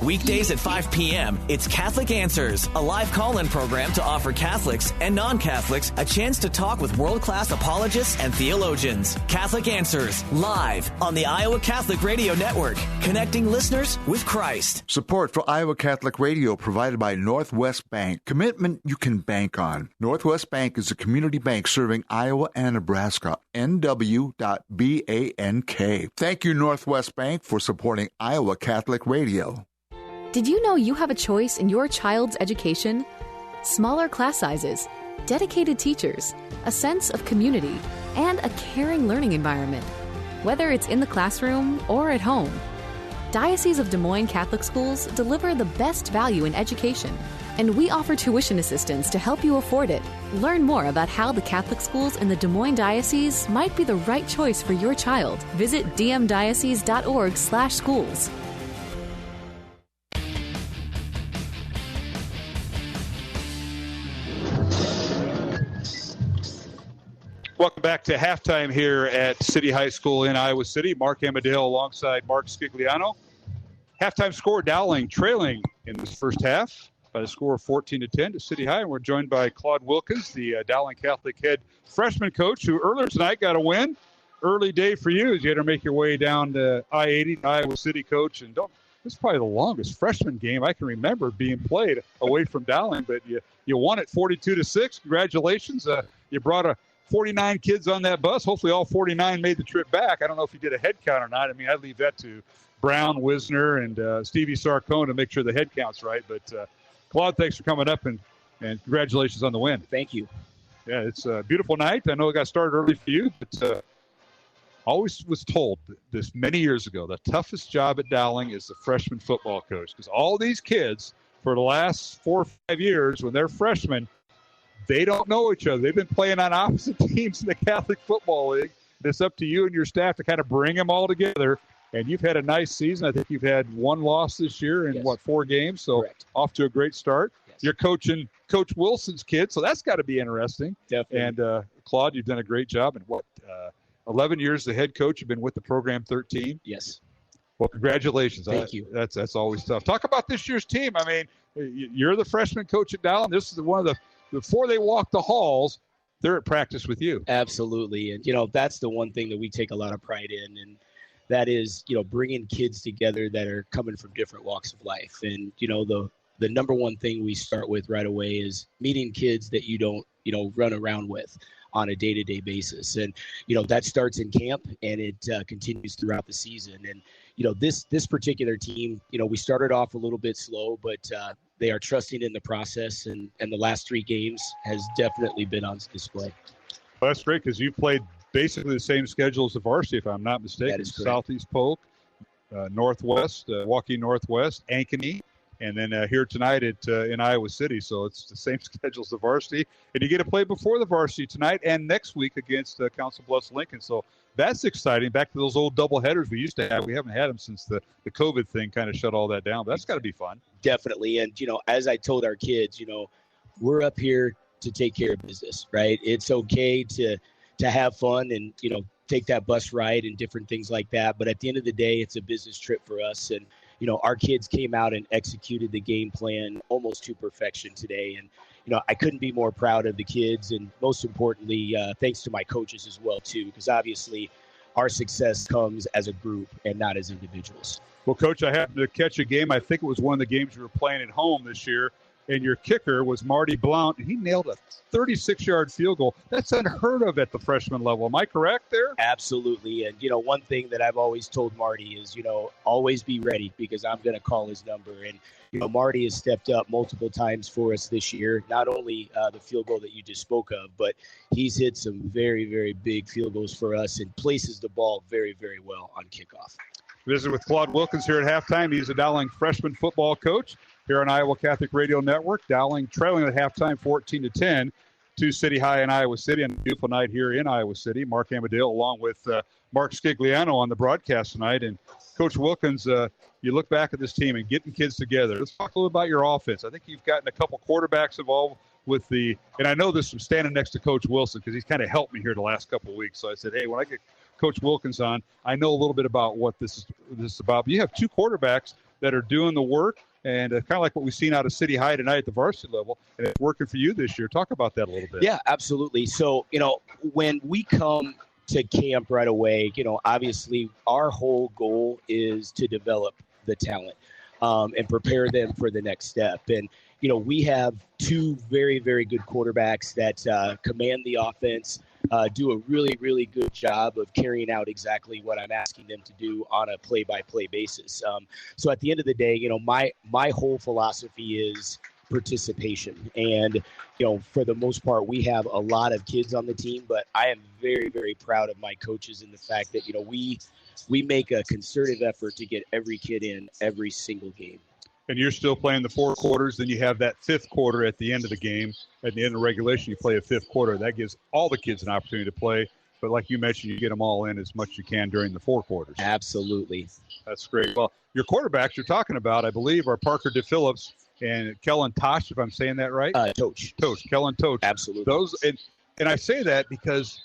Speaker 16: Weekdays at 5 p.m., it's Catholic Answers, a live call-in program to offer Catholics and non-Catholics a chance to talk with world-class apologists and theologians. Catholic Answers, live on the Iowa Catholic Radio Network, connecting listeners with Christ.
Speaker 6: Support for Iowa Catholic Radio provided by Northwest Bank. Commitment you can bank on. Northwest Bank is a community bank serving Iowa and Nebraska. NW.BANK. Thank you, Northwest Bank, for supporting Iowa Catholic Radio.
Speaker 9: Did you know you have a choice in your child's education? Smaller class sizes, dedicated teachers, a sense of community, and a caring learning environment, whether it's in the classroom or at home. Diocese of Des Moines Catholic Schools deliver the best value in education, and we offer tuition assistance to help you afford it. Learn more about how the Catholic schools in the Des Moines Diocese might be the right choice for your child. Visit dmdiocese.org/schools.
Speaker 2: Welcome back to halftime here at City High School in Iowa City. Mark Amadale alongside Mark Scigliano. Halftime score, Dowling trailing in this first half by the score of 14-10 to City High. And we're joined by Claude Wilkins, the Dowling Catholic head freshman coach, who earlier tonight got a win. Early day for you as you had to make your way down to I-80, Iowa City, coach. And this is probably the longest freshman game I can remember being played away from Dowling, but you won it 42-6. Congratulations. You brought 49 kids on that bus. Hopefully all 49 made the trip back. I don't know if you did a head count or not. I mean, I'd leave that to Brown, Wisner, and Stevie Sarcone to make sure the head count's right. But Claude, thanks for coming up, and congratulations on the win.
Speaker 20: Thank you.
Speaker 2: Yeah, it's a beautiful night. I know it got started early for you, but always was told this many years ago, the toughest job at Dowling is the freshman football coach, because all these kids for the last 4 or 5 years, when they're freshmen, they don't know each other. They've been playing on opposite teams in the Catholic Football League. It's up to you and your staff to kind of bring them all together. And you've had a nice season. I think you've had one loss this year in, 4 games? So
Speaker 20: Correct.
Speaker 2: Off to a great start.
Speaker 20: Yes.
Speaker 2: You're coaching Coach Wilson's kids, so that's got to be interesting.
Speaker 20: Definitely.
Speaker 2: And, Claude, you've done a great job. And 11 years the head coach. You've been with the program 13.
Speaker 20: Yes.
Speaker 2: Well, congratulations.
Speaker 20: Thank you.
Speaker 2: That's always tough. Talk about this year's team. I mean, you're the freshman coach at Dowling. This is one of the – before they walk the halls, they're at practice with you.
Speaker 20: Absolutely. And, that's the one thing that we take a lot of pride in, and that is, bringing kids together that are coming from different walks of life. And, the number one thing we start with right away is meeting kids that you don't, run around with on a day-to-day basis. And, that starts in camp, and it continues throughout the season. And, this particular team, we started off a little bit slow, but they are trusting in the process, and the last 3 games has definitely been on display.
Speaker 2: Well, that's great, because you played basically the same schedule as the varsity, if I'm not mistaken.
Speaker 20: That is correct.
Speaker 2: Southeast Polk, Northwest, Waukee Northwest, Ankeny, and then here tonight in Iowa City. So it's the same schedule as the varsity. And you get to play before the varsity tonight and next week against Council Bluffs Lincoln. So that's exciting. Back to those old double headers we used to have. We haven't had them since the COVID thing kind of shut all that down. But that's got to be fun.
Speaker 20: Definitely. And, as I told our kids, we're up here to take care of business, right? It's okay to have fun and, take that bus ride and different things like that. But at the end of the day, it's a business trip for us. And, our kids came out and executed the game plan almost to perfection today. And, I couldn't be more proud of the kids. And most importantly, thanks to my coaches as well, too, because obviously our success comes as a group and not as individuals.
Speaker 2: Well, Coach, I happened to catch a game. I think it was one of the games you were playing at home this year. And your kicker was Marty Blount, and he nailed a 36-yard field goal. That's unheard of at the freshman level. Am I correct there?
Speaker 20: Absolutely. And, one thing that I've always told Marty is, always be ready, because I'm going to call his number. And, Marty has stepped up multiple times for us this year, not only the field goal that you just spoke of, but he's hit some very, very big field goals for us and places the ball very, very well on kickoff.
Speaker 2: Visit with Claude Wilkins here at halftime. He's a Dowling freshman football coach here on Iowa Catholic Radio Network. Dowling trailing at halftime 14-10 to City High in Iowa City on a beautiful night here in Iowa City. Mark Amadale along with Mark Scigliano on the broadcast tonight. And Coach Wilkins, you look back at this team and getting kids together. Let's talk a little about your offense. I think you've gotten a couple quarterbacks involved with and I know this from standing next to Coach Wilson, because he's kind of helped me here the last couple of weeks. So I said, hey, when I get Coach Wilkins on, I know a little bit about what this is about. But you have 2 quarterbacks that are doing the work, and kind of like what we've seen out of City High tonight at the varsity level, and it's working for you this year. Talk about that a little bit.
Speaker 20: Yeah, absolutely. So, when we come to camp right away, obviously our whole goal is to develop the talent and prepare them for the next step. And, we have 2 very, very good quarterbacks that command the offense, do a really, really good job of carrying out exactly what I'm asking them to do on a play-by-play basis. So at the end of the day, my whole philosophy is participation. And, for the most part, we have a lot of kids on the team, but I am very, very proud of my coaches in the fact that, we make a concerted effort to get every kid in every single game.
Speaker 2: And you're still playing the 4 quarters, then you have that 5th quarter at the end of the game. At the end of regulation, you play a 5th quarter. That gives all the kids an opportunity to play. But like you mentioned, you get them all in as much as you can during the 4 quarters.
Speaker 20: Absolutely.
Speaker 2: That's great. Well, your quarterbacks you're talking about, I believe, are Parker DePhillips and Kellen Tosh, if I'm saying that right.
Speaker 20: Toach.
Speaker 2: Kellen Toach.
Speaker 20: Absolutely.
Speaker 2: Those and I say that because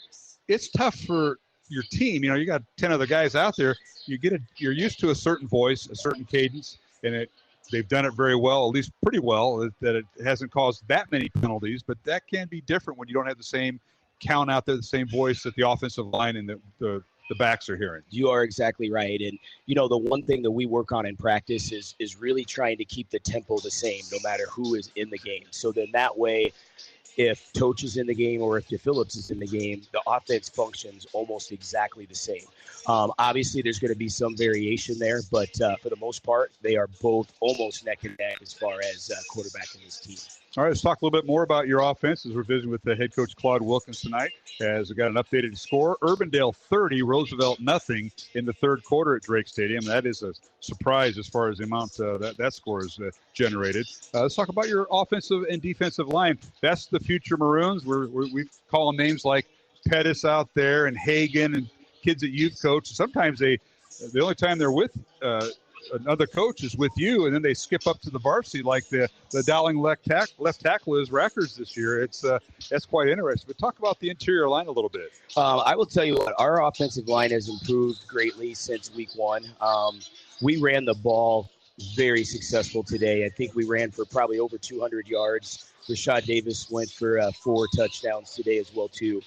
Speaker 2: it's tough for your team. You got 10 other guys out there. You're used to a certain voice, a certain cadence, and they've done it very well, at least pretty well, that it hasn't caused that many penalties. But that can be different when you don't have the same count out there, the same voice that the offensive line and the backs are hearing.
Speaker 20: You are exactly right. And, the one thing that we work on in practice is really trying to keep the tempo the same no matter who is in the game. So then that way, if Toach is in the game or if DePhillips is in the game, the offense functions almost exactly the same. Obviously, there's going to be some variation there, but for the most part, they are both almost neck and neck as far as quarterback in this team.
Speaker 2: All right, let's talk a little bit more about your offense as we're visiting with the head coach Claude Wilkins tonight. As we got an updated score, Urbandale 30, Roosevelt nothing in the third quarter at Drake Stadium. That is a surprise as far as the amount that score is generated. Let's talk about your offensive and defensive line. That's the future Maroons. We call them names like Pettis out there and Hagan and kids that you've coached. Sometimes the only time they're with another coach is with you, and then they skip up to the varsity like the Dowling left tackle is Rackers this year. That's quite interesting. But talk about the interior line a little bit.
Speaker 20: I will tell you what, our offensive line has improved greatly since week one. We ran the ball very successful today. I think we ran for probably over 200 yards. Rashad Davis went for 4 touchdowns today as well, too.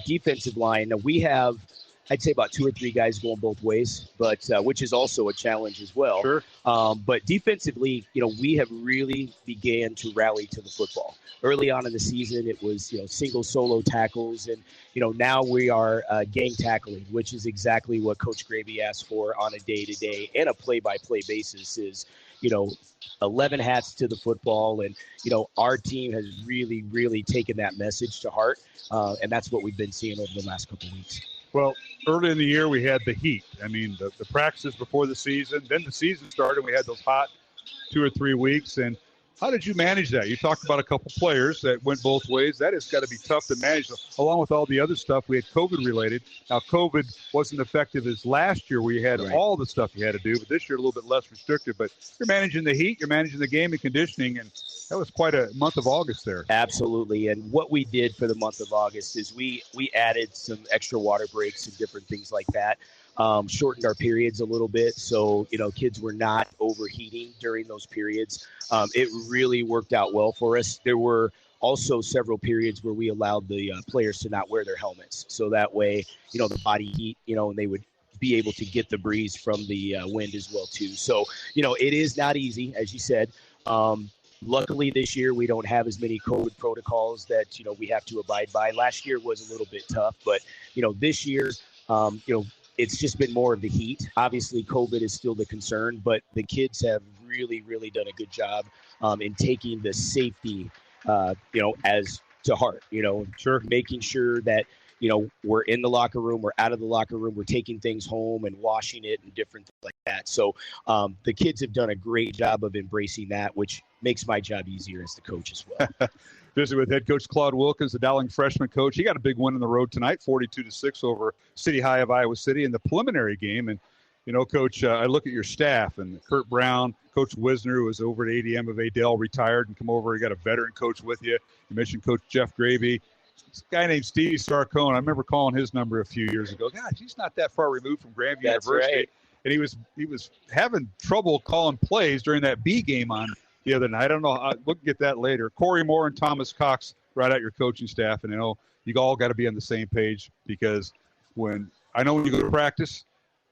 Speaker 20: Defensive line, we have – I'd say about 2 or 3 guys going both ways, but which is also a challenge as well.
Speaker 2: Sure.
Speaker 20: But defensively, we have really began to rally to the football. Early on in the season, it was single solo tackles, and now we are gang tackling, which is exactly what Coach Gravy asked for on a day-to-day and a play-by-play basis. Is 11 hats to the football, and our team has really, really taken that message to heart, and that's what we've been seeing over the last couple of weeks.
Speaker 2: Well, early in the year, we had the heat. I mean, the practices before the season. Then the season started, and we had those hot 2 or 3 weeks. And how did you manage that? You talked about a couple players that went both ways. That has got to be tough to manage, along with all the other stuff we had COVID-related. Now, COVID wasn't effective as last year where you had all the stuff you had to do, but this year a little bit less restrictive. But you're managing the heat, you're managing the game and conditioning, and that was quite a month of August there.
Speaker 20: Absolutely. And what we did for the month of August is we added some extra water breaks and different things like that. Shortened our periods a little bit, so kids were not overheating during those periods. It really worked out well for us. There were also several periods where we allowed the players to not wear their helmets, so that way the body heat, and they would be able to get the breeze from the wind as well too. So it is not easy, as you said. Luckily, this year we don't have as many COVID protocols that we have to abide by. Last year was a little bit tough, but this year, it's just been more of the heat. Obviously, COVID is still the concern, but the kids have really, really done a good job in taking the safety, as to heart.
Speaker 2: Sure.
Speaker 20: Making sure that we're in the locker room, we're out of the locker room, we're taking things home and washing it and different things like that. So the kids have done a great job of embracing that, which makes my job easier as the coach as well.
Speaker 2: Visit with head coach Claude Wilkins, the Dowling freshman coach. He got a big win on the road tonight, 42-6 over City High of Iowa City in the preliminary game. And, Coach, I look at your staff, and Kurt Brown, Coach Wisner, who was over at ADM of Adel, retired and come over. You got a veteran coach with you. You mentioned Coach Jeff Gravy. This guy named Stevie Sarcone, I remember calling his number a few years ago. God, he's not that far removed from Grandview University.
Speaker 20: Right.
Speaker 2: And he was having trouble calling plays during that B game on the other night. I don't know. We'll get that later. Corey Moore and Thomas Cox right out your coaching staff. And, you all got to be on the same page, because when you go to practice,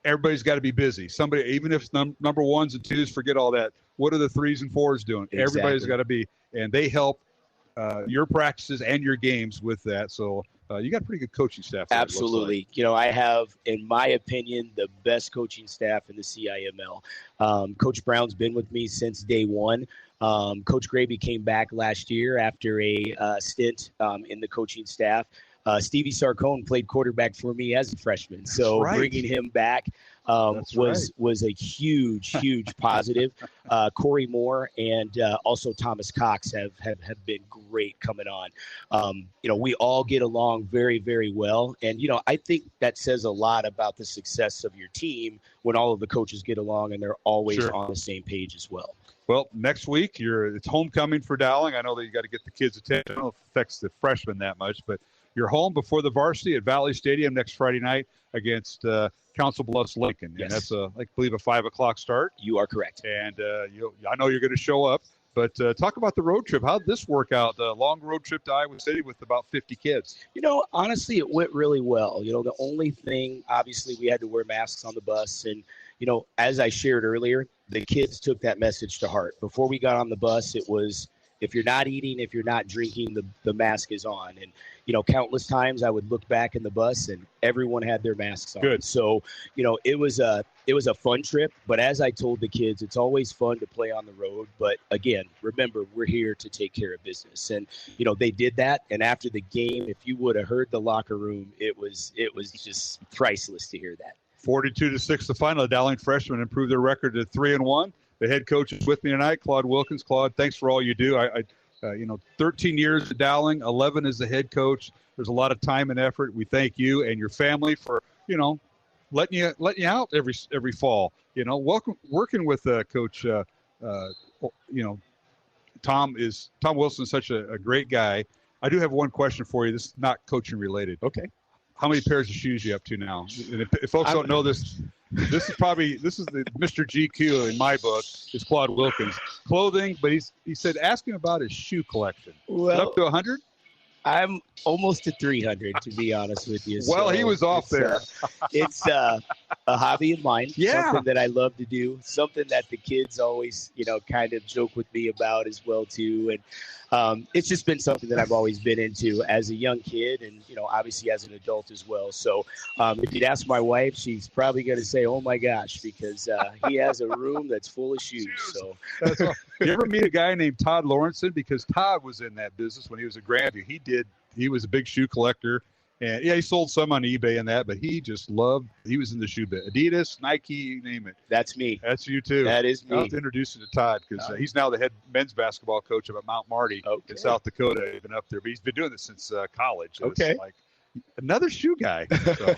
Speaker 2: everybody's got to be busy. Somebody, even if number 1s and 2s, forget all that. What are the 3s and 4s doing?
Speaker 20: Exactly.
Speaker 2: Everybody's got to be. And they help your practices and your games with that. So you got a pretty good coaching staff.
Speaker 20: Absolutely. I have, in my opinion, the best coaching staff in the CIML. Coach Brown's been with me since day one. Coach Gravy came back last year after a stint in the coaching staff. Stevie Sarcone played quarterback for me as a freshman. So bringing him back was a huge positive. Corey Moore and also Thomas Cox have been great coming on. We all get along very, very well. And, I think that says a lot about the success of your team when all of the coaches get along and they're always on the same page as well.
Speaker 2: Well, next week, it's homecoming for Dowling. I know that you got to get the kids' attention. I don't know if it affects the freshmen that much, but You're home before the varsity at Valley Stadium next Friday night against Council Bluffs Lincoln.
Speaker 20: Yes.
Speaker 2: And that's, I believe, a 5 o'clock start.
Speaker 20: You are correct.
Speaker 2: And I know you're going to show up. But talk about the road trip. How did this work out? The long road trip to Iowa City with about 50 kids.
Speaker 20: Honestly, it went really well. The only thing, obviously, we had to wear masks on the bus. And, as I shared earlier, the kids took that message to heart. Before we got on the bus, it was, if you're not eating, if you're not drinking, the mask is on. And, countless times I would look back in the bus and everyone had their masks on.
Speaker 2: Good.
Speaker 20: So, it was a fun trip. But as I told the kids, it's always fun to play on the road. But again, remember, we're here to take care of business. And, they did that. And after the game, if you would have heard the locker room, it was just priceless to hear that.
Speaker 2: 42-6 the final. The Dowling freshmen improved their record to 3-1. The head coach is with me tonight, Claude Wilkins. Claude, thanks for all you do. 13 years at Dowling, 11 as the head coach. There's a lot of time and effort. We thank you and your family for, letting you out every fall. Working with Coach. Tom Wilson's such a great guy. I do have one question for you. This is not coaching related.
Speaker 20: Okay.
Speaker 2: How many pairs of shoes are you up to now? And if folks don't know this, this is the Mr. GQ in my book is Claude Wilkins. Clothing, but he said ask him about his shoe collection.
Speaker 20: Well,
Speaker 2: up to 100?
Speaker 20: I'm almost to 300, to be honest with you.
Speaker 2: Well, he was off there.
Speaker 20: It's a hobby of mine.
Speaker 2: Yeah.
Speaker 20: Something that I love to do. Something that the kids always, kind of joke with me about as well, too. And it's just been something that I've always been into as a young kid and, obviously as an adult as well. So if you'd ask my wife, she's probably going to say, oh, my gosh, because he has a room that's full of shoes. So
Speaker 2: That's all. You ever meet a guy named Todd Lawrenson? Because Todd was in that business when he was at Grandview. He was a big shoe collector. And he sold some on eBay and that, but he was in the shoe bit. Adidas, Nike, you name it.
Speaker 20: That's me.
Speaker 2: That's you too.
Speaker 20: That is me.
Speaker 2: I'll have to introduce you to Todd because he's now the head men's basketball coach up at Mount Marty in South Dakota. He's been up there, but he's been doing this since college.
Speaker 20: Okay.
Speaker 2: It's like another shoe guy. So,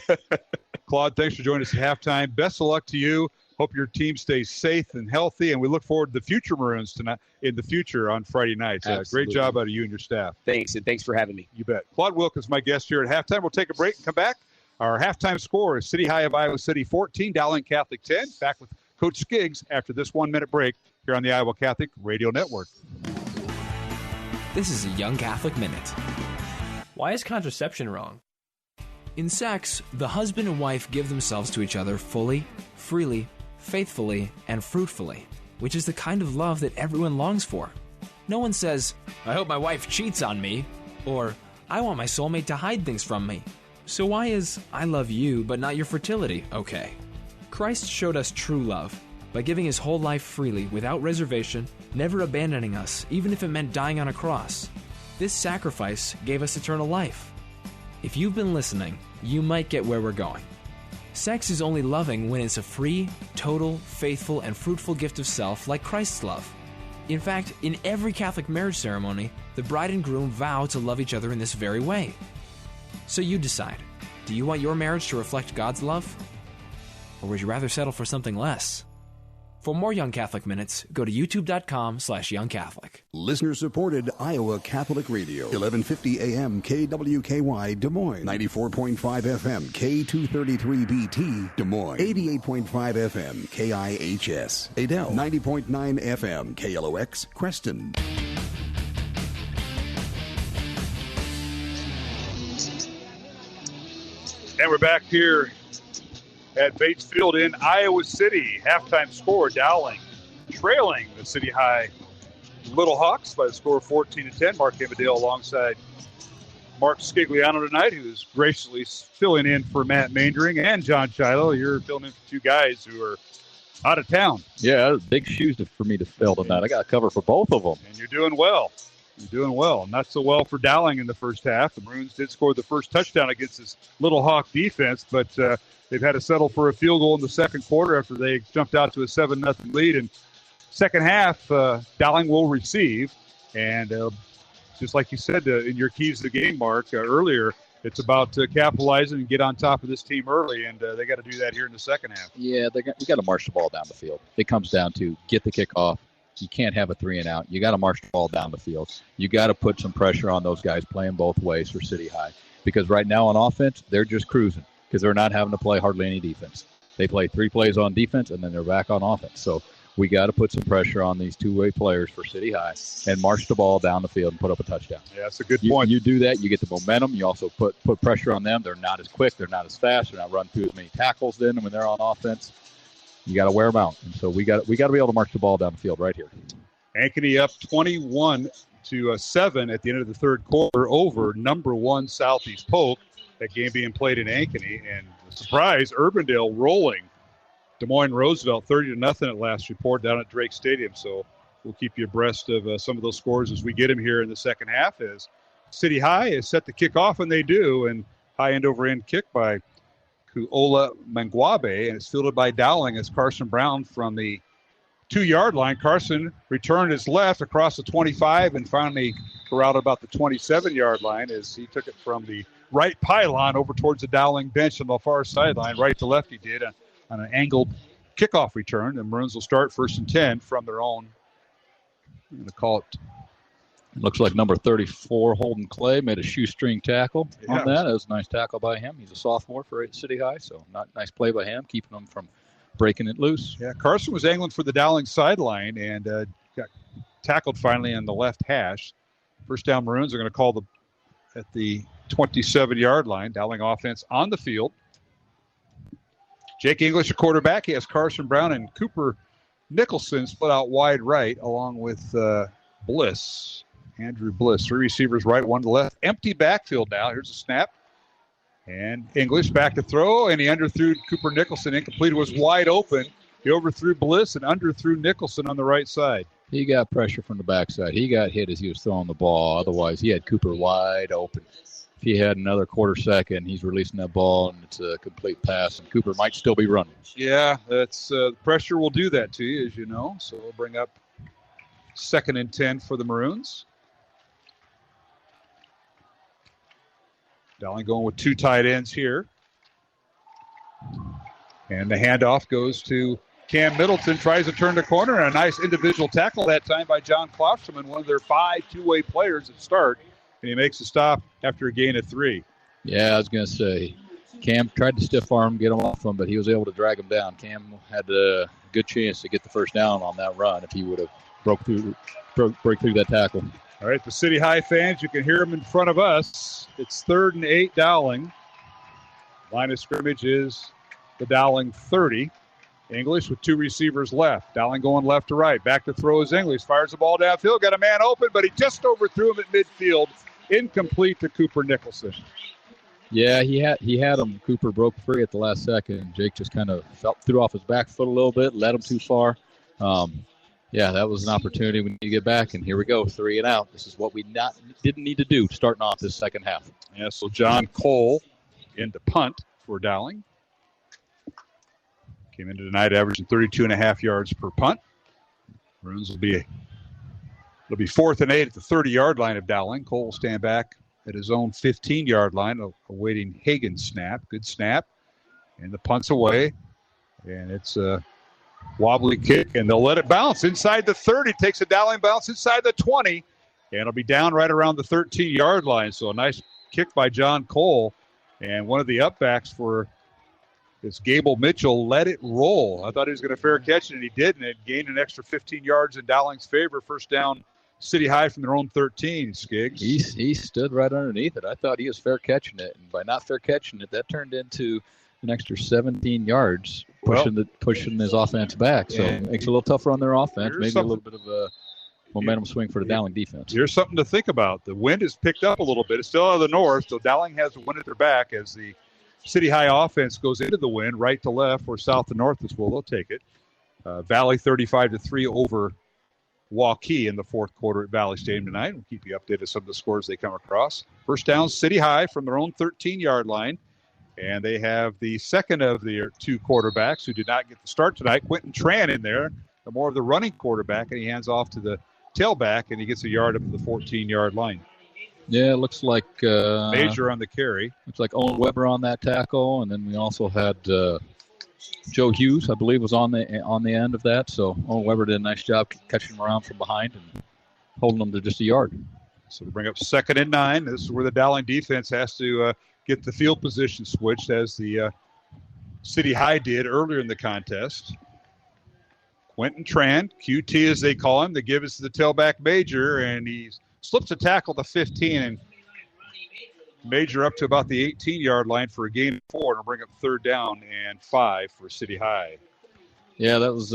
Speaker 2: Claude, thanks for joining us at halftime. Best of luck to you. Hope your team stays safe and healthy, and we look forward to the future Maroons tonight in the future on Friday nights. Great job out of you and your staff.
Speaker 20: Thanks, and thanks for having me.
Speaker 2: You bet. Claude Wilkins, my guest here at halftime. We'll take a break and come back. Our halftime score is City High of Iowa City 14, Dowling Catholic 10. Back with Coach Skiggs after this 1-minute break here on the Iowa Catholic Radio Network.
Speaker 21: This is a Young Catholic Minute.
Speaker 22: Why is contraception wrong?
Speaker 21: In sex, the husband and wife give themselves to each other fully, freely, faithfully, and fruitfully, which is the kind of love that everyone longs for. No one says, I hope my wife cheats on me, or I want my soulmate to hide things from me. So why is I love you but not your fertility okay? Christ showed us true love by giving his whole life freely, without reservation, never abandoning us, even if it meant dying on a cross. This sacrifice gave us eternal life. If you've been listening, you might get where we're going. Sex is only loving when it's a free, total, faithful, and fruitful gift of self like Christ's love. In fact, in every Catholic marriage ceremony, the bride and groom vow to love each other in this very way. So you decide, do you want your marriage to reflect God's love? Or would you rather settle for something less? For more Young Catholic Minutes, go to youtube.com/youngcatholic.
Speaker 12: Listener-supported Iowa Catholic Radio. 1150 AM KWKY Des Moines. 94.5 FM K233BT Des Moines. 88.5 FM KIHS Adel. 90.9 FM KLOX Creston.
Speaker 2: And we're back here at Bates Field in Iowa City. Halftime score, Dowling trailing the City High Little Hawks by the score of 14-10. Mark Amadale alongside Mark Scigliano tonight, who's graciously filling in for Matt Maindring and John Shiloh. You're filling in for two guys who are out of town.
Speaker 3: Yeah, big shoes for me to fill tonight. I got to cover for both of them.
Speaker 2: And you're doing well. You're doing well. Not so well for Dowling in the first half. The Maroons did score the first touchdown against this Little Hawk defense, but they've had to settle for a field goal in the second quarter after they jumped out to a 7-0 lead. And second half, Dowling will receive. And just like you said in your keys to the game, Mark, earlier, it's about capitalizing and get on top of this team early, and they got to do that here in the second half.
Speaker 3: Yeah, you got to march the ball down the field. It comes down to get the kickoff. You can't have a 3-and-out. You got to march the ball down the field. You got to put some pressure on those guys playing both ways for City High. because right now on offense, they're just cruising because they're not having to play hardly any defense. They play 3 plays on defense, and then they're back on offense. So we got to put some pressure on these two-way players for City High and march the ball down the field and put up a touchdown.
Speaker 2: Yeah, that's a good point.
Speaker 3: You do that, you get the momentum. You also put pressure on them. They're not as quick. They're not as fast. They're not running through as many tackles then when they're on offense. You got to wear them out. And so we got to be able to march the ball down the field right here.
Speaker 2: Ankeny up 21-7 at the end of the third quarter over number 1 Southeast Polk. That game being played in Ankeny. And the surprise, Urbandale rolling Des Moines Roosevelt 30-0 at last report down at Drake Stadium. So we'll keep you abreast of some of those scores as we get them here in the second half, as City High is set to kick off, and they do. And high end over end kick by Kuola Mangwabe, and it's fielded by Dowling as Carson Brown from the 2-yard line. Carson returned his left across the 25 and finally corralled about the 27-yard line as he took it from the right pylon over towards the Dowling bench on the far sideline. Right to left he did on an angled kickoff return. The Maroons will start 1st and 10 from their own. I'm going to call it.
Speaker 3: Looks like number 34, Holden Clay, made a shoestring tackle on that. That was a nice tackle by him. He's a sophomore for City High, so nice play by him, keeping him from breaking it loose.
Speaker 2: Yeah, Carson was angling for the Dowling sideline and got tackled finally on the left hash. First down, Maroons are going to call at the 27-yard line. Dowling offense on the field. Jake English, a quarterback. He has Carson Brown and Cooper Nicholson split out wide right, along with Bliss, Andrew Bliss. 3 receivers right, 1 to left. Empty backfield now. Here's a snap. And English back to throw, and he underthrew Cooper Nicholson. Incomplete. It was wide open. He overthrew Bliss and underthrew Nicholson on the right side.
Speaker 3: He got pressure from the backside. He got hit as he was throwing the ball. Otherwise, he had Cooper wide open. If he had another quarter second, he's releasing that ball, and it's a complete pass, and Cooper might still be running.
Speaker 2: Yeah, that's pressure will do that to you, as you know. So we'll bring up 2nd and 10 for the Maroons. Dowling going with 2 tight ends here. And the handoff goes to Cam Middleton, tries to turn the corner, and a nice individual tackle that time by John Klosterman, one of their 5 two-way players at start. And he makes a stop after a gain of 3.
Speaker 3: Yeah, I was going to say, Cam tried to stiff arm, get him off him, but he was able to drag him down. Cam had a good chance to get the first down on that run if he would have break through that tackle.
Speaker 2: All right, the City High fans, you can hear them in front of us. It's 3rd and 8 Dowling. Line of scrimmage is the Dowling 30. English with 2 receivers left. Dowling going left to right. Back to throw is English. Fires the ball downfield. Got a man open, but he just overthrew him at midfield. Incomplete to Cooper Nicholson.
Speaker 3: Yeah, he had him. Cooper broke free at the last second. Jake just kind of threw off his back foot a little bit, led him too far. Yeah, that was an opportunity we need to get back, and here we go, 3 and out. This is what we didn't need to do starting off this second half.
Speaker 2: Yeah, so John Cole in to punt for Dowling. Came into tonight averaging 32.5 yards per punt. Maroons will be 4th and 8 at the 30-yard line of Dowling. Cole will stand back at his own 15-yard line, awaiting Hagen's snap. Good snap. And the punt's away. And it's a wobbly kick, and they'll let it bounce inside the 30. Takes a Dowling bounce inside the 20. And it'll be down right around the 13-yard line. So a nice kick by John Cole. And one of the upbacks for this Gable Mitchell let it roll. I thought he was going to fair catch it, and he did, and it gained an extra 15 yards in Dowling's favor. First down, City High from their own 13, Skiggs.
Speaker 3: He stood right underneath it. I thought he was fair catching it, and by not fair catching it, that turned into an extra 17 yards, pushing his offense back. So it makes it a little tougher on their offense, maybe a little bit of a momentum swing for the Dowling defense.
Speaker 2: Here's something to think about. The wind has picked up a little bit. It's still out of the north, so Dowling has the wind at their back as the City High offense goes into the wind, right to left or south to north as well. They'll take it. Valley 35-3 over Waukee in the fourth quarter at Valley Stadium tonight. We'll keep you updated on some of the scores they come across. First down, City High from their own 13-yard line. And they have the second of their 2 quarterbacks who did not get the start tonight. Quentin Tran in there, more of the running quarterback, and he hands off to the tailback, and he gets a yard up to the 14-yard line.
Speaker 3: Yeah, it looks like
Speaker 2: Major on the carry.
Speaker 3: Looks like Owen Weber on that tackle, and then we also had Joe Hughes, I believe, was on the end of that. So Owen Weber did a nice job catching him around from behind and holding him to just a yard.
Speaker 2: So to bring up 2nd and 9. This is where the Dowling defense has to get the field position switched, as the City High did earlier in the contest. Quentin Tran, QT as they call him, the give is to the tailback Major, and he slips a tackle to 15, and Major up to about the 18-yard line for a gain of 4, and will bring up 3rd down and 5 for City High.
Speaker 3: Yeah, that was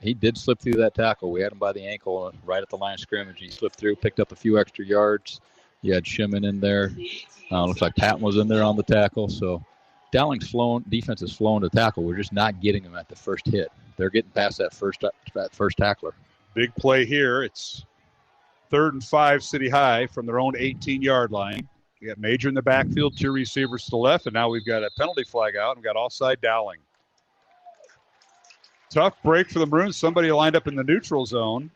Speaker 3: he did slip through that tackle. We had him by the ankle right at the line of scrimmage. He slipped through, picked up a few extra yards. You had Shimon in there. Looks like Patton was in there on the tackle. So Dowling's defense is flowing to tackle. We're just not getting them at the first hit. They're getting past that first tackler.
Speaker 2: Big play here. It's 3rd and 5 City High from their own 18-yard line. We got Major in the backfield, 2 receivers to the left, and now we've got a penalty flag out, and we've got offside Dowling. Tough break for the Maroons. Somebody lined up in the neutral zone.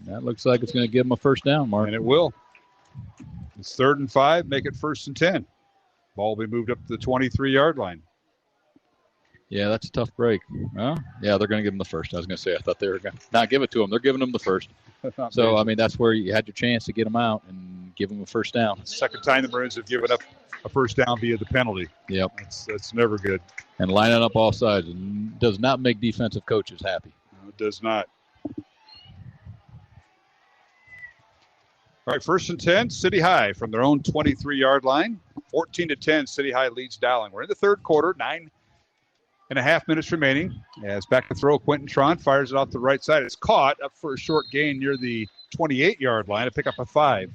Speaker 3: That looks like it's going to give them a first down, Mark.
Speaker 2: And it will. It's 3rd and 5, make it 1st and 10. Ball will be moved up to the 23-yard line.
Speaker 3: Yeah, that's a tough break. Well, yeah, they're going to give them the first. I was going to say, I thought they were going to not give it to them. They're giving them the first. So, I mean, that's where you had your chance to get them out and give them a first down.
Speaker 2: Second time the Maroons have given up a first down via the penalty.
Speaker 3: Yep.
Speaker 2: That's never good.
Speaker 3: And lining up all sides does not make defensive coaches happy.
Speaker 2: No, it does not. All right, 1st and 10, City High from their own 23-yard line. 14-10, City High leads Dowling. We're in the 3rd quarter, 9.5 minutes remaining. As back to throw, Quentin Tron fires it off the right side. It's caught up for a short gain near the 28-yard line to pick up a 5.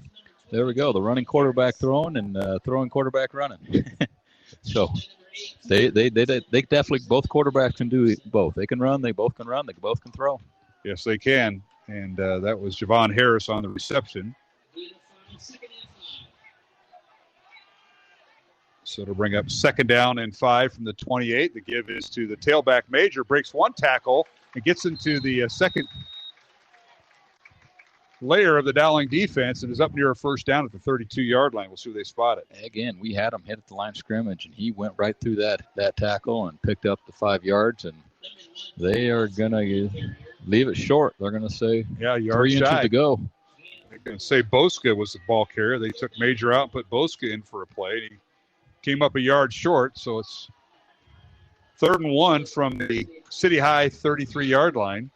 Speaker 3: There we go. The running quarterback throwing and throwing quarterback running. So they definitely, both quarterbacks can do both. They can run. They both can run. They both can throw.
Speaker 2: Yes, they can. And that was Javon Harris on the reception. So to bring up 2nd down and 5 from the 28. The give is to the tailback Major. Breaks one tackle and gets into the second layer of the Dowling defense and is up near a first down at the 32-yard line. We'll see where they spot it.
Speaker 3: Again, we had him hit at the line of scrimmage, and he went right through that tackle and picked up the 5 yards, and they are going to leave it short. They're going to say 3 inches to go.
Speaker 2: They're going to say Boska was the ball carrier. They took Major out and put Boska in for a play. He came up a yard short, so it's 3rd and 1 from the City High 33-yard line.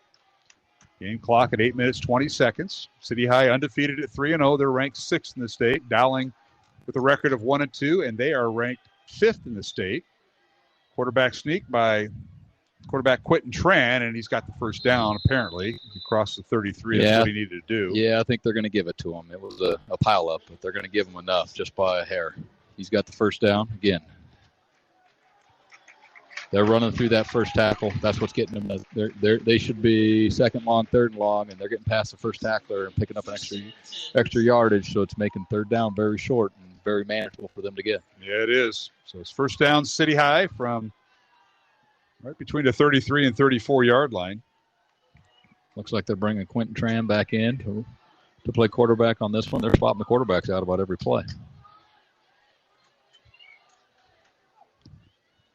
Speaker 2: Game clock at 8 minutes, 20 seconds. City High undefeated at 3-0. They're ranked 6th in the state. Dowling with a record of 1-2, and they are ranked 5th in the state. Quarterback sneak by quarterback Quentin Tran, and he's got the first down, apparently. He crossed the 33. That's what he needed to do.
Speaker 3: Yeah, I think they're going to give it to him. It was a pile-up, but they're going to give him enough just by a hair. He's got the first down again. They're running through that first tackle. That's what's getting them. They should be 2nd long, 3rd and long, and they're getting past the first tackler and picking up an extra yardage. So it's making 3rd down very short and very manageable for them to get.
Speaker 2: Yeah, it is. So it's first down City High from right between the 33 and 34-yard line.
Speaker 3: Looks like they're bringing Quentin Tran back in to play quarterback on this one. They're swapping the quarterbacks out about every play.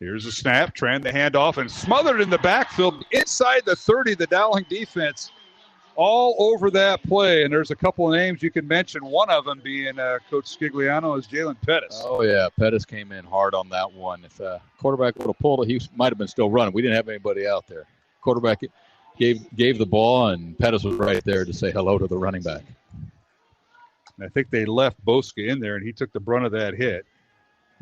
Speaker 2: Here's a snap. Tran the handoff and smothered in the backfield inside the 30. The Dowling defense all over that play. And there's a couple of names you can mention. One of them being Coach Scigliano is Jalen Pettis.
Speaker 3: Oh, yeah. Pettis came in hard on that one. If quarterback would have pulled it, he might have been still running. We didn't have anybody out there. Quarterback gave the ball, and Pettis was right there to say hello to the running back.
Speaker 2: And I think they left Boska in there, and he took the brunt of that hit.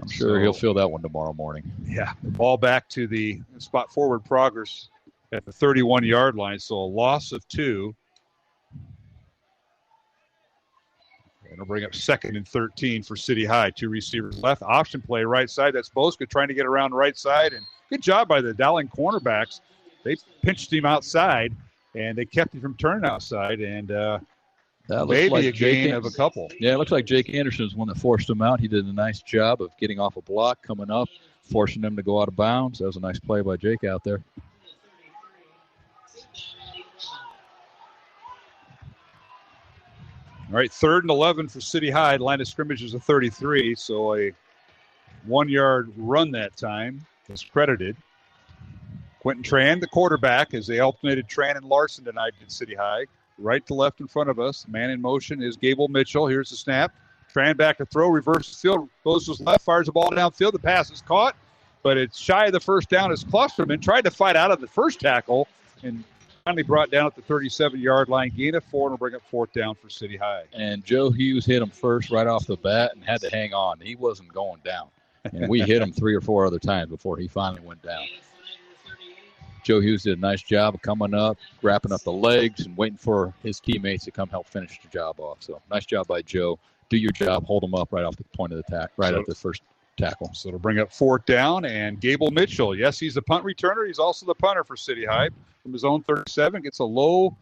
Speaker 3: I'm sure he'll feel that one tomorrow morning.
Speaker 2: Yeah, ball back to the spot forward progress at the 31-yard line, so a loss of 2. And it'll bring up 2nd and 13 for City High. 2 receivers left. Option play right side. That's Boska trying to get around right side. And good job by the Dowling cornerbacks. They pinched him outside, and they kept him from turning outside. And maybe like a gain of a couple.
Speaker 3: Yeah, it looks like Jake Anderson is one that forced him out. He did a nice job of getting off a block, coming up, forcing them to go out of bounds. That was a nice play by Jake out there.
Speaker 2: All right, 3rd and 11 for City High. Line of scrimmage is a 33, so a 1-yard run that time is credited. Quentin Tran, the quarterback, as they alternated Tran and Larson tonight at City High. right to left in front of us. Man in motion is Gable Mitchell. Here's the snap. Tran back to throw, reverses field, goes to his left, fires the ball downfield. The pass is caught, but it's shy of the first down as Klosterman tried to fight out of the first tackle and finally brought down at the 37-yard line. Gain of 4 and will bring up 4th down for City High.
Speaker 3: And Joe Hughes hit him first right off the bat and had to hang on. He wasn't going down. And we hit him 3 or 4 other times before he finally went down. Joe Hughes did a nice job of coming up, wrapping up the legs, and waiting for his teammates to come help finish the job off. So nice job by Joe. Do your job, hold him up right off the point of the tackle, right at the first tackle.
Speaker 2: So it'll bring up 4th down, and Gable Mitchell, yes, he's the punt returner. He's also the punter for City High. From his own 37, gets a low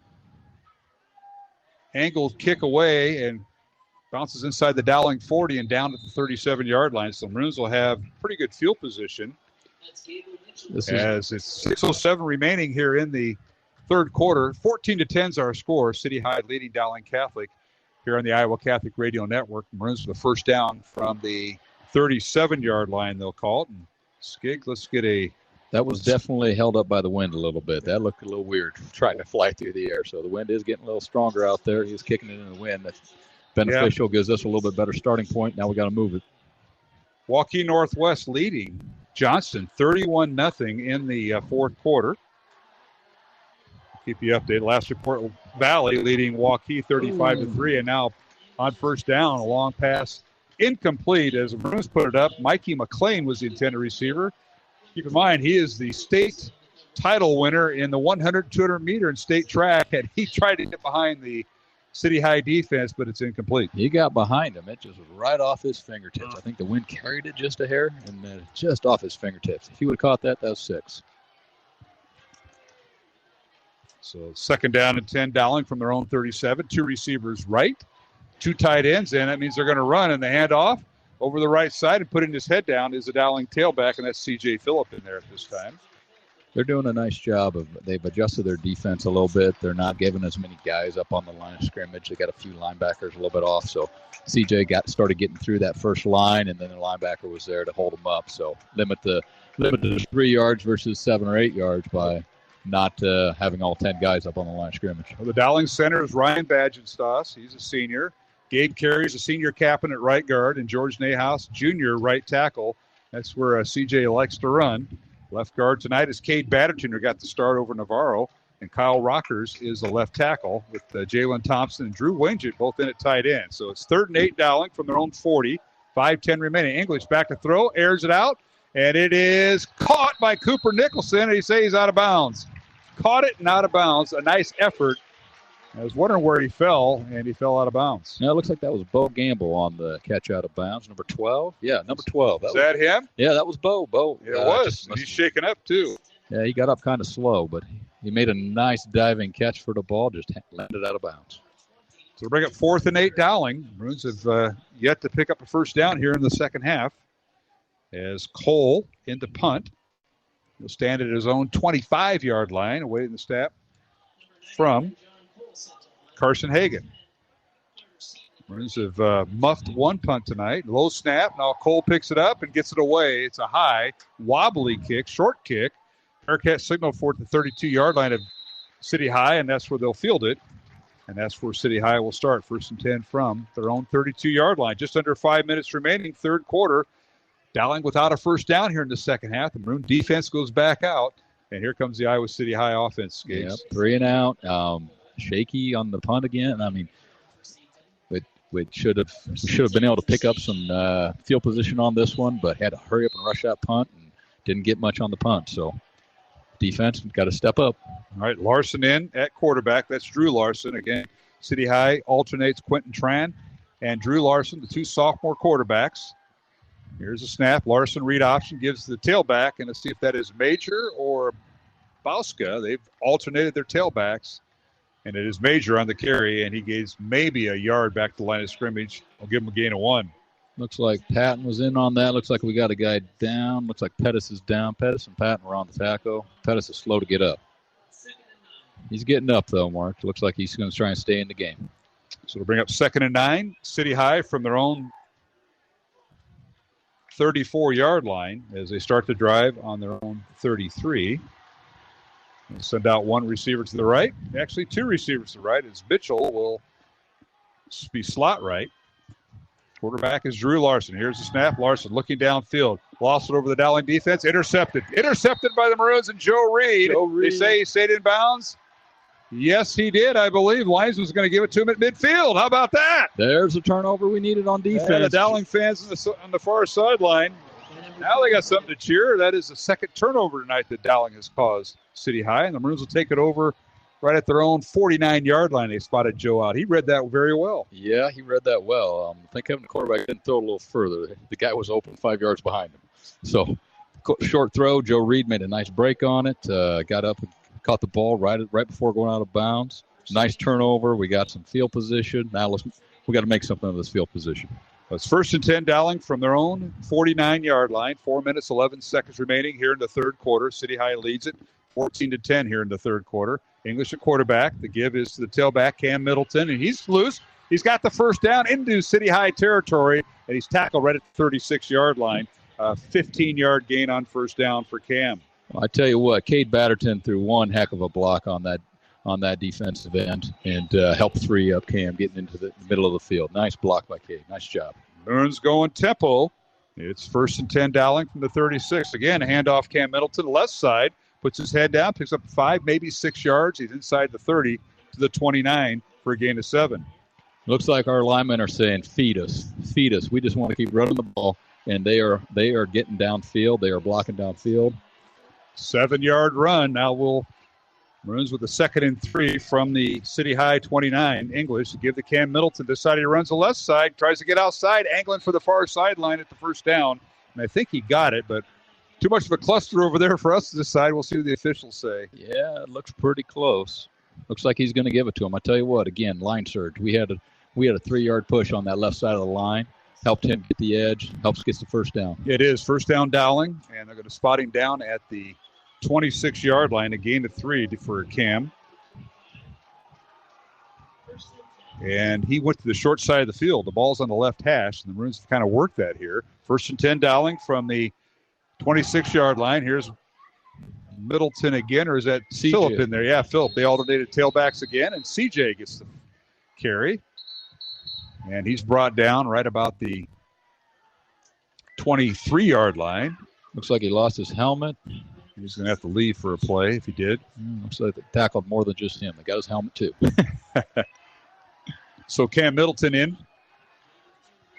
Speaker 2: angled kick away and bounces inside the Dowling 40 and down at the 37-yard line. So Maroons will have pretty good field position. As it's 6:07 remaining here in the third quarter. 14-10 is our score. City High leading Dowling Catholic here on the Iowa Catholic Radio Network. Maroons with the first down from the 37-yard line, they'll call it. And Skig, let's get a...
Speaker 3: That was definitely held up by the wind a little bit. That looked a little weird, trying to fly through the air. So the wind is getting a little stronger out there. He was kicking it in the wind. That's beneficial, gives us a little bit better starting point. Now we got to move it.
Speaker 2: Waukee Northwest leading Johnston 31-0 in the fourth quarter. Keep you updated. Last report, Valley leading Waukee 35-3, and now on first down, a long pass incomplete as the Maroons put it up. Mikey McLean was the intended receiver. Keep in mind, he is the state title winner in the 100, 200 meter in state track, and he tried to get behind the City High defense, but it's incomplete.
Speaker 3: He got behind him. It just was right off his fingertips. I think the wind carried it just a hair, and then just off his fingertips. If he would have caught that, that was 6.
Speaker 2: So second down and 10, Dowling from their own 37. 2 receivers right, 2 tight ends, and that means they're going to run. And the handoff over the right side and putting his head down is the Dowling tailback, and that's C.J. Phillip in there at this time.
Speaker 3: They're doing a nice job. They've adjusted their defense a little bit. They're not giving as many guys up on the line of scrimmage. They got a few linebackers a little bit off. So C.J. started getting through that first line, and then the linebacker was there to hold them up. So limit the 3 yards versus 7 or 8 yards by not having all 10 guys up on the line of scrimmage.
Speaker 2: Well, the Dowling center is Ryan Badgenstoss. He's a senior. Gabe Carey's a senior captain at right guard, and George Nahas, junior, right tackle. That's where C.J. likes to run. Left guard tonight is Cade Batterton, who got the start over Navarro, and Kyle Rockers is the left tackle with Jalen Thompson and Drew Winget both in at tight end. So it's 3rd and 8 Dowling from their own 40. 5:10 remaining. English back to throw, airs it out, and it is caught by Cooper Nicholson, and he says he's out of bounds. Caught it and out of bounds. A nice effort. I was wondering where he fell, and he fell out of bounds.
Speaker 3: Now it looks like that was Bo Gamble on the catch out of bounds, number 12. Yeah, number 12.
Speaker 2: Is that him?
Speaker 3: Yeah, that was Bo.
Speaker 2: It was. He's shaking up, too.
Speaker 3: Yeah, he got up kind of slow, but he made a nice diving catch for the ball, just landed out of bounds.
Speaker 2: So we bring up 4th and 8 Dowling. Maroons have yet to pick up a first down here in the second half as Cole into punt. He'll stand at his own 25-yard line, awaiting the snap from Carson Hagan. Maroons have muffed one punt tonight. Low snap. Now Cole picks it up and gets it away. It's a high, wobbly kick, short kick. Bearcats signal for it at the 32-yard line of City High, and that's where they'll field it. And that's where City High will start. 1st and 10 from their own 32-yard line. Just under 5 minutes remaining, third quarter. Dowling without a first down here in the second half. The Maroon defense goes back out. And here comes the Iowa City High offense.
Speaker 3: Yep, 3 and out. Shaky on the punt again. I mean, we should have been able to pick up some field position on this one, but had to hurry up and rush that punt and didn't get much on the punt. So defense got to step up.
Speaker 2: All right, Larson in at quarterback. That's Drew Larson. Again, City High alternates Quentin Tran and Drew Larson, the 2 sophomore quarterbacks. Here's a snap. Larson read option, gives the tailback, and let's see if that is Major or Bauska. They've alternated their tailbacks, and it is Major on the carry, and he gains maybe a yard back to the line of scrimmage. I'll give him a gain of 1.
Speaker 3: Looks like Patton was in on that. Looks like we got a guy down. Looks like Pettis is down. Pettis and Patton were on the tackle. Pettis is slow to get up. He's getting up, though, Mark. Looks like he's going to try and stay in the game.
Speaker 2: So to bring up 2nd and 9, City High from their own 34-yard line as they start the drive on their own 33. We'll send out one receiver to the right. Actually, two receivers to the right, as Mitchell will be slot right. Quarterback is Drew Larson. Here's the snap. Larson looking downfield. Lost it over the Dowling defense. Intercepted. Intercepted by the Maroons and Joe Reed. They say he stayed in bounds. Yes, he did, I believe. Linesman's going to give it to him at midfield. How about that?
Speaker 3: There's a turnover we needed on defense.
Speaker 2: Yeah, the Dowling fans on the far sideline. Now they got something to cheer. That is the second turnover tonight that Dowling has caused City High, and the Maroons will take it over right at their own 49-yard line. They spotted Joe out. He read that very well.
Speaker 3: Yeah, he read that well. I think having the quarterback didn't throw a little further. The guy was open 5 yards behind him. So, short throw. Joe Reed made a nice break on it. Got up and caught the ball right before going out of bounds. Nice turnover. We got some field position. Now we got to make something of this field position.
Speaker 2: It's 1st and 10 Dowling from their own 49-yard line. 4 minutes, 11 seconds remaining here in the third quarter. City High leads it 14-10 here in the third quarter. English at quarterback. The give is to the tailback, Cam Middleton, and he's loose. He's got the first down into City High territory, and he's tackled right at the 36-yard line. 15-yard gain on first down for Cam.
Speaker 3: Well, I tell you what, Cade Batterton threw one heck of a block on that defensive end and helped free up Cam getting into the middle of the field. Nice block by Cade. Nice job.
Speaker 2: Burns going tempo. It's 1st and 10 Dowling from the 36. Again, a handoff Cam Middleton, left side, puts his head down, picks up 5, maybe 6 yards. He's inside the 30 to the 29 for a gain of 7.
Speaker 3: Looks like our linemen are saying, feed us. Feed us. We just want to keep running the ball, and they are getting downfield. They are blocking downfield.
Speaker 2: 7-yard run. Now Maroons with the 2nd and 3 from the City High 29. English to give to Cam Middleton. Decided he runs the left side, tries to get outside, angling for the far sideline at the first down. And I think he got it, but too much of a cluster over there for us to decide. We'll see what the officials say.
Speaker 3: Yeah, it looks pretty close. Looks like he's going to give it to him. I tell you what, again, line surge. We had a 3-yard push on that left side of the line. Helped him get the edge. Helps get the first down.
Speaker 2: It is first down Dowling, and they're going to spot him down at the 26-yard line, a gain of 3 for Cam. And he went to the short side of the field. The ball's on the left hash, and the Maroons kind of worked that here. 1st and 10 Dowling from the 26-yard line. Here's Middleton again, or is that CJ? Phillip in there? Yeah, Phillip. They alternated tailbacks again, and CJ gets the carry. And he's brought down right about the 23-yard line.
Speaker 3: Looks like he lost his helmet.
Speaker 2: He's going to have to leave for a play if he did.
Speaker 3: Looks like they tackled more than just him. They got his helmet, too.
Speaker 2: So Cam Middleton in.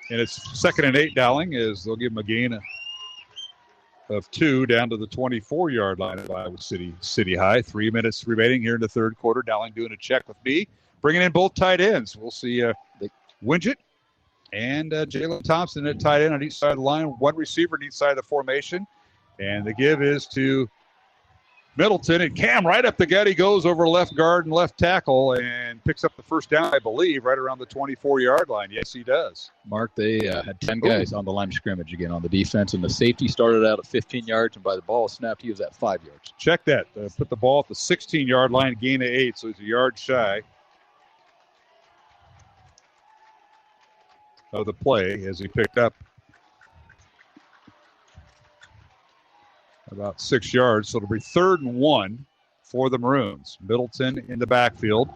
Speaker 2: And it's 2nd and 8 Dowling, as they'll give him a gain of 2 down to the 24-yard line of Iowa City High. 3 minutes remaining here in the third quarter. Dowling doing a check with me. Bringing in both tight ends. We'll see Winget and Jalen Thompson at tight end on each side of the line. One receiver on each side of the formation. And the give is to Middleton. And Cam right up the gut. He goes over left guard and left tackle and picks up the first down, I believe, right around the 24-yard line. Yes, he does.
Speaker 3: Mark, they had 10 guys on the line of scrimmage again on the defense. And the safety started out at 15 yards. And by the ball snapped, he was at 5 yards.
Speaker 2: Check that. Put the ball at the 16-yard line, gain of 8. So he's a yard shy of the play as he picked up about 6 yards. So it'll be 3rd and 1 for the Maroons. Middleton in the backfield.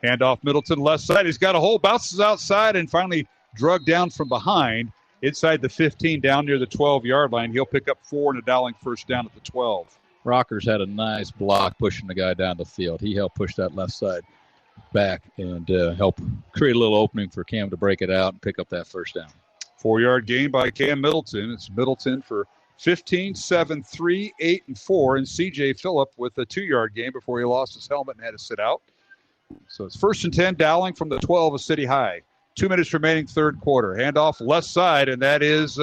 Speaker 2: Handoff Middleton left side. He's got a hole, bounces outside, and finally drug down from behind inside the 15 down near the 12-yard line. He'll pick up 4 and a Dowling first down at the 12.
Speaker 3: Rockers had a nice block pushing the guy down the field. He helped push that left side back and help create a little opening for Cam to break it out and pick up that first down.
Speaker 2: 4-yard gain by Cam Middleton. It's Middleton for 15, 7, 3, 8, and 4. And C.J. Phillip with a 2-yard gain before he lost his helmet and had to sit out. So it's 1st and 10, Dowling from the 12 of City High. 2 minutes remaining, third quarter. Handoff left side, and that is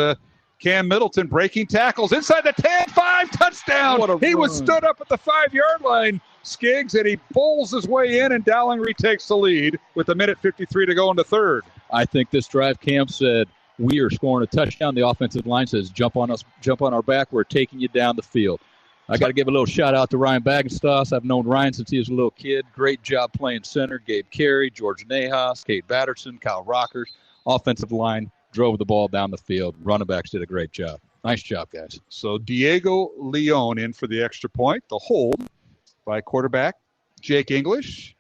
Speaker 2: Cam Middleton breaking tackles inside the 10-5 touchdown. He was stood up at the 5-yard line, Skiggs, and he pulls his way in, and Dowling retakes the lead with 1:53 to go in the third.
Speaker 3: I think this drive, Cam said, we are scoring a touchdown. The offensive line says, jump on us, jump on our back. We're taking you down the field. I got to give a little shout-out to Ryan Bagenstos. I've known Ryan since he was a little kid. Great job playing center. Gabe Carey, George Nahas, Kate Batterson, Kyle Rockers. Offensive line drove the ball down the field. Running backs did a great job. Nice job, guys.
Speaker 2: So Diego Leon in for the extra point. The hold by quarterback Jake English.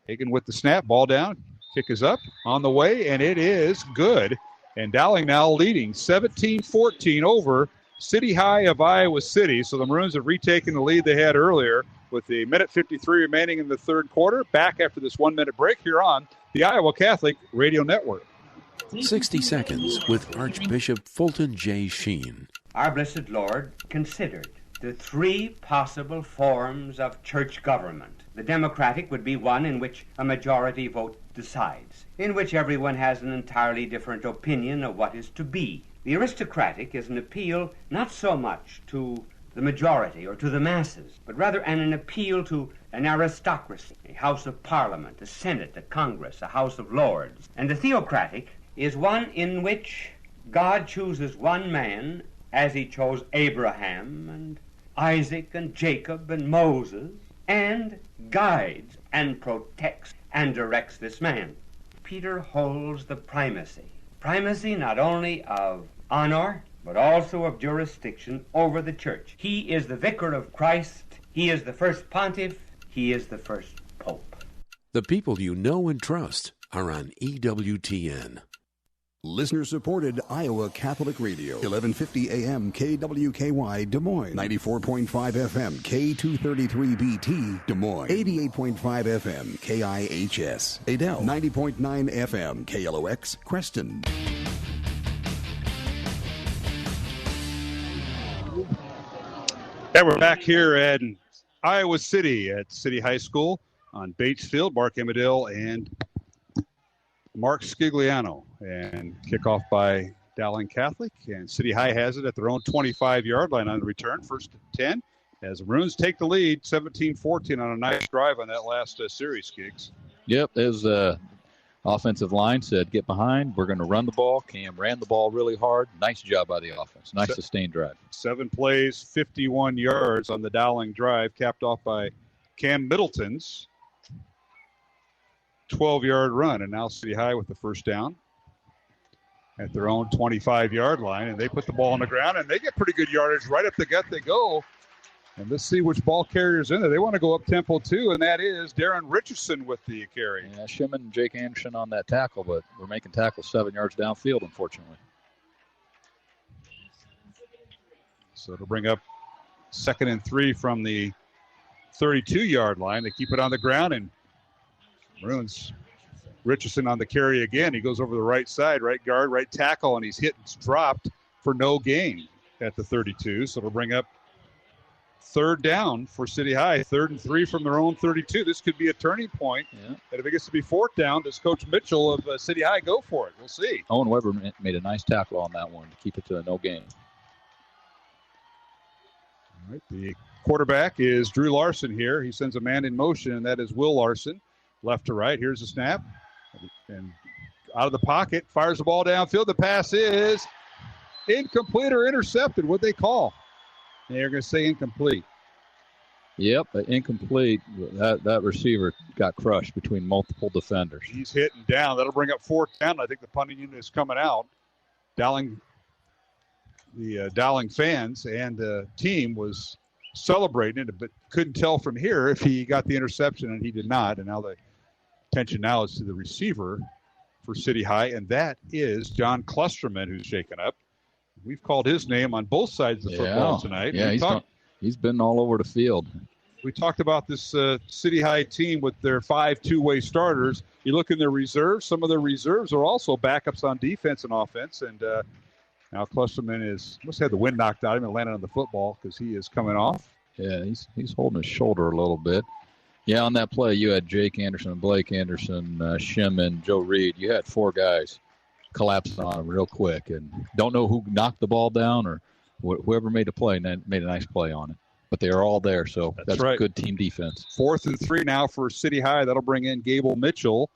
Speaker 2: Hagen with the snap, ball down, kick is up, on the way, and it is good. And Dowling now leading 17-14 over City High of Iowa City. So the Maroons have retaken the lead they had earlier with the minute 53 remaining in the third quarter. Back after this 1 minute break here on the Iowa Catholic Radio Network.
Speaker 5: 60 Seconds with Archbishop Fulton J. Sheen.
Speaker 7: Our Blessed Lord considered the three possible forms of church government. The democratic would be one in which a majority vote decides, in which everyone has an entirely different opinion of what is to be. The aristocratic is an appeal not so much to the majority or to the masses, but rather an appeal to an aristocracy, a House of Parliament, a Senate, a Congress, a House of Lords. And the theocratic is one in which God chooses one man as he chose Abraham and Isaac and Jacob and Moses, and guides and protects and directs this man. Peter holds the primacy not only of honor, but also of jurisdiction over the church. He is the vicar of Christ, he is the first pontiff, he is the first pope.
Speaker 5: The people you know and trust are on EWTN.
Speaker 12: Listener-supported Iowa Catholic Radio, 1150 AM KWKY Des Moines, 94.5 FM K233BT Des Moines, 88.5 FM KIHS Adel, 90.9 FM KLOX Creston.
Speaker 2: And we're back here at Iowa City at City High School on Bates Field. Mark Amadil and Mark Scigliano, and kickoff by Dowling Catholic, and City High has it at their own 25-yard line on the return, first and 10, as the Maroons take the lead, 17-14 on a nice drive on that last series, Giggs.
Speaker 3: Yep, as offensive line said, get behind, we're going to run the ball. Cam ran the ball really hard. Nice job by the offense. Nice sustained drive.
Speaker 2: 7 plays, 51 yards on the Dowling drive, capped off by Cam Middleton's 12-yard run, and now City High with the first down at their own 25-yard line, and they put the ball on the ground, and they get pretty good yardage. Right up the gut they go, and let's see which ball carrier's in there. They want to go up tempo too, and that is Darren Richardson with the carry.
Speaker 3: Yeah, Shimon and Jake Anderson on that tackle, but we're making tackles 7 yards downfield, unfortunately.
Speaker 2: So it'll bring up 2nd and 3 from the 32-yard line. They keep it on the ground, and Maroons, Richardson on the carry again. He goes over the right side, right guard, right tackle, and he's hit and dropped for no gain at the 32. So it'll bring up 3rd down for City High, 3rd and 3 from their own 32. This could be a turning point. Yeah. And if it gets to be 4th down, does Coach Mitchell of City High go for it? We'll see.
Speaker 3: Owen Weber made a nice tackle on that one to keep it to a no gain.
Speaker 2: All right, the quarterback is Drew Larson here. He sends a man in motion, and that is Will Larson. Left to right. Here's the snap. And out of the pocket, fires the ball downfield. The pass is incomplete or intercepted. What'd they call? They're going to say incomplete.
Speaker 3: Yep, incomplete. That receiver got crushed between multiple defenders.
Speaker 2: He's hitting down. That'll bring up 4th down. I think the punting unit is coming out. Dowling fans and the team was celebrating it, but couldn't tell from here if he got the interception, and he did not. And now the attention now is to the receiver for City High, and that is John Klusterman, who's shaken up. We've called his name on both sides of the football tonight.
Speaker 3: Yeah, he's been all over the field.
Speaker 2: We talked about this City High team with their 5 two-way starters. You look in their reserves, some of their reserves are also backups on defense and offense, and now Klusterman must have the wind knocked out of him and landed on the football because he is coming off.
Speaker 3: Yeah, he's holding his shoulder a little bit. Yeah, on that play, you had Jake Anderson, Blake Anderson, Shimon, Joe Reed. You had 4 guys collapse on him real quick, and don't know who knocked the ball down or whoever made the play made a nice play on it. But they are all there, so that's right. Good team defense.
Speaker 2: 4th and 3 now for City High. That'll bring in Gable Mitchell,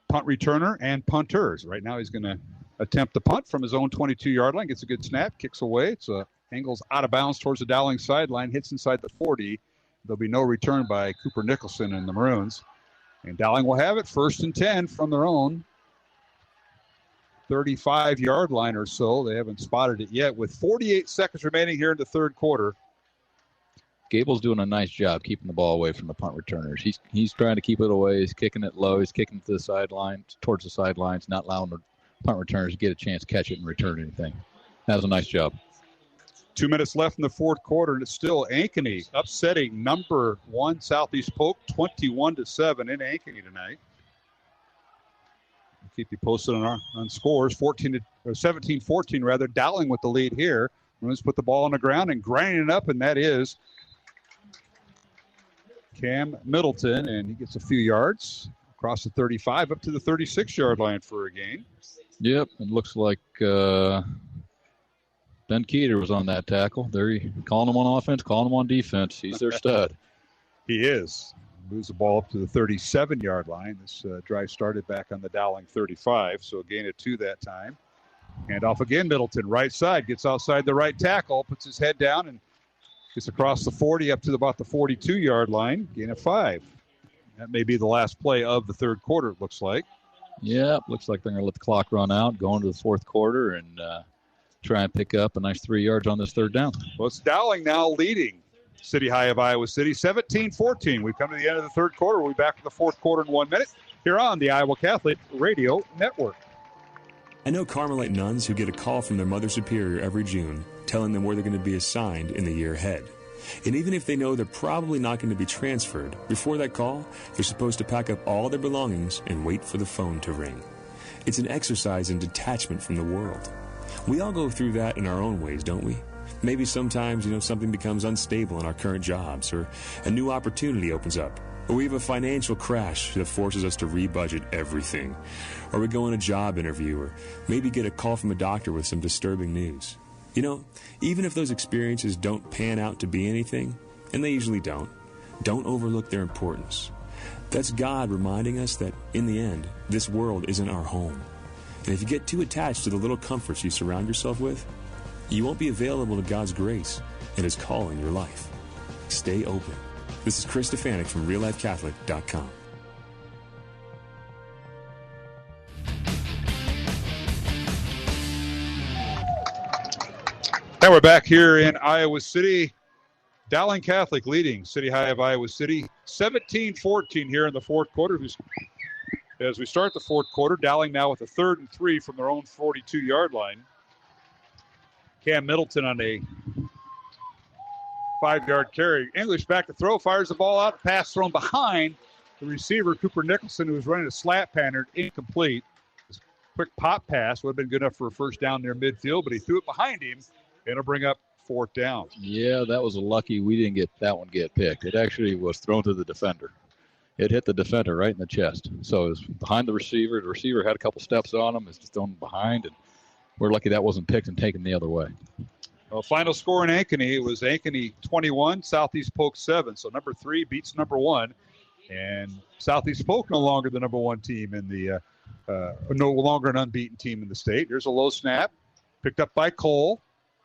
Speaker 2: punt returner and punters. Right now he's going to attempt the punt from his own 22-yard line. Gets a good snap, kicks away. It's angles out of bounds towards the Dowling sideline, hits inside the 40. There'll be no return by Cooper Nicholson and the Maroons. And Dowling will have it 1st and 10 from their own 35-yard line or so. They haven't spotted it yet. With 48 seconds remaining here in the third quarter,
Speaker 3: Gable's doing a nice job keeping the ball away from the punt returners. He's trying to keep it away. He's kicking it low. He's kicking to the sidelines, towards the sidelines, not allowing the punt returners to get a chance to catch it and return anything. That was a nice job.
Speaker 2: 2 minutes left in the fourth quarter, and it's still Ankeny upsetting number 1 Southeast Polk 21-7 in Ankeny tonight. We'll keep you posted on scores. 17-14 rather. Dowling with the lead here. Let's put the ball on the ground and grinding it up, and that is Cam Middleton, and he gets a few yards across the 35 up to the 36-yard line for a gain.
Speaker 3: Yep, it looks like Ben Keeter was on that tackle. They're calling him on offense, calling him on defense. He's their stud.
Speaker 2: He is. Moves the ball up to the 37-yard line. This drive started back on the Dowling 35, so a gain of 2 that time. And off again, Middleton, right side, gets outside the right tackle, puts his head down, and gets across the 40 up to about the 42-yard line, gain of 5. That may be the last play of the third quarter, it looks like.
Speaker 3: Yeah, looks like they're going to let the clock run out, go into the fourth quarter, and try and pick up a nice 3 yards on this third down.
Speaker 2: Well, it's Dowling now leading City High of Iowa City, 17-14. We've come to the end of the third quarter. We'll be back for the fourth quarter in 1 minute here on the Iowa Catholic Radio Network.
Speaker 18: I know Carmelite nuns who get a call from their Mother Superior every June telling them where they're going to be assigned in the year ahead. And even if they know they're probably not going to be transferred, before that call, they're supposed to pack up all their belongings and wait for the phone to ring. It's an exercise in detachment from the world. We all go through that in our own ways, don't we? Maybe sometimes, something becomes unstable in our current jobs, or a new opportunity opens up, or we have a financial crash that forces us to rebudget everything, or we go on a job interview, or maybe get a call from a doctor with some disturbing news. Even if those experiences don't pan out to be anything, and they usually don't overlook their importance. That's God reminding us that, in the end, this world isn't our home. And if you get too attached to the little comforts you surround yourself with, you won't be available to God's grace and His call in your life. Stay open. This is Chris Stefanik from RealLifeCatholic.com.
Speaker 2: Now we're back here in Iowa City. Dowling Catholic leading City High of Iowa City 17-14 here in the fourth quarter. As we start the fourth quarter, Dowling now with a 3rd and 3 from their own 42-yard line. Cam Middleton on a 5-yard carry. English back to throw, fires the ball out, pass thrown behind the receiver, Cooper Nicholson, who was running a slant pattern, incomplete. His quick pop pass would have been good enough for a first down near midfield, but he threw it behind him. It'll bring up 4th down.
Speaker 3: Yeah, that was lucky we didn't get that one get picked. It actually was thrown to the defender. It hit the defender right in the chest. So it was behind the receiver. The receiver had a couple steps on him. It's just thrown behind, and we're lucky that wasn't picked and taken the other way.
Speaker 2: Well, final score in Ankeny, it was Ankeny 21, Southeast Polk 7. So number 3 beats number 1, and Southeast Polk no longer the number 1 team in the no longer an unbeaten team in the state. There's a low snap, picked up by Cole,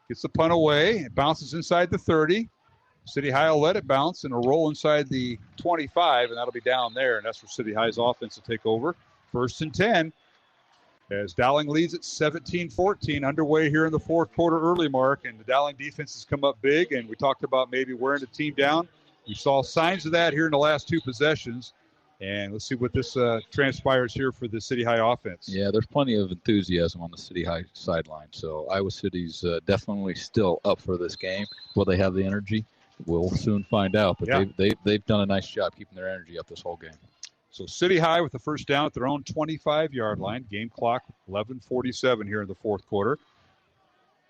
Speaker 2: gets the punt away, it bounces inside the 30. City High will let it bounce and a roll inside the 25, and that'll be down there, and that's where City High's offense will take over. 1st and 10. As Dowling leads at 17-14, underway here in the fourth quarter early mark, and the Dowling defense has come up big, and we talked about maybe wearing the team down. We saw signs of that here in the last 2 possessions, and let's see what this transpires here for the City High offense.
Speaker 3: Yeah, there's plenty of enthusiasm on the City High sideline, so Iowa City's definitely still up for this game. Will they have the energy? We'll soon find out, but yeah. They've done a nice job keeping their energy up this whole game.
Speaker 2: So City High with the first down at their own 25-yard line. Game clock 11:47 here in the fourth quarter.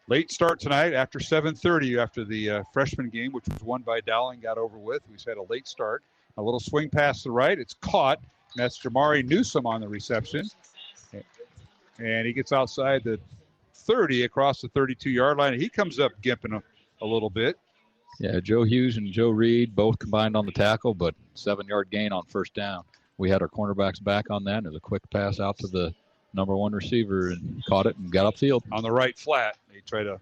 Speaker 2: Late start tonight after 7:30 after the freshman game, which was won by Dowling, got over with. We've had a late start. A little swing pass to the right. It's caught. And that's Jamari Newsom on the reception. And he gets outside the 30 across the 32-yard line. He comes up gimping a little bit.
Speaker 3: Yeah, Joe Hughes and Joe Reed both combined on the tackle, but 7-yard gain on first down. We had our cornerbacks back on that. It was a quick pass out to the number 1 receiver and caught it and got upfield.
Speaker 2: On the right flat, they tried a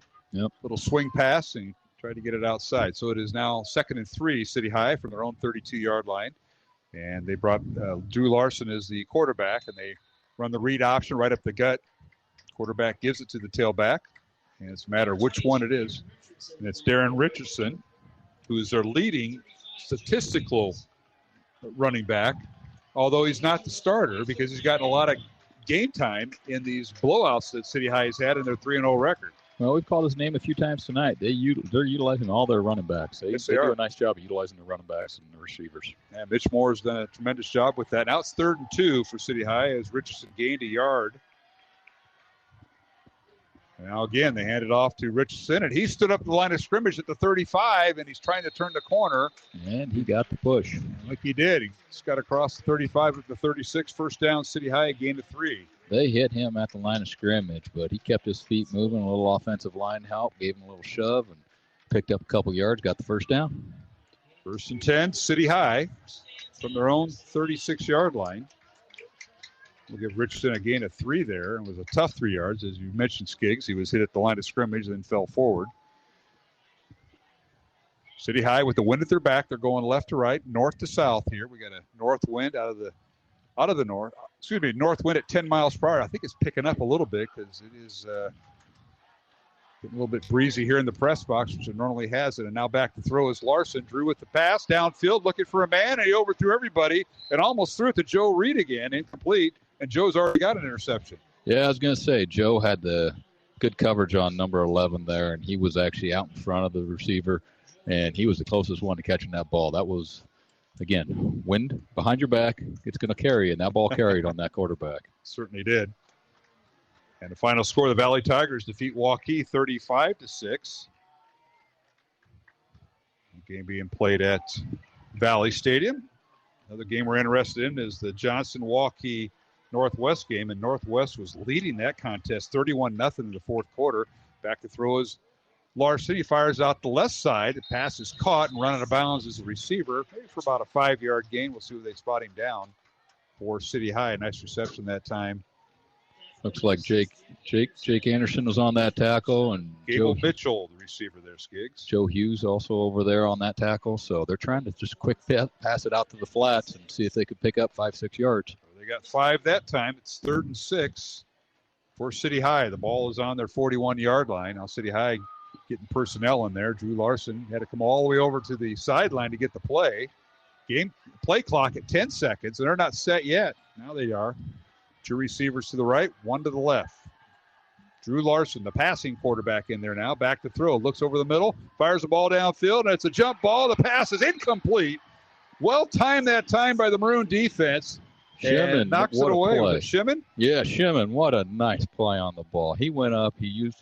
Speaker 2: little swing pass and tried to get it outside. So it is now 2nd and 3, City High from their own 32-yard line. And they brought Drew Larson as the quarterback, and they run the read option right up the gut. Quarterback gives it to the tailback, and it's a matter of which one it is. And it's Darren Richardson. who's their leading statistical running back, although he's not the starter because he's gotten a lot of game time in these blowouts that City High has had in their 3-0 record.
Speaker 3: Well, we've called his name a few times tonight. They're utilizing all their running backs. They do a nice job of utilizing the running backs and the receivers.
Speaker 2: Yeah, Mitch Moore has done a tremendous job with that. Now it's 3rd and 2 for City High as Richardson gained a yard. Now again, they hand it off to Richardson, and he stood up the line of scrimmage at the 35, and he's trying to turn the corner.
Speaker 3: And he got the push.
Speaker 2: Like he did. He just got across the 35 at the 36. First down, City High, a gain of 3.
Speaker 3: They hit him at the line of scrimmage, but he kept his feet moving, a little offensive line help, gave him a little shove, and picked up a couple yards, got the first down.
Speaker 2: 1st and 10, City High from their own 36-yard line. We'll give Richardson a gain of 3 there. It was a tough 3 yards. As you mentioned, Skiggs, he was hit at the line of scrimmage and then fell forward. City High with the wind at their back. They're going left to right, north to south here. We got a north wind out of the north. North wind at 10 miles per hour. I think it's picking up a little bit because it is getting a little bit breezy here in the press box, which it normally has it. And now back to throw is Larson. Drew with the pass downfield, looking for a man, and he overthrew everybody and almost threw it to Joe Reed again, incomplete. And Joe's already got an interception.
Speaker 3: Yeah, I was going to say, Joe had the good coverage on number 11 there, and he was actually out in front of the receiver, and he was the closest one to catching that ball. That was, again, wind behind your back. It's going to carry, and that ball carried on that quarterback.
Speaker 2: Certainly did. And the final score, the Valley Tigers defeat Waukee 35-6. The game being played at Valley Stadium. Another game we're interested in is the Johnson-Waukee Northwest game, and Northwest was leading that contest 31-0 in the fourth quarter. Back to throw is Larson. He fires out the left side. The pass is caught and run out of bounds as a receiver, maybe for about a 5-yard gain. We'll see where they spot him down for City High. A nice reception that time.
Speaker 3: Looks like Jake Anderson was on that tackle, and
Speaker 2: Gable Mitchell, the receiver there, Skiggs.
Speaker 3: Joe Hughes also over there on that tackle. So they're trying to just quick pass it out to the flats and see if they could pick up 5-6 yards.
Speaker 2: They got 5 that time. It's 3rd and 6 for City High. The ball is on their 41-yard line. Now City High getting personnel in there. Drew Larson had to come all the way over to the sideline to get the play. Play clock at 10 seconds, and they're not set yet. Now they are. 2 receivers to the right, 1 to the left. Drew Larson, the passing quarterback in there now. Back to throw. Looks over the middle. Fires the ball downfield, and it's a jump ball. The pass is incomplete. Well timed that time by the Maroon defense.
Speaker 3: Shimon
Speaker 2: knocks it away. Was it Shimon?
Speaker 3: Yeah, Shimon. What a nice play on the ball. He went up. He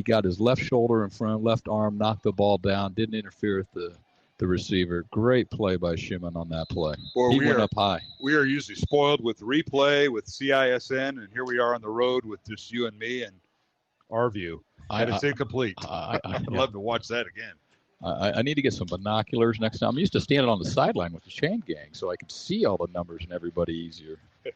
Speaker 3: got his left shoulder in front, left arm, knocked the ball down, didn't interfere with the receiver. Great play by Shimon on that play. He went up high.
Speaker 2: We are usually spoiled with replay, with CISN, and here we are on the road with just you and me and our view. And it's incomplete. I'd love to watch that again.
Speaker 3: I need to get some binoculars next time. I'm used to standing on the sideline with the chain gang so I could see all the numbers and everybody easier.
Speaker 2: We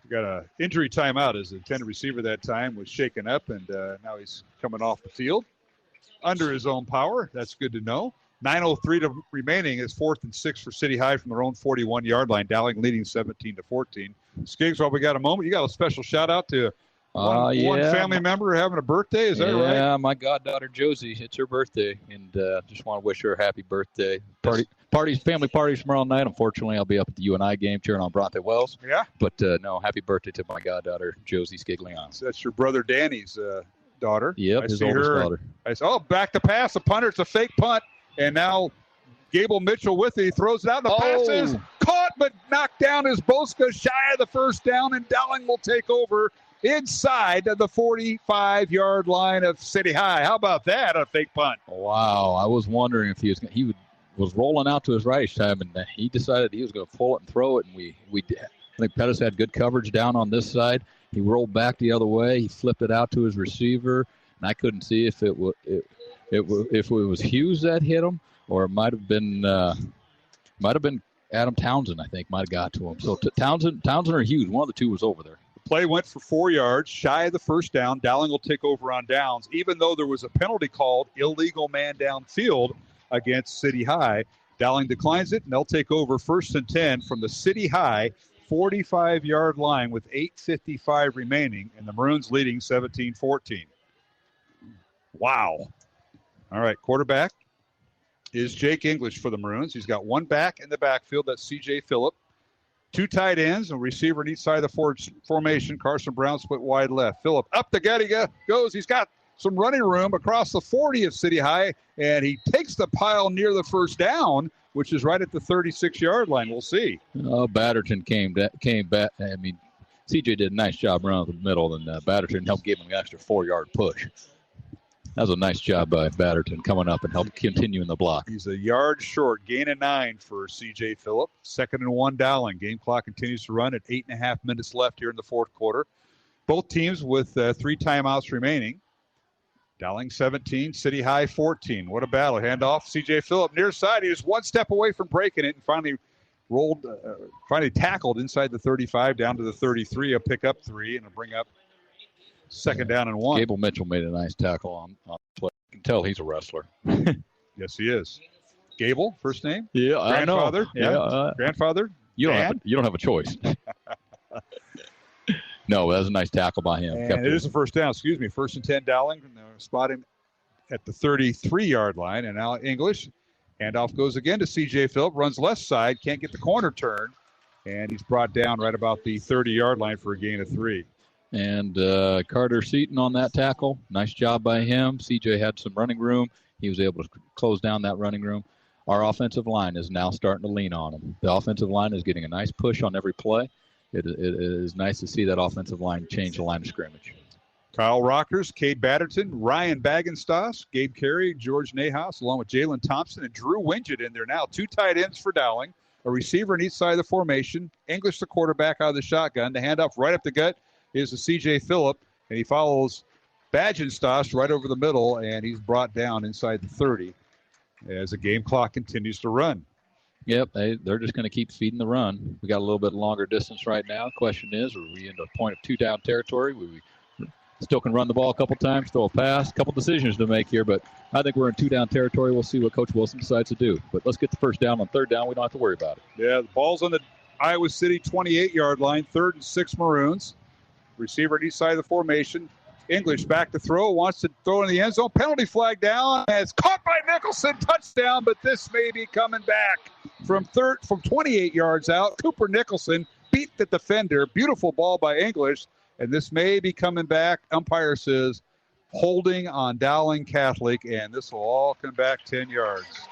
Speaker 2: got an injury timeout as the intended receiver that time was shaken up, and now he's coming off the field under his own power. That's good to know. 9:03 remaining. Is 4th and 6 for City High from their own 41-yard line. Dowling leading 17-14. Skiggs, while we got a moment, you got a special shout-out to one family member having a birthday. Is that right?
Speaker 3: Yeah, my goddaughter Josie. It's her birthday, and just want to wish her a happy birthday. Family parties tomorrow night. Unfortunately, I'll be up at the UNI game cheering on Bronte Wells.
Speaker 2: Yeah.
Speaker 3: But no, happy birthday to my goddaughter Josie Skigliano.
Speaker 2: So that's your brother Danny's daughter.
Speaker 3: Yep, his oldest daughter.
Speaker 2: Back to pass. The punter. It's a fake punt. And now Gable Mitchell with it. He throws it out. The pass is caught but knocked down as Boska shy of the first down, and Dowling will take over inside of the 45-yard line of City High. How about that, a fake punt?
Speaker 3: Wow. I was wondering if he was rolling out to his right each time, and he decided he was going to pull it and throw it, and we did. I think Pettis had good coverage down on this side. He rolled back the other way. He flipped it out to his receiver, and I couldn't see if it was Hughes that hit him, or it might have been Adam Townsend. I think might have got to him. So Townsend or Hughes, one of the two was over there.
Speaker 2: The play went for 4 yards, shy of the first down. Dowling will take over on downs, even though there was a penalty called, illegal man downfield against City High. Dowling declines it, and they'll take over 1st and 10 from the City High 45-yard line with 8:55 remaining, and the Maroons leading 17-14. Wow. All right, quarterback is Jake English for the Maroons. He's got one back in the backfield. That's C.J. Phillip. Two tight ends, a receiver on each side of the formation. Carson Brown split wide left. Phillip up the gut. He goes. He's got some running room across the 40 of City High, and he takes the pile near the first down, which is right at the 36-yard line. We'll see.
Speaker 3: Batterton came back. I mean, CJ did a nice job around the middle, and Batterton helped give him an extra 4-yard push. That was a nice job by Batterton coming up and helped continue in the block.
Speaker 2: He's a yard short, gain of 9 for C.J. Phillip. 2nd and 1 Dowling. Game clock continues to run at 8.5 minutes left here in the fourth quarter. Both teams with 3 timeouts remaining. Dowling 17, City High 14. What a battle. Handoff, C.J. Phillip near side. He was one step away from breaking it and finally tackled inside the 35 down to the 33. A pick up 3 and a bring up 2nd down and 1.
Speaker 3: Gable Mitchell made a nice tackle on play. You can tell he's a wrestler.
Speaker 2: Yes, he is. Gable, first name?
Speaker 3: Yeah,
Speaker 2: grandfather.
Speaker 3: I know.
Speaker 2: Yeah, grandfather.
Speaker 3: You don't have a choice. No, that was a nice tackle by him.
Speaker 2: And it is a first down. 1st and 10 Dowling. Spot him at the 33-yard line. And now English. Handoff goes again to C.J. Phillip. Runs left side. Can't get the corner turn. And he's brought down right about the 30-yard line for a gain of 3.
Speaker 3: And Carter Seaton on that tackle. Nice job by him. CJ had some running room. He was able to close down that running room. Our offensive line is now starting to lean on him. The offensive line is getting a nice push on every play. It is nice to see that offensive line change the line of scrimmage.
Speaker 2: Kyle Rockers, Cade Batterton, Ryan Bagenstos, Gabe Carey, George Nahas, along with Jalen Thompson and Drew Wingett in there now. 2 tight ends for Dowling. A receiver on each side of the formation. English, the quarterback, out of the shotgun. The handoff right up the gut is to C.J. Phillip, and he follows Bagenstos right over the middle, and he's brought down inside the 30 as the game clock continues to run.
Speaker 3: Yep, they're just going to keep feeding the run. We got a little bit longer distance right now. Question is, are we into a point of 2-down territory? We still can run the ball a couple times, throw a pass, a couple decisions to make here, but I think we're in 2-down territory. We'll see what Coach Wilson decides to do. But let's get the first down. On 3rd down, we don't have to worry about it.
Speaker 2: Yeah, the ball's on the Iowa City 28-yard line, 3rd and 6 Maroons. Receiver at each side of the formation. English back to throw, wants to throw in the end zone. Penalty flag down, and it's caught by Nicholson. Touchdown, but this may be coming back from 28 yards out. Cooper Nicholson beat the defender. Beautiful ball by English, and this may be coming back. Umpire says holding on Dowling Catholic, and this will all come back 10 yards.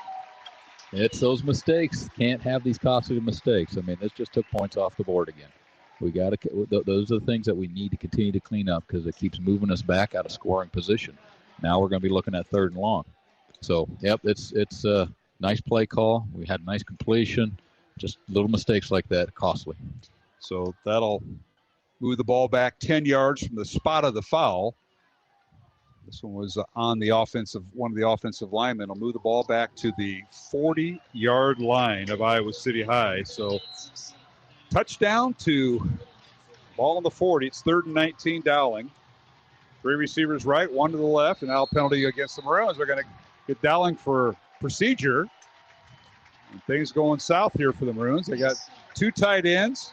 Speaker 3: It's those mistakes. Can't have these costly mistakes. I mean, this just took points off the board again. We got to. Those are the things that we need to continue to clean up because it keeps moving us back out of scoring position. Now we're going to be looking at 3rd and long. So, yep, it's a nice play call. We had nice completion. Just little mistakes like that, costly.
Speaker 2: So that'll move the ball back 10 yards from the spot of the foul. This one was on the one of the offensive linemen. Will move the ball back to the 40-yard line of Iowa City High. So touchdown to ball on the 40. It's 3rd and 19 Dowling. 3 receivers right, 1 to the left, and now penalty against the Maroons. They're going to get Dowling for procedure. And things going south here for the Maroons. They got 2 tight ends,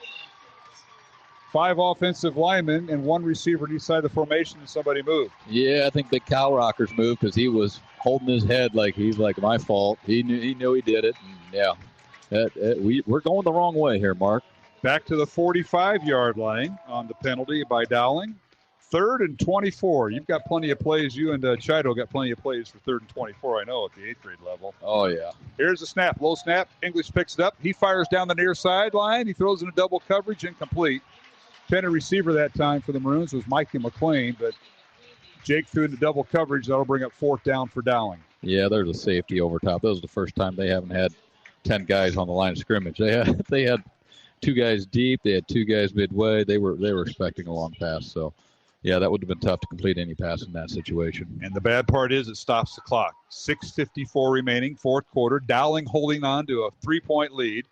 Speaker 2: 5 offensive linemen, and 1 receiver on each side of the formation, and somebody moved.
Speaker 3: Yeah, I think Big Kyle Rockers moved because he was holding his head like he's like, my fault. He knew he did it. And yeah, we're going the wrong way here, Mark.
Speaker 2: Back to the 45-yard line on the penalty by Dowling. 3rd and 24. You've got plenty of plays. You and Chido got plenty of plays for 3rd and 24, I know, at the 8th grade level.
Speaker 3: Oh, yeah.
Speaker 2: Here's the snap. Low snap. English picks it up. He fires down the near sideline. He throws in a double coverage. Incomplete. Intended receiver that time for the Maroons was Mikey McLean, but Jake threw in the double coverage. That'll bring up 4th down for Dowling.
Speaker 3: Yeah, there's a safety over top. That was the first time they haven't had 10 guys on the line of scrimmage. They had 2 guys deep. They had 2 guys midway. They were expecting a long pass. So, yeah, that would have been tough to complete any pass in that situation.
Speaker 2: And the bad part is it stops the clock. 6:54 remaining, 4th quarter. Dowling holding on to a 3-point lead.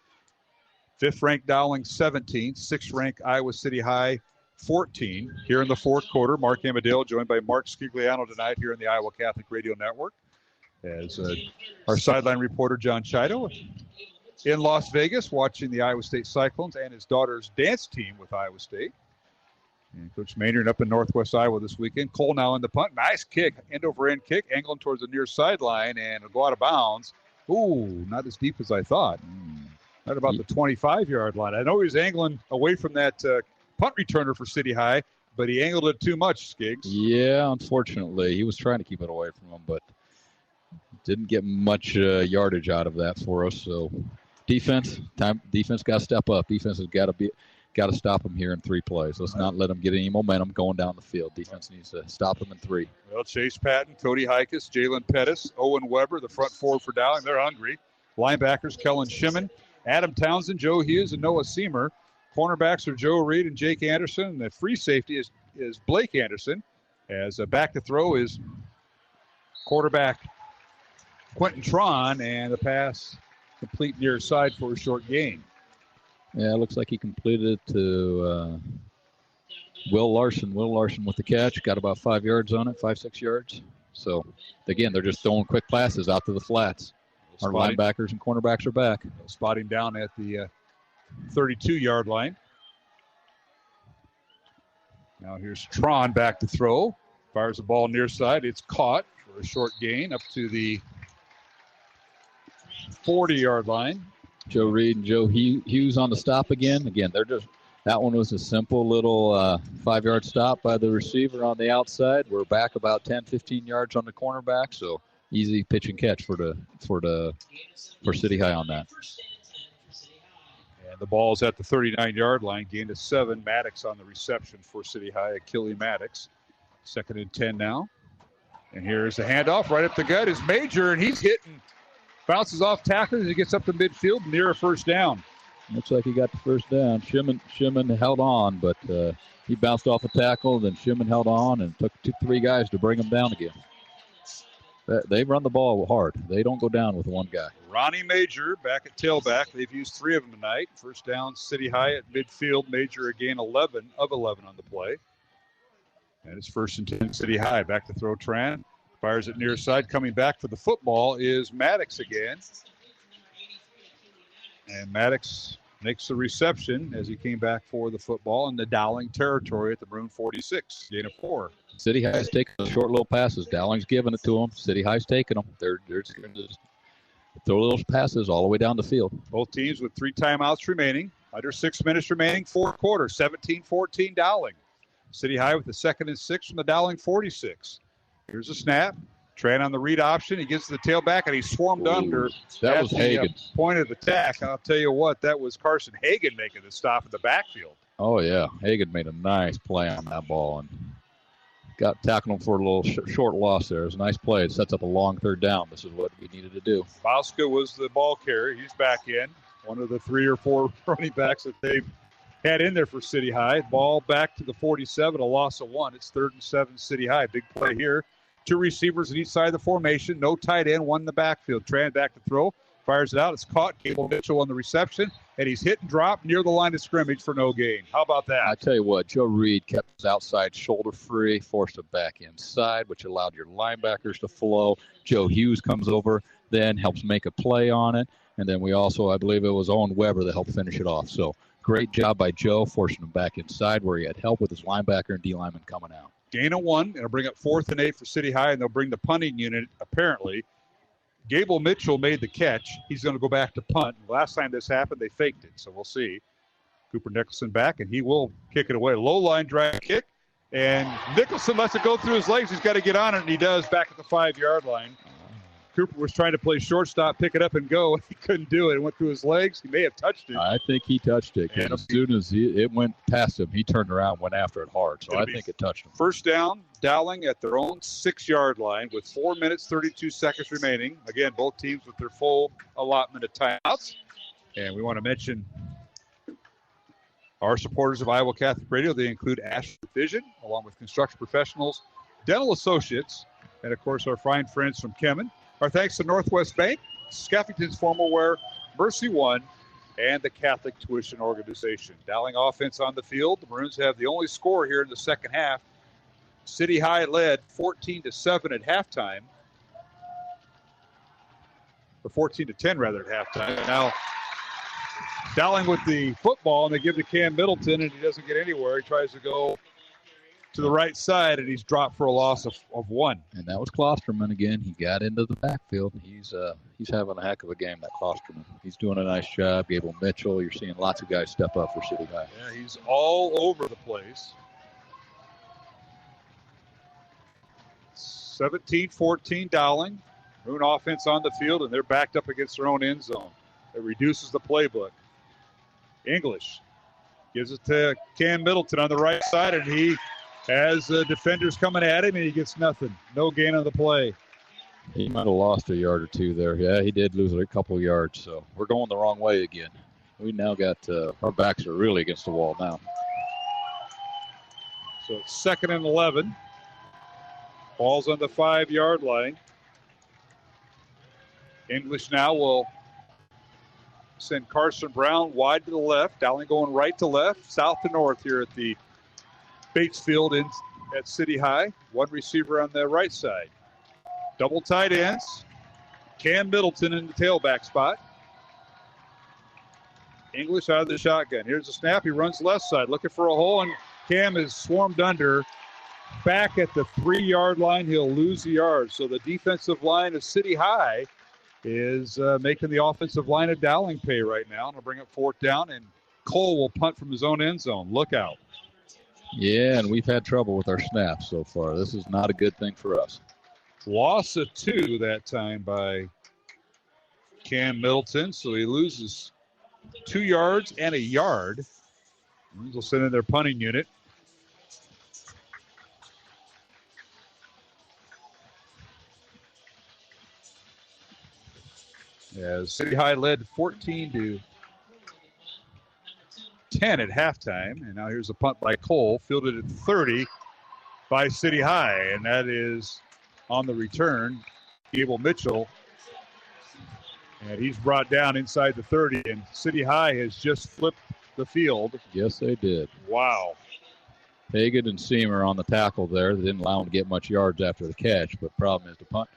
Speaker 2: 5th-ranked Dowling 17, 6th-ranked Iowa City High 14. Here in the 4th quarter, Mark Amadale joined by Mark Scigliano tonight here in the Iowa Catholic Radio Network. As our sideline reporter, John Chido, in Las Vegas watching the Iowa State Cyclones and his daughter's dance team with Iowa State. And Coach Maynard up in Northwest Iowa this weekend. Cole now in the punt. Nice kick, end-over-end kick, angling towards the near sideline, and it'll go out of bounds. Ooh, not as deep as I thought. Right about the 25-yard line. I know he was angling away from that punt returner for City High, but he angled it too much, Skiggs.
Speaker 3: Yeah, unfortunately. He was trying to keep it away from him, but didn't get much yardage out of that for us. So defense got to step up. Defense has got to stop him here in 3 plays. Let's not let him get any momentum going down the field. Defense needs to stop him in 3.
Speaker 2: Well, Chase Patton, Cody Hikas, Jalen Pettis, Owen Weber, the front 4 for Dowling. They're hungry. Linebackers, Kellen Shimon, Adam Townsend, Joe Hughes, and Noah Seamer. Cornerbacks are Joe Reed and Jake Anderson. And the free safety is Blake Anderson. As back to throw is quarterback Quentin Tron, and the pass complete near side for a short gain.
Speaker 3: Yeah, it looks like he completed it to Will Larson. Will Larson with the catch. Got about 5 yards on it, 5-6 yards. So, again, they're just throwing quick passes out to the flats. Our linebackers and cornerbacks are back.
Speaker 2: Spotting down at the 32-yard line. Now here's Tron back to throw. Fires the ball near side. It's caught for a short gain up to the 40-yard line.
Speaker 3: Joe Reed and Joe Hughes on the stop again. Again, that one was a simple little 5-yard stop by the receiver on the outside. We're back about 10, 15 yards on the cornerback, so easy pitch and catch for City High on that.
Speaker 2: And the ball's at the 39-yard line, gain of 7. Maddox on the reception for City High, Achille Maddox. 2nd and 10 now. And here's the handoff right up the gut is Major, and he's hitting. Bounces off tackles as he gets up to midfield near a first down.
Speaker 3: Looks like he got the first down. Shimon held on, but he bounced off a tackle. Then Shimon held on and took 2-3 guys to bring him down again. They run the ball hard. They don't go down with one guy.
Speaker 2: Ronnie Major back at tailback. They've used 3 of them tonight. First down, City High at midfield. Major again 11 of 11 on the play. And it's 1st and 10 City High. Back to throw Tran. Fires it near side. Coming back for the football is Maddox again. And Maddox makes the reception as he came back for the football in the Dowling territory at the Maroon 46. Gain of 4.
Speaker 3: City High's taking the short little passes. Dowling's giving it to them. City High's taking them. They're just going to throw those passes all the way down the field.
Speaker 2: Both teams with 3 timeouts remaining. Under 6 minutes remaining. 4th quarter. 17-14 Dowling. City High with the 2nd and 6 from the Dowling 46. Here's a snap. Tran on the read option. He gets to the tailback, and he's swarmed under.
Speaker 3: That was Hagan.
Speaker 2: Point of attack. I'll tell you what, that was Carson Hagan making the stop in the backfield.
Speaker 3: Oh, yeah. Hagan made a nice play on that ball and got tackled him for a little short loss there. It was a nice play. It sets up a long 3rd down. This is what we needed to do.
Speaker 2: Bauska was the ball carrier. He's back in. One of the 3 or 4 running backs that they've had in there for City High. Ball back to the 47, a loss of 1. It's 3rd and 7 City High. Big play here. 2 receivers on each side of the formation. No tight end, 1 in the backfield. Tran back to throw. Fires it out. It's caught. Cable Mitchell on the reception. And he's hit and dropped near the line of scrimmage for no gain. How about that?
Speaker 3: I tell you what, Joe Reed kept his outside shoulder free, forced it back inside, which allowed your linebackers to flow. Joe Hughes comes over, then helps make a play on it. And then we also, I believe it was Owen Weber that helped finish it off. So great job by Joe, forcing him back inside where he had help with his linebacker and D lineman coming out.
Speaker 2: Gain of 1. It'll bring up 4th and 8 for City High, and they'll bring the punting unit, apparently. Gable Mitchell made the catch. He's going to go back to punt. Last time this happened, they faked it, so we'll see. Cooper Nicholson back, and he will kick it away. Low line drag kick, and Nicholson lets it go through his legs. He's got to get on it, and he does back at the 5-yard line. Cooper was trying to play shortstop, pick it up and go, and he couldn't do it. It went through his legs. He may have touched it.
Speaker 3: I think he touched it. And as soon as it went past him, he turned around and went after it hard. So I think it touched him.
Speaker 2: First down, Dowling at their own 6-yard line with 4 minutes, 32 seconds remaining. Again, both teams with their full allotment of timeouts. And we want to mention our supporters of Iowa Catholic Radio. They include Ashford Vision, along with Construction Professionals, Dental Associates, and, of course, our fine friends from Kemen. Our thanks to Northwest Bank, Skeffington's Formal Wear, Mercy One, and the Catholic Tuition Organization. Dowling offense on the field. The Maroons have the only score here in the second half. City High led 14-7 at halftime. Or 14-10, rather, at halftime. Now, Dowling with the football, and they give to Cam Middleton, and he doesn't get anywhere. He tries to go to the right side, and he's dropped for a loss of 1.
Speaker 3: And that was Klosterman again. He got into the backfield. He's having a heck of a game, that Klosterman. He's doing a nice job. Gable Mitchell, you're seeing lots of guys step up for City High.
Speaker 2: Yeah, he's all over the place. 17-14 Dowling. Maroon offense on the field, and they're backed up against their own end zone. It reduces the playbook. English gives it to Cam Middleton on the right side, and he has defenders coming at him, and he gets nothing. No gain on the play.
Speaker 3: He might have lost a yard or two there. Yeah, he did lose a couple of yards, so we're going the wrong way again. We now got our backs are really against the wall now.
Speaker 2: So it's 2nd and 11. Ball's on the 5-yard line. English now will send Carson Brown wide to the left. Dowling going right to left, south to north here at the Bates Field at City High. One receiver on the right side. Double tight ends. Cam Middleton in the tailback spot. English out of the shotgun. Here's the snap. He runs left side looking for a hole, and Cam is swarmed under. Back at the 3-yard line, he'll lose the yard. So the defensive line of City High is making the offensive line of Dowling pay right now. And I'll bring up 4th down, and Cole will punt from his own end zone. Look out.
Speaker 3: Yeah, and we've had trouble with our snaps so far. This is not a good thing for us.
Speaker 2: Loss of 2 that time by Cam Middleton, so he loses 2 yards and a yard. They'll send in their punting unit. As City High led 14-10 at halftime, and now here's a punt by Cole, fielded at 30 by City High, and that is on the return, Gable Mitchell, and he's brought down inside the 30, and City High has just flipped the field.
Speaker 3: Yes, they did.
Speaker 2: Wow.
Speaker 3: Hagan and Seamer on the tackle there. They didn't allow him to get much yards after the catch, but problem is the punt.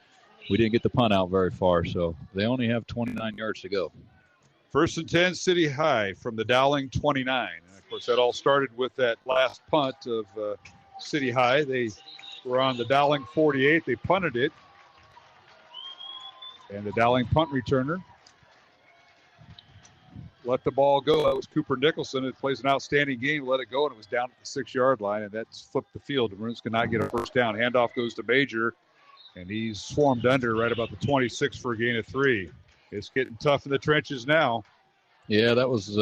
Speaker 3: We didn't get the punt out very far, so they only have 29 yards to go.
Speaker 2: 1st and 10, City High from the Dowling 29. And of course, that all started with that last punt of City High. They were on the Dowling 48. They punted it. And the Dowling punt returner let the ball go. That was Cooper Nicholson. It plays an outstanding game. Let it go, and it was down at the 6-yard line, and that's flipped the field. The Maroons cannot get a first down. Handoff goes to Major. And he's swarmed under right about the 26 for a gain of 3. It's getting tough in the trenches now.
Speaker 3: Yeah, that was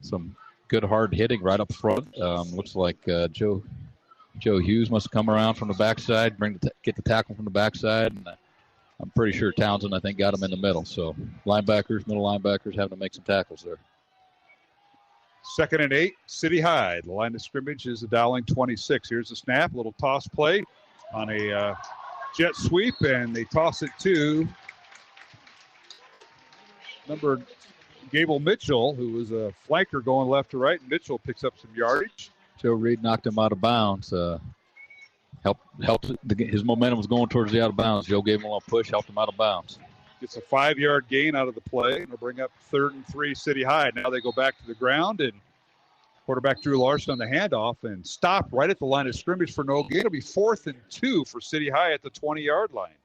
Speaker 3: some good hard hitting right up front. Looks like Joe Hughes must have come around from the backside, get the tackle from the backside, and I'm pretty sure Townsend, I think, got him in the middle. So middle linebackers having to make some tackles there.
Speaker 2: 2nd and 8, City High. The line of scrimmage is the Dowling 26. Here's the snap, a little toss play on a jet sweep, and they toss it to number Gable Mitchell, who was a flanker going left to right. Mitchell picks up some yardage.
Speaker 3: Joe Reed knocked him out of bounds. Helped his momentum was going towards the out of bounds. Joe gave him a little push, helped him out of bounds.
Speaker 2: Gets a 5-yard gain out of the play, and they'll bring up 3rd and 3 City High. Now they go back to the ground, and quarterback Drew Larson on the handoff and stop right at the line of scrimmage for no gain. It'll be 4th and 2 for City High at the 20-yard line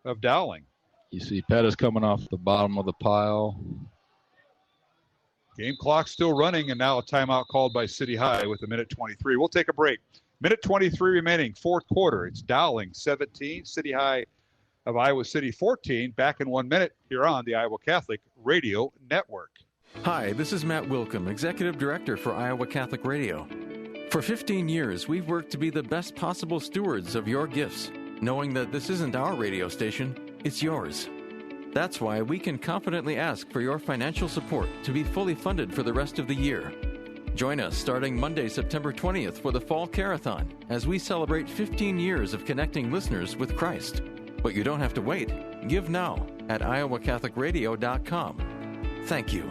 Speaker 2: of Dowling.
Speaker 3: You see Pettis coming off the bottom of the pile.
Speaker 2: Game clock still running, and now a timeout called by City High with 1:23. We'll take a break. 1:23 remaining, 4th quarter. It's Dowling 17, City High of Iowa City 14. Back in 1 minute here on the Iowa Catholic Radio Network.
Speaker 8: Hi, this is Matt Wilkham, Executive Director for Iowa Catholic Radio. For 15 years, we've worked to be the best possible stewards of your gifts, knowing that this isn't our radio station, it's yours. That's why we can confidently ask for your financial support to be fully funded for the rest of the year. Join us starting Monday, September 20th for the Fall Carathon as we celebrate 15 years of connecting listeners with Christ. But you don't have to wait. Give now at iowacatholicradio.com. Thank you.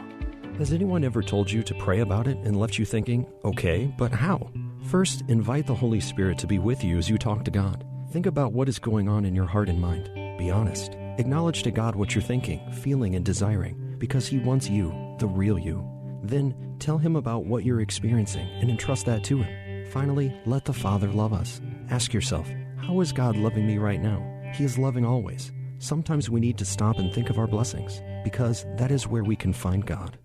Speaker 14: Has anyone ever told you to pray about it and left you thinking, okay, but how? First, invite the Holy Spirit to be with you as you talk to God. Think about what is going on in your heart and mind. Be honest. Acknowledge to God what you're thinking, feeling, and desiring, because He wants you, the real you. Then, tell Him about what you're experiencing and entrust that to Him. Finally, let the Father love us. Ask yourself, how is God loving me right now? He is loving always. Sometimes we need to stop and think of our blessings, because that is where we can find God.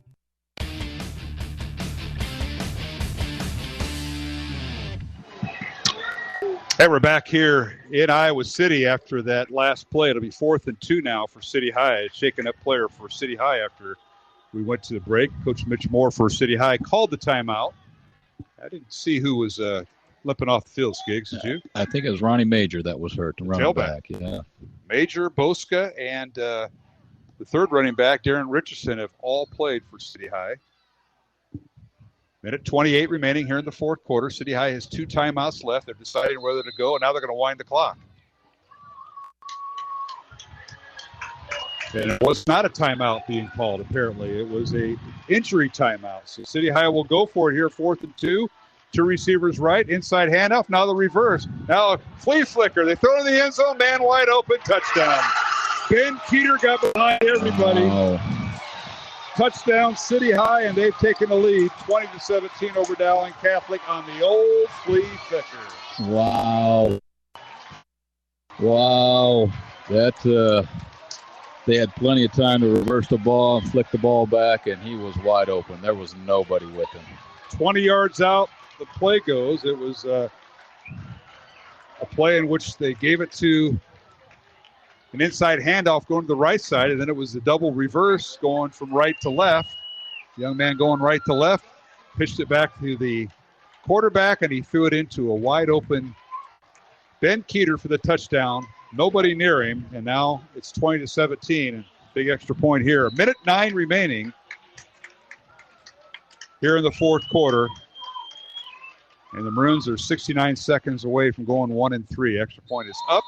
Speaker 2: Hey, we're back here in Iowa City after that last play. It'll be 4th and 2 now for City High. A shaken-up player for City High after we went to the break. Coach Mitch Moore for City High called the timeout. I didn't see who was limping off the field, Skiggs, did you?
Speaker 3: I think it was Ronnie Major that was hurt, the running back. Yeah.
Speaker 2: Major, Boska, and the third running back, Darren Richardson, have all played for City High. Minute 28 remaining here in the fourth quarter. City High has 2 timeouts left. They're deciding whether to go, and now they're going to wind the clock. And it was not a timeout being called, apparently. It was a injury timeout. So City High will go for it here, 4th and 2. 2 receivers right, inside handoff. Now the reverse. Now a flea flicker. They throw it in the end zone, man wide open, touchdown. Ben Keeter got behind everybody.
Speaker 3: Oh.
Speaker 2: Touchdown City High, and they've taken the lead 20-17 over Dowling Catholic on the old flea flicker.
Speaker 3: Wow. That they had plenty of time to reverse the ball and flick the ball back, and he was wide open. There was nobody with him.
Speaker 2: 20 yards out, the play goes. It was a play in which they gave it to an inside handoff going to the right side, and then it was a double reverse going from right to left. Young man going right to left, pitched it back to the quarterback, and he threw it into a wide open Ben Keeter for the touchdown. Nobody near him, and now it's 20-17. And big extra point here. 1:09 remaining here in the fourth quarter. And the Maroons are 69 seconds away from going 1-3. Extra point is up.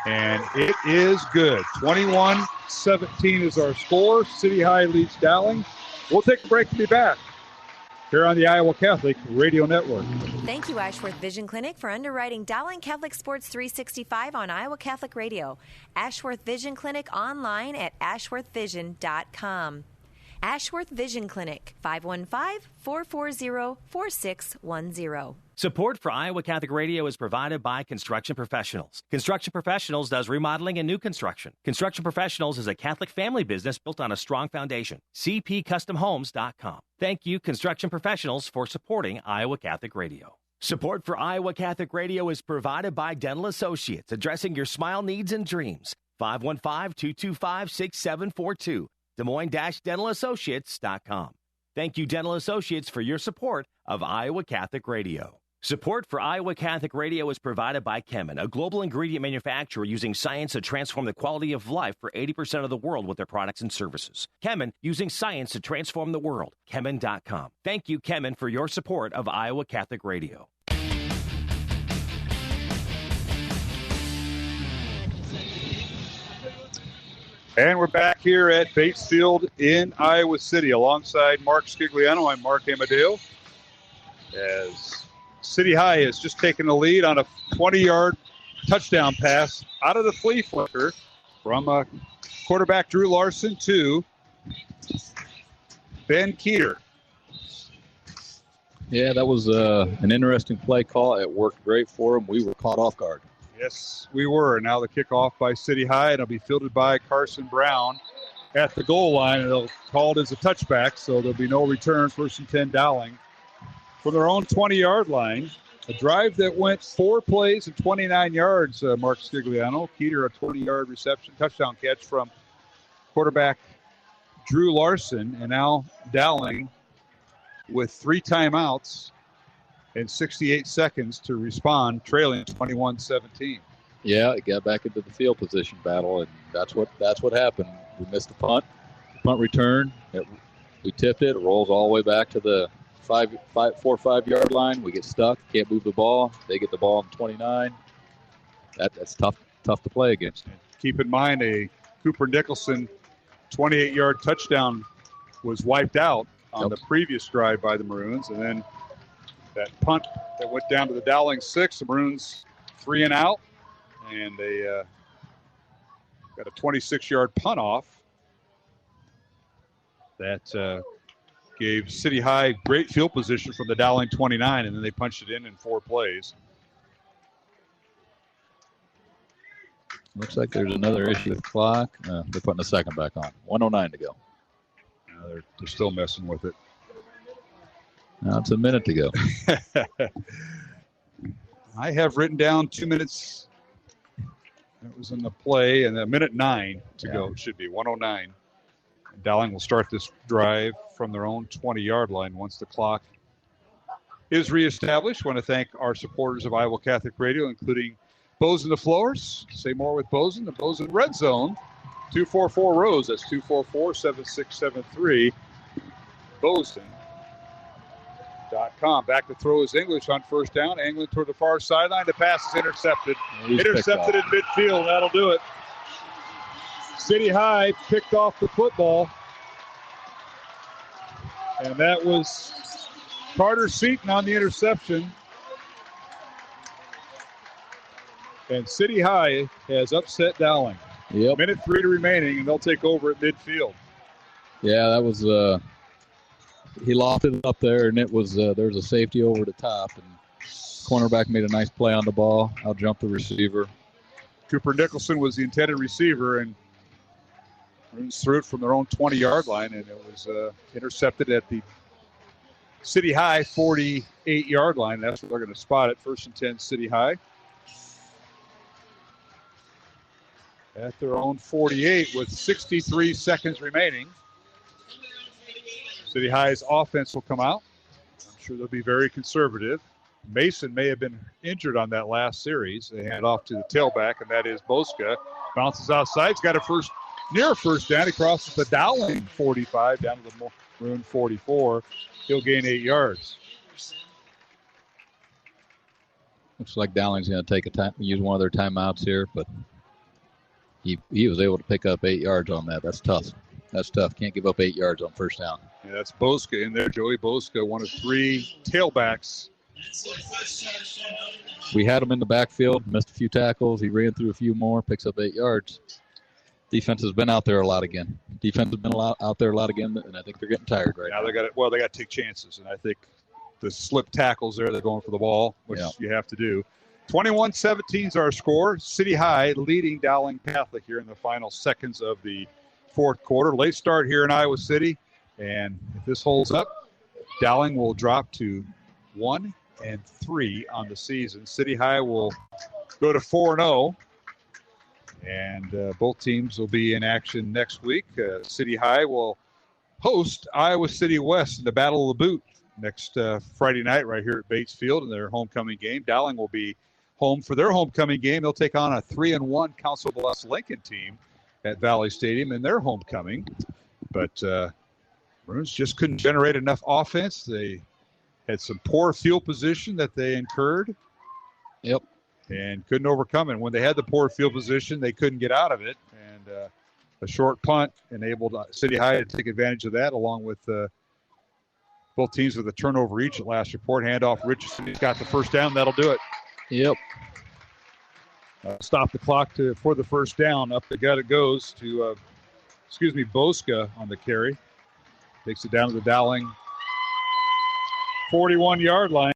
Speaker 2: And it is good. 21-17 is our score. City High leads Dowling. We'll take a break and be back here on the Iowa Catholic Radio Network.
Speaker 4: Thank you, Ashworth Vision Clinic, for underwriting Dowling Catholic Sports 365 on Iowa Catholic Radio. Ashworth Vision Clinic online at ashworthvision.com. Ashworth Vision Clinic, 515-440-4610.
Speaker 1: Support for Iowa Catholic Radio is provided by Construction Professionals. Construction Professionals does remodeling and new construction. Construction Professionals is a Catholic family business built on a strong foundation. CPCustomHomes.com. Thank you, Construction Professionals, for supporting Iowa Catholic Radio. Support for Iowa Catholic Radio is provided by Dental Associates, addressing your smile needs and dreams. 515-225-6742. Des Moines-DentalAssociates.com. Thank you, Dental Associates, for your support of Iowa Catholic Radio. Support for Iowa Catholic Radio is provided by Chemin, a global ingredient manufacturer using science to transform the quality of life for 80% of the world with their products and services. Chemin, using science to transform the world. Chemin.com. Thank you, Chemin, for your support of Iowa Catholic Radio.
Speaker 2: And we're back here at Bates Field in Iowa City alongside Mark Scigliano. I'm Mark Amadeo. As City High has just taken the lead on a 20-yard touchdown pass out of the flea flicker from quarterback Drew Larson to Ben Keeter.
Speaker 3: Yeah, that was an interesting play call. It worked great for him. We were caught off guard.
Speaker 2: Yes, we were. Now the kickoff by City High, and it'll be fielded by Carson Brown at the goal line, and they'll call it as a touchback, so there'll be no returns. 1st and 10 Dowling from their own 20-yard line. A drive that went 4 plays and 29 yards, Mark Scigliano. Keeter, a 20-yard reception, touchdown catch from quarterback Drew Larson, and now Dowling with 3 timeouts and 68 seconds to respond, trailing 21-17.
Speaker 3: Yeah, it got back into the field position battle, and that's what happened. We missed the punt return. We tipped it. It rolls all the way back to the 4 or 5 yard line. We get stuck. Can't move the ball. They get the ball on 29. That's tough to play against.
Speaker 2: Keep in mind, a Cooper Nicholson 28-yard touchdown was wiped out on the previous drive by the Maroons, and then that punt that went down to the Dowling 6, the Maroons 3 and out, and they got a 26-yard punt off that gave City High great field position from the Dowling 29, and then they punched it in 4 plays.
Speaker 3: Looks like there's another issue with the clock. They're putting the second back on. 1:09 to go.
Speaker 2: They're still messing with it.
Speaker 3: Now it's a minute to go.
Speaker 2: I have written down 2 minutes. That was in the play, and a minute 9 to go. It should be 1:09. Dowling will start this drive from their own 20-yard line once the clock is reestablished. I want to thank our supporters of Iowa Catholic Radio, including Bozen the Flowers. Say more with Bozen. The Bozen Red Zone, 244-ROSE. That's 244-7673. Bozen.com. Back to throw is English on first down. Angling toward the far sideline. The pass is intercepted. Intercepted in midfield. That'll do it. City High picked off the football. And that was Carter Seaton on the interception. And City High has upset Dowling.
Speaker 3: Yep.
Speaker 2: Minute 3 remaining, and they'll take over at midfield.
Speaker 3: Yeah, that was he lofted it up there, and it was there was a safety over the top, and cornerback made a nice play on the ball. Out jumped the receiver.
Speaker 2: Cooper Nicholson was the intended receiver, and threw it from their own 20-yard line, and it was intercepted at the City High 48-yard line. That's where they're going to spot it. 1st and 10, City High. At their own 48 with 63 seconds remaining. City High's offense will come out. I'm sure they'll be very conservative. Mason may have been injured on that last series. They hand it off to the tailback, and that is Boska. Bounces outside. He's got near first down. He crosses the Dowling 45 down to the Maroon 44. He'll gain 8 yards.
Speaker 3: Looks like Dowling's going to use one of their timeouts here, but he was able to pick up 8 yards on that. That's tough. Can't give up 8 yards on first down.
Speaker 2: Yeah, that's Boska in there. Joey Boska, one of 3 tailbacks.
Speaker 3: We had him in the backfield, missed a few tackles. He ran through a few more, picks up 8 yards. Defense has been out there a lot again. And I think they're getting tired right now.
Speaker 2: They got to take chances, and I think the slip tackles there, they're going for the ball, which you have to do. 21-17 is our score. City High leading Dowling Catholic here in the final seconds of the 4th quarter. Late start here in Iowa City, and if this holds up, Dowling will drop to 1-3 on the season. City High will go to 4-0, and both teams will be in action next week. City High will host Iowa City West in the Battle of the Boot next Friday night right here at Bates Field in their homecoming game. Dowling will be home for their homecoming game. They'll take on a 3-1 Council Bluffs Lincoln team at Valley Stadium in their homecoming. But Maroons just couldn't generate enough offense. They had some poor field position that they incurred.
Speaker 3: Yep.
Speaker 2: And couldn't overcome it. When they had the poor field position, they couldn't get out of it. And a short punt enabled City High to take advantage of that, along with both teams with a turnover each at last report. Handoff Richardson. He's got the first down. That'll do it.
Speaker 3: Yep.
Speaker 2: Stop the clock for the first down. Up the gut it goes to, Boska on the carry. Takes it down to the Dowling 41-yard line.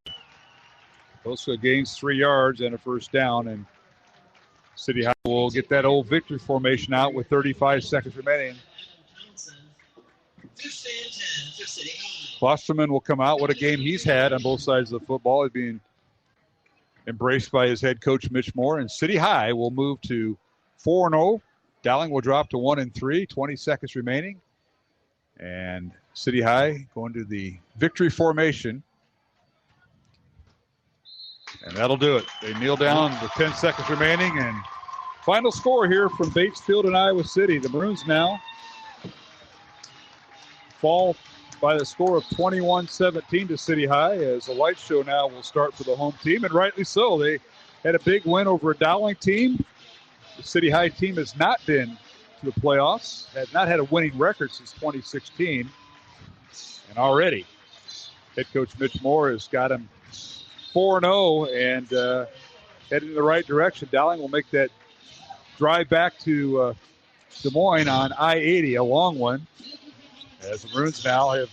Speaker 2: Boska gains 3 yards and a first down, and City High will get that old victory formation out with 35 seconds remaining. Klosterman will come out. What a game he's had on both sides of the football. He's being embraced by his head coach, Mitch Moore. And City High will move to 4-0. Dowling will drop to 1-3, 20 seconds remaining. And City High going to the victory formation. And that'll do it. They kneel down with 10 seconds remaining. And final score here from Batesfield and Iowa City. The Maroons now fall by the score of 21-17 to City High, as the light show now will start for the home team, and rightly so. They had a big win over a Dowling team. The City High team has not been to the playoffs, had not had a winning record since 2016, and already head coach Mitch Moore has got him 4-0 and heading in the right direction. Dowling will make that drive back to Des Moines on I-80, a long one, as the Maroons now have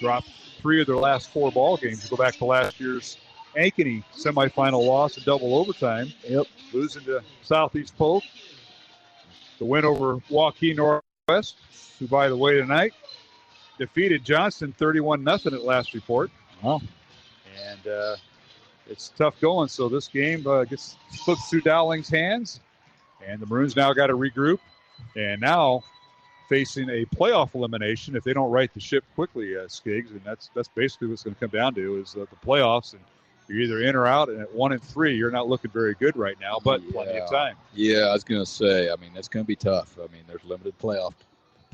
Speaker 2: dropped 3 of their last 4 ball games. Go back to last year's Ankeny semifinal loss in double overtime.
Speaker 3: Yep.
Speaker 2: Losing to Southeast Polk. The win over Waukee Northwest, who, by the way, tonight defeated Johnson 31-0 at last report.
Speaker 3: Wow.
Speaker 2: And it's tough going. So this game gets slipped through Dowling's hands. And the Maroons now got to regroup. And now facing a playoff elimination if they don't right the ship quickly, Skiggs. And that's basically what's going to come down to is the playoffs. And you're either in or out. And at 1-3, you're not looking very good right now, but plenty of time.
Speaker 3: Yeah, I was going to say, I mean, that's going to be tough. I mean, there's limited playoff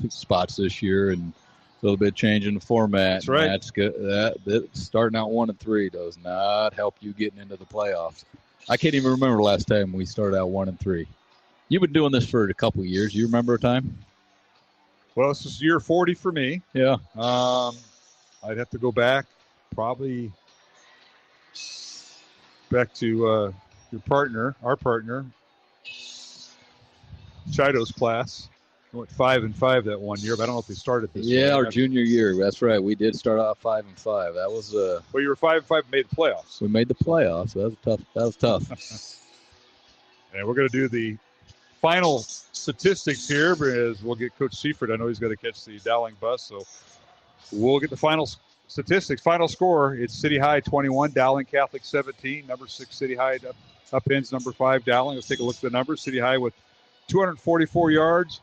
Speaker 3: spots this year and a little bit changing the format.
Speaker 2: That's right.
Speaker 3: That's good. That starting out 1-3 does not help you getting into the playoffs. I can't even remember the last time we started out 1-3. You've been doing this for a couple of years. You remember a time?
Speaker 2: Well, this is year 40 for me.
Speaker 3: Yeah.
Speaker 2: I'd have to go back, probably back to our partner, Chido's class. I went 5-5 that one year, but I don't know if they started this year.
Speaker 3: Yeah, our junior year. That's right. We did start off 5-5. That was
Speaker 2: well, you were 5-5 and made the playoffs.
Speaker 3: We made the playoffs. That was tough.
Speaker 2: And we're going to do the final statistics here because we'll get Coach Seifert. I know he's got to catch the Dowling bus, so we'll get the final statistics. Final score, it's City High 21, Dowling Catholic 17. Number 6 City High upends number 5 Dowling. Let's take a look at the numbers. City High with 244 yards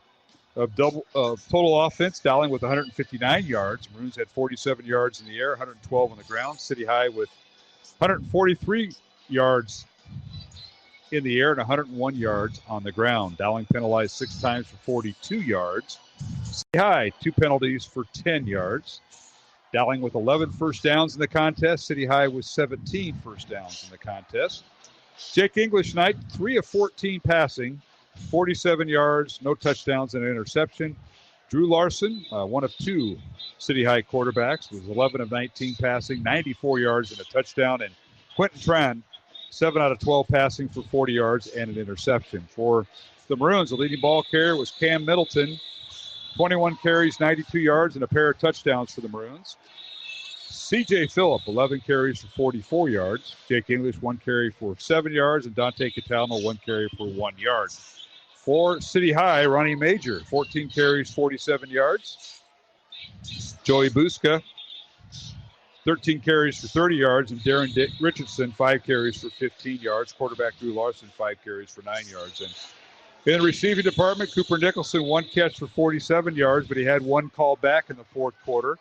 Speaker 2: of total offense. Dowling with 159 yards. Maroons had 47 yards in the air, 112 on the ground. City High with 143 yards in the air and 101 yards on the ground. Dowling penalized 6 times for 42 yards. City High, 2 penalties for 10 yards. Dowling with 11 first downs in the contest. City High with 17 first downs in the contest. Jake English tonight, 3 of 14 passing, 47 yards, no touchdowns and an interception. Drew Larson, 1 of 2 City High quarterbacks, was 11 of 19 passing, 94 yards and a touchdown. And Quentin Tran, 7 out of 12 passing for 40 yards and an interception. For the Maroons, the leading ball carrier was Cam Middleton, 21 carries, 92 yards, and a pair of touchdowns for the Maroons. C.J. Phillip, 11 carries for 44 yards. Jake English, 1 carry for 7 yards, and Dante Catalmo, 1 carry for 1 yard. For City High, Ronnie Major, 14 carries, 47 yards. Joey Busca, 13 carries for 30 yards, and Darren Richardson, 5 carries for 15 yards. Quarterback Drew Larson, 5 carries for 9 yards. And in the receiving department, Cooper Nicholson, 1 catch for 47 yards, but he had 1 call back in the fourth quarter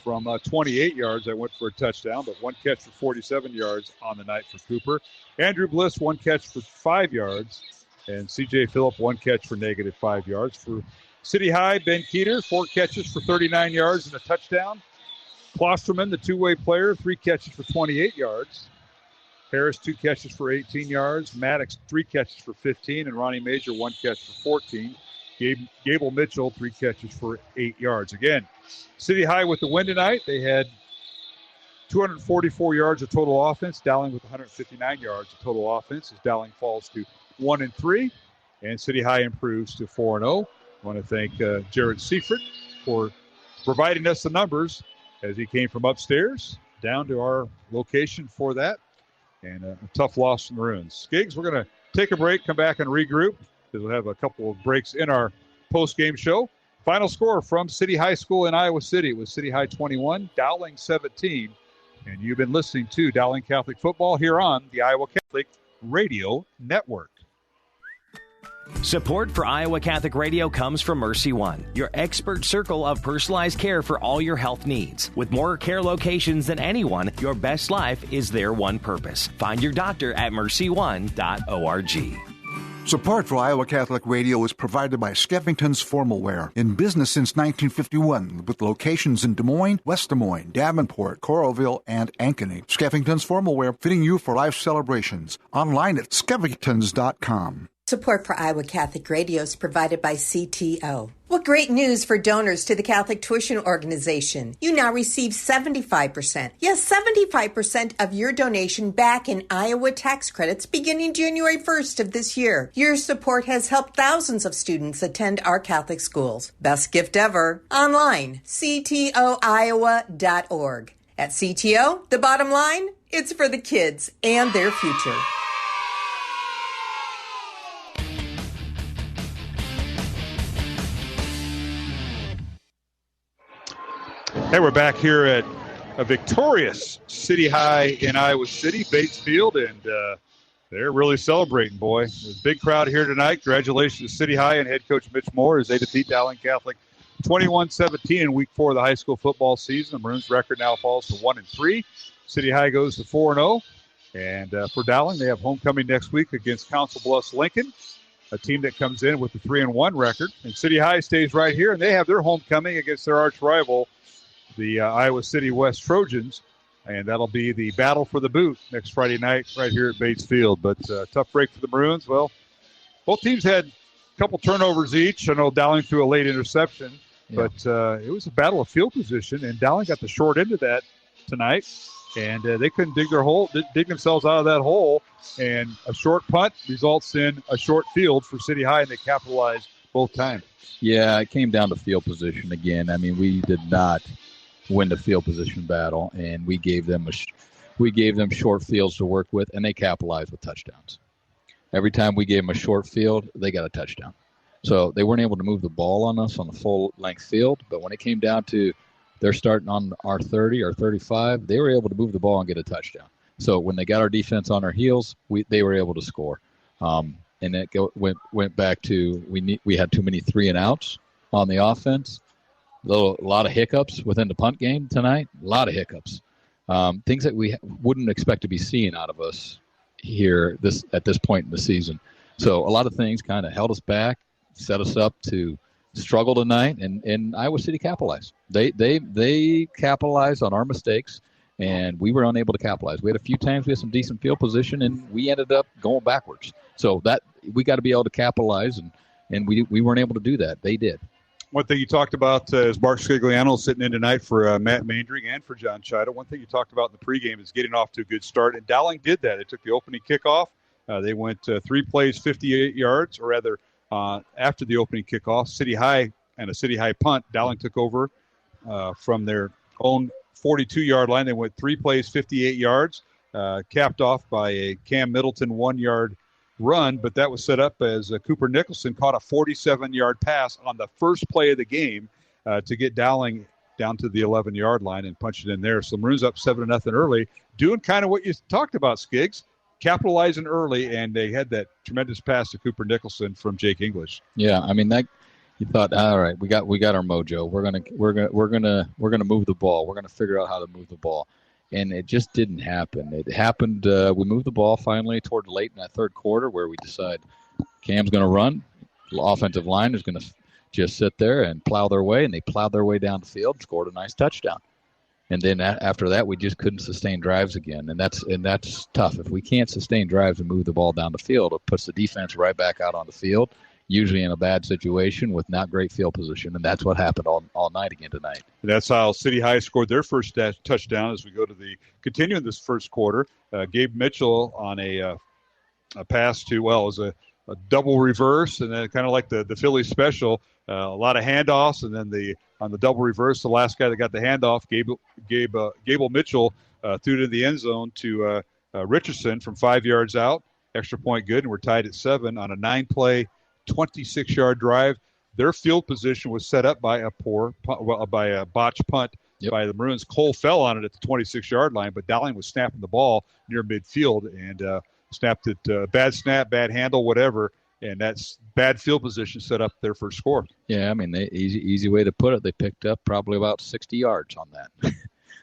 Speaker 2: from 28 yards. That went for a touchdown, but 1 catch for 47 yards on the night for Cooper. Andrew Bliss, 1 catch for 5 yards, and C.J. Phillip, 1 catch for -5 yards. For City High, Ben Keeter, 4 catches for 39 yards and a touchdown. Klosterman, the two-way player, 3 catches for 28 yards. Harris, 2 catches for 18 yards. Maddox, 3 catches for 15. And Ronnie Major, 1 catch for 14. Gable Mitchell, 3 catches for 8 yards. Again, City High with the win tonight. They had 244 yards of total offense. Dowling with 159 yards of total offense as Dowling falls to 1-3. And City High improves to 4-0. I want to thank Jared Seifert for providing us the numbers as he came from upstairs down to our location for that. And a tough loss from the Maroons. Skiggs, we're going to take a break, come back and regroup, because we'll have a couple of breaks in our post-game show. Final score from City High School in Iowa City. It was City High 21, Dowling 17. And you've been listening to Dowling Catholic Football here on the Iowa Catholic Radio Network.
Speaker 1: Support for Iowa Catholic Radio comes from Mercy One, your expert circle of personalized care for all your health needs. With more care locations than anyone, your best life is their one purpose. Find your doctor at mercyone.org.
Speaker 6: Support for Iowa Catholic Radio is provided by Skeffington's Formal Wear, in business since 1951, with locations in Des Moines, West Des Moines, Davenport, Coralville, and Ankeny. Skeffington's Formal Wear, fitting you for life celebrations. Online at skeffingtons.com.
Speaker 15: Support for Iowa Catholic Radio is provided by CTO. What great news for donors to the Catholic Tuition Organization. You now receive 75%. Yes, 75% of your donation back in Iowa tax credits beginning January 1st of this year. Your support has helped thousands of students attend our Catholic schools. Best gift ever. Online, ctoiowa.org. At CTO, the bottom line, it's for the kids and their future.
Speaker 2: Hey, we're back here at a victorious City High in Iowa City, Bates Field, and they're really celebrating, boy. There's a big crowd here tonight. Congratulations to City High and head coach Mitch Moore as they defeat Dowling Catholic 21-17 in Week 4 of the high school football season. The Maroons' record now falls to 1-3. City High goes to 4-0. And for Dowling, they have homecoming next week against Council Bluffs Lincoln, a team that comes in with a 3-1 record. And City High stays right here, and they have their homecoming against their arch rival, the Iowa City West Trojans, and that'll be the battle for the boot next Friday night right here at Bates Field. But tough break for the Maroons. Well, both teams had a couple turnovers each. I know Dowling threw a late interception, but it was a battle of field position, and Dowling got the short end of that tonight, and they couldn't dig themselves out of that hole, and a short punt results in a short field for City High, and they capitalized both times.
Speaker 3: Yeah, it came down to field position again. I mean, we did not win the field position battle, and we gave them short fields to work with, and they capitalized with touchdowns. Every time we gave them a short field, they got a touchdown. So they weren't able to move the ball on us on the full-length field, but when it came down to they're starting on our 30 or 35, they were able to move the ball and get a touchdown. So when they got our defense on our heels, they were able to score. And it went back to we had too many 3-and-outs on the offense. A lot of hiccups within the punt game tonight. A lot of hiccups. Things that we wouldn't expect to be seeing out of us here at this point in the season. So a lot of things kind of held us back, set us up to struggle tonight, and Iowa City capitalized. They capitalized on our mistakes, and we were unable to capitalize. We had a few times we had some decent field position, and we ended up going backwards. So that we got to be able to capitalize, and we weren't able to do that. They did.
Speaker 2: One thing you talked about is Mark Scigliano sitting in tonight for Matt Mandring and for John Chida. One thing you talked about in the pregame is getting off to a good start, and Dowling did that. They took the opening kickoff. They went 3 plays, 58 yards, or rather after the opening kickoff, City High and a City High punt. Dowling took over from their own 42-yard line. They went 3 plays, 58 yards, capped off by a Cam Middleton 1-yard run, but that was set up as Cooper Nicholson caught a 47-yard pass on the first play of the game to get Dowling down to the 11-yard line and punch it in there. So Maroons up 7-0 early, doing kind of what you talked about, Skiggs, capitalizing early, and they had that tremendous pass to Cooper Nicholson from Jake English.
Speaker 3: Yeah, I mean that. You thought, all right, we got our mojo. We're gonna move the ball. We're gonna figure out how to move the ball. And it just didn't happen. It happened. We moved the ball finally toward late in that third quarter where we decide Cam's going to run. The offensive line is going to just sit there and plow their way, and they plowed their way down the field, scored a nice touchdown. And then after that, we just couldn't sustain drives again, and that's tough. If we can't sustain drives and move the ball down the field, it puts the defense right back out on the field, usually in a bad situation with not great field position, and that's what happened all night again tonight.
Speaker 2: And that's how City High scored their first touchdown as we go to continuing this first quarter. Gabe Mitchell on a pass to, it was a double reverse, and then kind of like the Philly special, a lot of handoffs, and then on the double reverse, the last guy that got the handoff, Gable Mitchell, threw it in the end zone to Richardson from 5 yards out. Extra point good, and we're tied at 7 on a 9-play 26-yard drive. Their field position was set up by a botched punt by the Maroons. Cole fell on it at the 26-yard line, but Dowling was snapping the ball near midfield and snapped it. Bad snap, bad handle, whatever, and that's bad field position set up their first score.
Speaker 3: Yeah, I mean, easy way to put it. They picked up probably about 60 yards on that.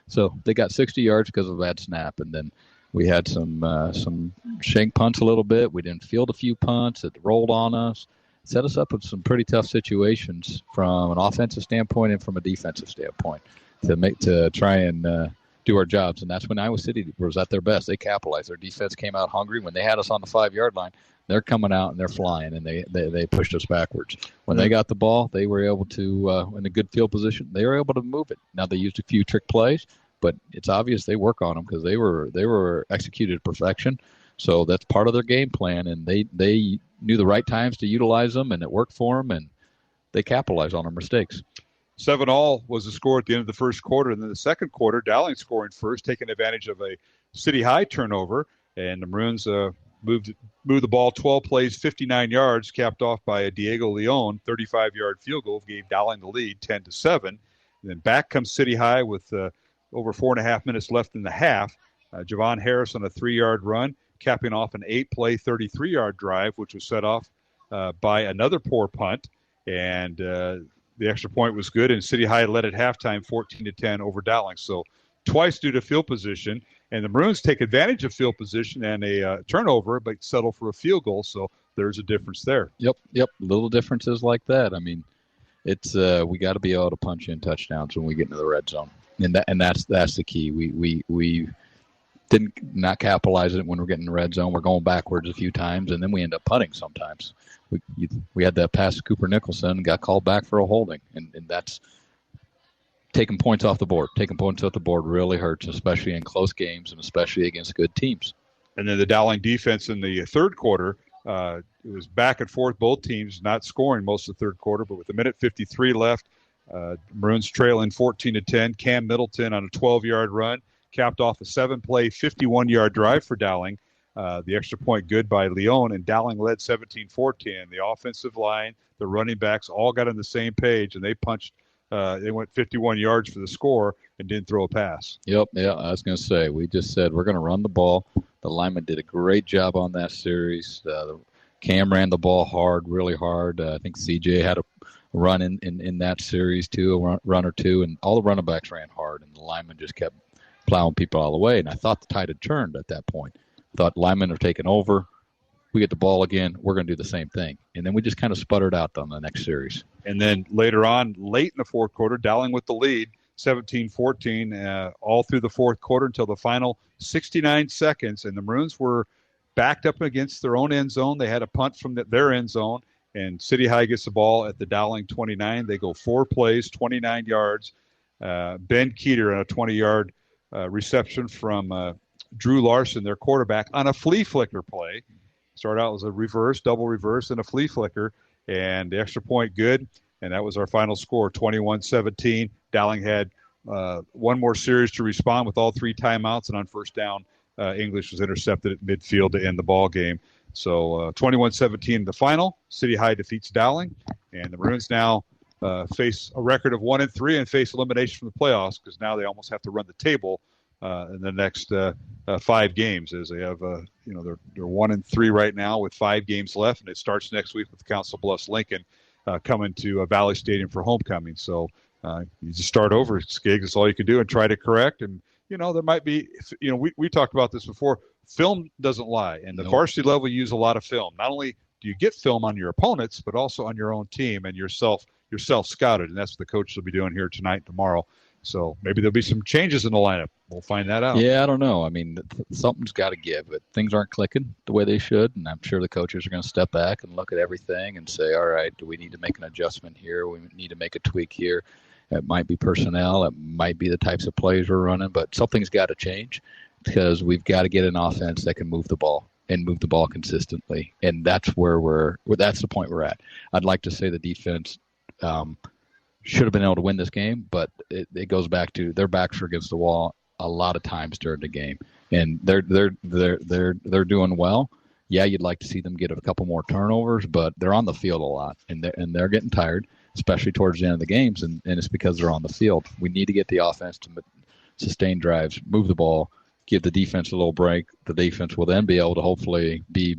Speaker 3: So they got 60 yards because of a bad snap, and then we had some shank punts a little bit. We didn't field a few punts. It rolled on us. Set us up with some pretty tough situations from an offensive standpoint and from a defensive standpoint to try and do our jobs. And that's when Iowa City was at their best. They capitalized. Their defense came out hungry. When they had us on the 5-yard line, They're coming out and they're flying, and they pushed us backwards. When they got the ball, they were able to, in a good field position, they were able to move it. Now, they used a few trick plays, but it's obvious they work on them because they were executed to perfection. So that's part of their game plan, and they knew the right times to utilize them, and it worked for them, and they capitalized on their mistakes.
Speaker 2: 7-all was the score at the end of the first quarter. And then the second quarter, Dowling scoring first, taking advantage of a City High turnover. And the Maroons moved the ball 12 plays, 59 yards, capped off by a Diego Leon 35-yard field goal, gave Dowling the lead 10-7. And then back comes City High with over 4.5 minutes left in the half. Javon Harris on a 3-yard run, capping off an 8-play, 33-yard drive, which was set off by another poor punt. And the extra point was good, and City High led at halftime 14-10 over Dowling. So twice due to field position, and the Maroons take advantage of field position and a turnover, but settle for a field goal. So there's a difference there.
Speaker 3: Yep. Little differences like that. I mean, it's we got to be able to punch in touchdowns when we get into the red zone, and that's the key. We didn't not capitalize it when we're getting in the red zone. We're going backwards a few times, and then we end up punting sometimes. We had that pass to Cooper Nicholson and got called back for a holding, and that's taking points off the board. Taking points off the board really hurts, especially in close games and especially against good teams.
Speaker 2: And then the Dowling defense in the third quarter, it was back and forth, both teams not scoring most of the third quarter, but with 1:53 left, Maroons trailing 14-10. Cam Middleton on a 12-yard run, capped off a 7-play, 51-yard drive for Dowling. The extra point good by Leon, and Dowling led 17-14. The offensive line, the running backs all got on the same page, and they punched. They went 51 yards for the score and didn't throw a pass.
Speaker 3: Yep, yeah, I was going to say, we just said we're going to run the ball. The lineman did a great job on that series. Cam ran the ball hard, really hard. I think CJ had a run in that series too, a run or two, and all the running backs ran hard, and the lineman just kept plowing people all the way. And I thought the tide had turned at that point. Thought linemen are taking over. We get the ball again. We're going to do the same thing. And then we just kind of sputtered out on the next series.
Speaker 2: And then later on, late in the fourth quarter, Dowling with the lead, 17-14, all through the fourth quarter until the final 69 seconds. And the Maroons were backed up against their own end zone. They had a punt from their end zone, and City High gets the ball at the Dowling 29. They go 4 plays, 29 yards. Ben Keeter on a 20-yard reception from Drew Larson, their quarterback, on a flea flicker play. Started out as a reverse, double reverse, and a flea flicker, and the extra point good, and that was our final score, 21-17. Dowling had one more series to respond with all 3 timeouts, and on first down, English was intercepted at midfield to end the ball game. So 21-17 the final. City High defeats Dowling, and the Maroons now face a record of 1-3 and face elimination from the playoffs because now they almost have to run the table in the next 5 games, as they have, they're 1-3 right now with 5 games left, and it starts next week with Council Bluffs Lincoln coming to Valley Stadium for homecoming. So you just start over, Skiggs. That's all you can do and try to correct. And there might be, we talked about this before. Film doesn't lie, and the varsity level use a lot of film. Not only do you get film on your opponents, but also on your own team and yourself scouted, and that's what the coach will be doing here tonight and tomorrow. So maybe there'll be some changes in the lineup. We'll find that out.
Speaker 3: Yeah, I don't know. I mean, something's got to give. But things aren't clicking the way they should, and I'm sure the coaches are going to step back and look at everything and say, all right, do we need to make an adjustment here? We need to make a tweak here. It might be personnel. It might be the types of plays we're running, but something's got to change because we've got to get an offense that can move the ball and move the ball consistently, and that's that's the point we're at. I'd like to say the defense should have been able to win this game, but it goes back to their backs are against the wall a lot of times during the game, and they're doing well. Yeah, you'd like to see them get a couple more turnovers, but they're on the field a lot, and they're getting tired, especially towards the end of the games, and it's because they're on the field. We need to get the offense to sustain drives, move the ball, give the defense a little break. The defense will then be able to hopefully be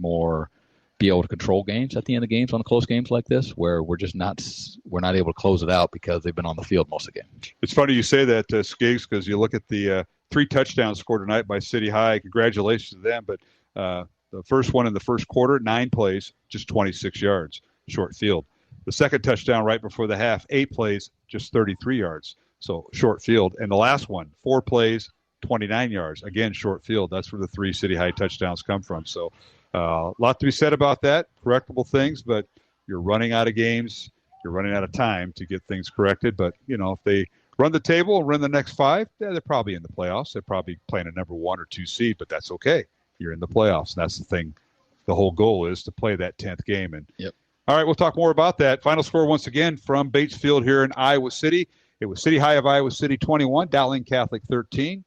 Speaker 3: able to control games at the end of games on close games like this, where we're not able to close it out because they've been on the field most of the game.
Speaker 2: It's funny you say that, Skiggs, because you look at the 3 touchdowns scored tonight by City High. Congratulations to them. But the first one in the first quarter, 9 plays, just 26 yards, short field. The second touchdown right before the half, 8 plays, just 33 yards, so short field. And the last one, 4 plays, 29 yards, again, short field. That's where the 3 City High touchdowns come from. So A lot to be said about that, correctable things, but you're running out of games. You're running out of time to get things corrected. But, if they run the table and run the next 5, they're probably in the playoffs. They're probably playing a number 1 or 2 seed, but that's okay. You're in the playoffs. And that's the thing. The whole goal is to play that 10th game. And all right, we'll talk more about that. Final score once again from Bates Field here in Iowa City. It was City High of Iowa City 21, Dowling Catholic 17.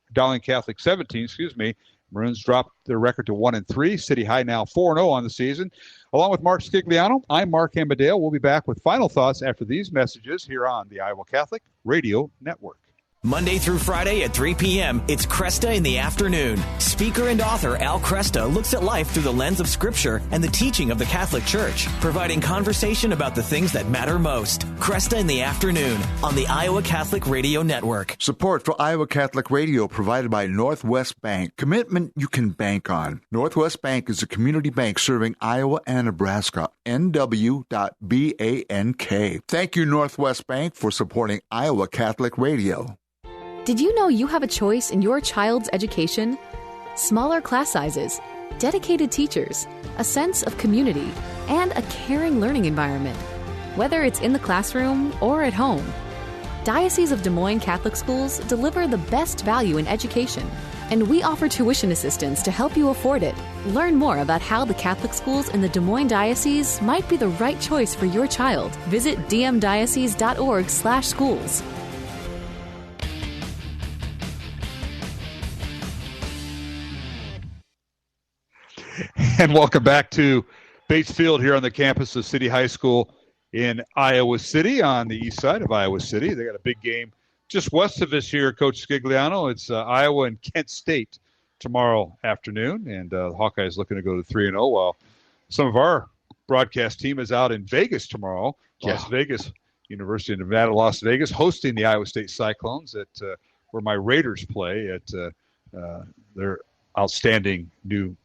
Speaker 2: Maroons dropped their record to 1-3. City High now 4-0 on the season. Along with Mark Scigliano, I'm Mark Amadale. We'll be back with final thoughts after these messages here on the Iowa Catholic Radio Network.
Speaker 16: Monday through Friday at 3 p.m., it's Cresta in the afternoon. Speaker and author Al Cresta looks at life through the lens of Scripture and the teaching of the Catholic Church, providing conversation about the things that matter most. Cresta in the afternoon on the Iowa Catholic Radio Network.
Speaker 6: Support for Iowa Catholic Radio provided by Northwest Bank. Commitment you can bank on. Northwest Bank is a community bank serving Iowa and Nebraska. NW.BANK. Thank you, Northwest Bank, for supporting Iowa Catholic Radio.
Speaker 9: Did you know you have a choice in your child's education? Smaller class sizes, dedicated teachers, a sense of community, and a caring learning environment. Whether it's in the classroom or at home, Diocese of Des Moines Catholic Schools deliver the best value in education, and we offer tuition assistance to help you afford it. Learn more about how the Catholic schools in the Des Moines Diocese might be the right choice for your child. Visit dmdiocese.org/schools.
Speaker 2: And welcome back to Bates Field here on the campus of City High School in Iowa City on the east side of Iowa City. They got a big game just west of us here, Coach Scigliano. It's Iowa and Kent State tomorrow afternoon, and the Hawkeyes looking to go to 3-0 while some of our broadcast team is out in Vegas tomorrow. Las Vegas, University of Nevada, Las Vegas, hosting the Iowa State Cyclones at where my Raiders play at their outstanding new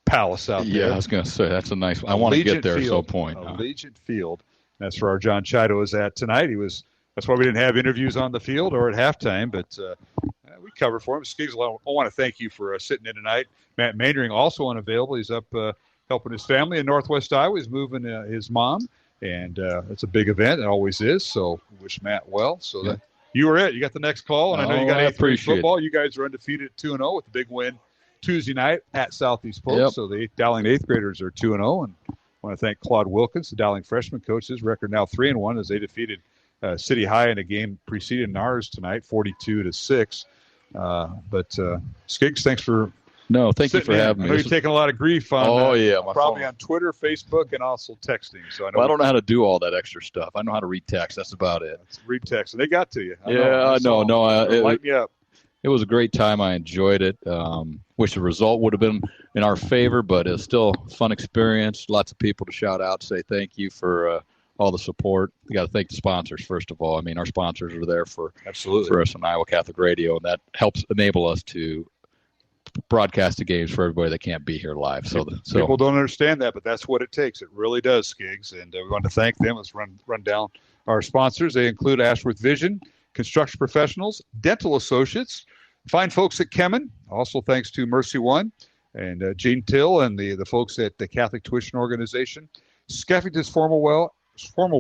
Speaker 2: palace out there.
Speaker 3: Yeah, I was going to say, that's a nice one. I want to get there at some point.
Speaker 2: Allegiant Field. That's where our John Chido is at tonight. That's why we didn't have interviews on the field or at halftime, but we covered for him. Skiggs, I want to thank you for sitting in tonight. Matt Maindring also unavailable. He's up helping his family in Northwest Iowa. He's moving his mom, and it's a big event. It always is, so we wish Matt well. So that you were it. You got the next call, and I know you got 8th grade football. You guys are undefeated at 2-0 with a big win Tuesday night at Southeast Polk. So the Dowling 8th graders are 2-0, and I want to thank Claude Wilkins, the Dowling freshman coach. His record now 3-1 as they defeated City High in a game preceding ours tonight, 42-6. But Skiggs, thanks for
Speaker 3: thank you for having me.
Speaker 2: I know you're taking a lot of grief on probably on Twitter, Facebook, and also texting. So I don't
Speaker 3: know how to do all that extra stuff. I know how to read text. That's about it.
Speaker 2: Read text, and they got to you.
Speaker 3: Light
Speaker 2: me up.
Speaker 3: It was a great time. I enjoyed it. Wish the result would have been in our favor, but it's still a fun experience. Lots of people to shout out, say thank you for all the support. We got to thank the sponsors, first of all. I mean, our sponsors are there for us on Iowa Catholic Radio, and that helps enable us to broadcast the games for everybody that can't be here live. So
Speaker 2: people don't understand that, but that's what it takes. It really does, Skiggs, and we want to thank them. Let's run down our sponsors. They include Ashworth Vision, Construction Professionals, Dental Associates, fine folks at Kemen. Also thanks to Mercy One and Gene Till and the folks at the Catholic Tuition Organization, Skeffington's Formal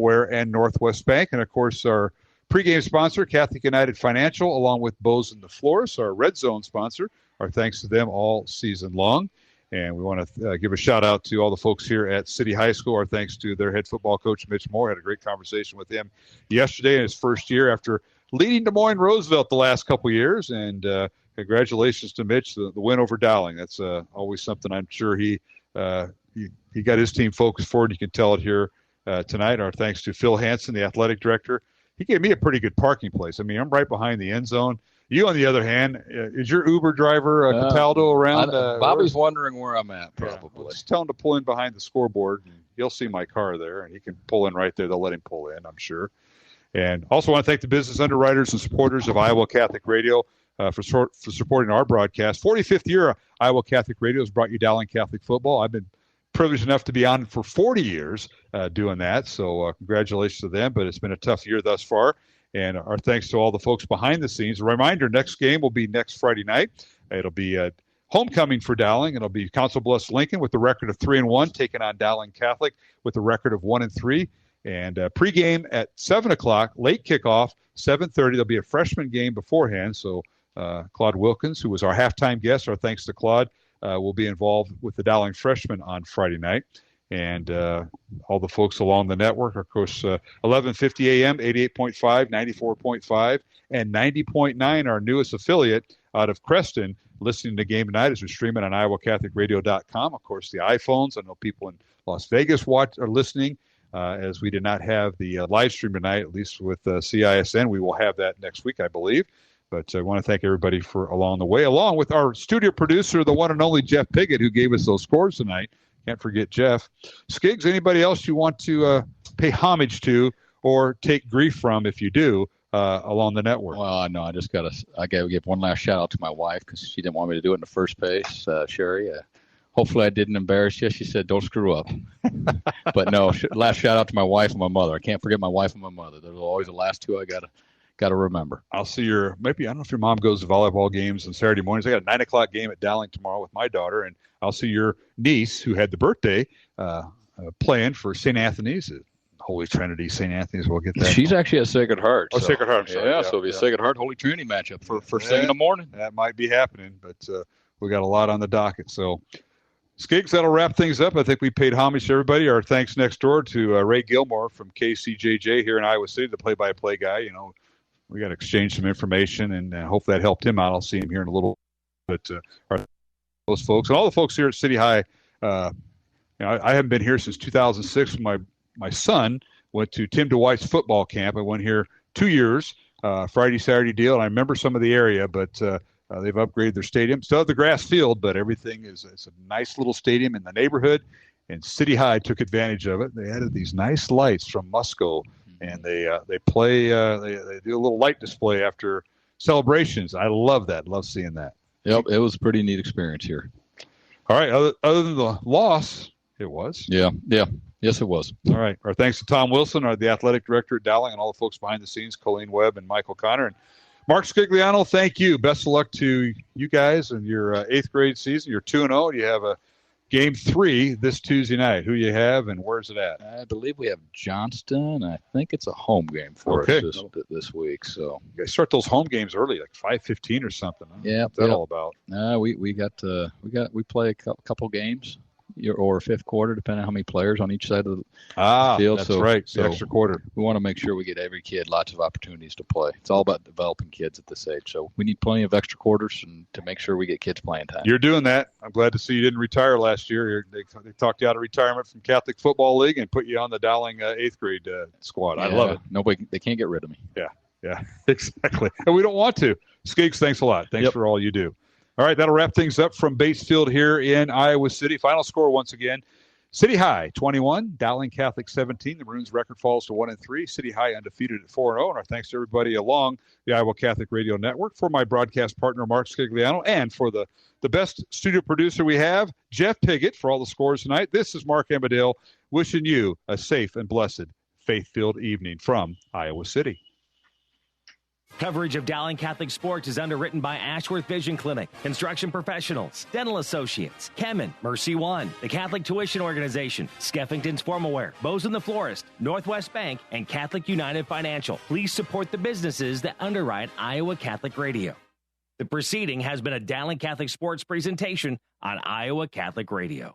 Speaker 2: Wear, and Northwest Bank. And, of course, our pregame sponsor, Catholic United Financial, along with Bose and the Florist, our Red Zone sponsor. Our thanks to them all season long. And we want to give a shout-out to all the folks here at City High School. Our thanks to their head football coach, Mitch Moore. Had a great conversation with him yesterday in his first year after leading Des Moines Roosevelt the last couple years. And congratulations to Mitch, the win over Dowling. That's always something I'm sure he got his team focused for, and you can tell it here tonight. Our thanks to Phil Hansen, the athletic director. He gave me a pretty good parking place. I mean, I'm right behind the end zone. You, on the other hand, is your Uber driver Cataldo around?
Speaker 3: Bobby's wondering where I'm at, probably.
Speaker 2: Well, just tell him to pull in behind the scoreboard, and he'll see my car there, and he can pull in right there. They'll let him pull in, I'm sure. And also want to thank the business underwriters and supporters of Iowa Catholic Radio for supporting our broadcast. 45th year Iowa Catholic Radio has brought you Dowling Catholic football. I've been privileged enough to be on for 40 years doing that, so congratulations to them. But it's been a tough year thus far. And our thanks to all the folks behind the scenes. A reminder, next game will be next Friday night. It'll be homecoming for Dowling. It'll be Council Bluffs Lincoln with the record of 3-1, taking on Dowling Catholic with the record of 1-3. And pregame at 7 o'clock, late kickoff, 7:30. There'll be a freshman game beforehand. So Claude Wilkins, who was our halftime guest, our thanks to Claude, will be involved with the Dowling freshmen on Friday night. And all the folks along the network, of course, 11:50 a.m., 88.5, 94.5, and 90.9, our newest affiliate out of Creston, listening to Game Tonight as we stream it on iowacatholicradio.com. Of course, the iPhones. I know people in Las Vegas are listening, as we did not have the live stream tonight, at least with CISN. We will have that next week, I believe. But I want to thank everybody for along the way, along with our studio producer, the one and only Jeff Piggott, who gave us those scores tonight. Can't forget Jeff. Skiggs, anybody else you want to pay homage to or take grief from if you do along the network?
Speaker 3: Well, no, I got to give one last shout out to my wife because she didn't want me to do it in the first place. Sherry, hopefully I didn't embarrass you. She said, don't screw up. But no, last shout out to my wife and my mother. I can't forget my wife and my mother. Those are always the last two I got to remember.
Speaker 2: I'll see I don't know if your mom goes to volleyball games on Saturday mornings. I got a 9 o'clock game at Dowling tomorrow with my daughter, and I'll see your niece, who had the birthday, playing for St. Anthony's. Holy Trinity, St. Anthony's. We'll get that.
Speaker 3: She's actually at Sacred Heart.
Speaker 2: Oh, Sacred Heart. Sorry.
Speaker 3: Yeah, so it'll be a Sacred Heart Holy Trinity matchup for first thing in the morning.
Speaker 2: That might be happening, but we got a lot on the docket. So, Skiggs, that'll wrap things up. I think we paid homage to everybody. Our thanks next door to Ray Gilmore from KCJJ here in Iowa City, the play-by-play guy. You know, we got to exchange some information, and hopefully that helped him out. I'll see him here in a little bit. Those folks and all the folks here at City High. I haven't been here since 2006 when my son went to Tim DeWhite's football camp. I went here 2 years, Friday, Saturday deal, and I remember some of the area, but they've upgraded their stadium. Still have the grass field, but everything it's a nice little stadium in the neighborhood, and City High took advantage of it. They added these nice lights from Musco, and they play they do a little light display after celebrations. I love that. Love seeing that.
Speaker 3: Yep, it was a pretty neat experience here.
Speaker 2: All right, other than the loss, it was.
Speaker 3: Yeah. Yes, it was.
Speaker 2: All right. Our thanks to Tom Wilson, the athletic director at Dowling, and all the folks behind the scenes, Colleen Webb and Michael Connor. And Mark Scigliano, thank you. Best of luck to you guys in your 8th grade season. You're 2-0. You have a Game 3 this Tuesday night. Who you have and where's it at?
Speaker 3: I believe we have Johnston. I think it's a home game for us this week. So
Speaker 2: you guys start those home games early, like 5:15 or something.
Speaker 3: Yeah,
Speaker 2: what's that all about?
Speaker 3: We play a couple games or 5th quarter, depending on how many players on each side of the field.
Speaker 2: That's right. The extra quarter.
Speaker 3: We want to make sure we get every kid lots of opportunities to play. It's all about developing kids at this age. So we need plenty of extra quarters and to make sure we get kids playing time.
Speaker 2: You're doing that. I'm glad to see you didn't retire last year. They talked you out of retirement from Catholic Football League and put you on the Dowling 8th grade squad. I love it.
Speaker 3: They can't get rid of me.
Speaker 2: Yeah, exactly. And we don't want to. Skiggs, thanks a lot. Thanks for all you do. All right, that'll wrap things up from Batesfield here in Iowa City. Final score once again, City High 21, Dowling Catholic 17. The Maroons' record falls to 1-3. City High undefeated at 4-0. And our thanks to everybody along the Iowa Catholic Radio Network, for my broadcast partner, Mark Scigliano, and for the best studio producer we have, Jeff Piggott, for all the scores tonight. This is Mark Amadale wishing you a safe and blessed faith-filled evening from Iowa City.
Speaker 1: Coverage of Dowling Catholic sports is underwritten by Ashworth Vision Clinic, Construction Professionals, Dental Associates, Kemen, Mercy One, the Catholic Tuition Organization, Skeffington's Formalware, Bosun the Florist, Northwest Bank, and Catholic United Financial. Please support the businesses that underwrite Iowa Catholic Radio. The proceeding has been a Dowling Catholic sports presentation on Iowa Catholic Radio.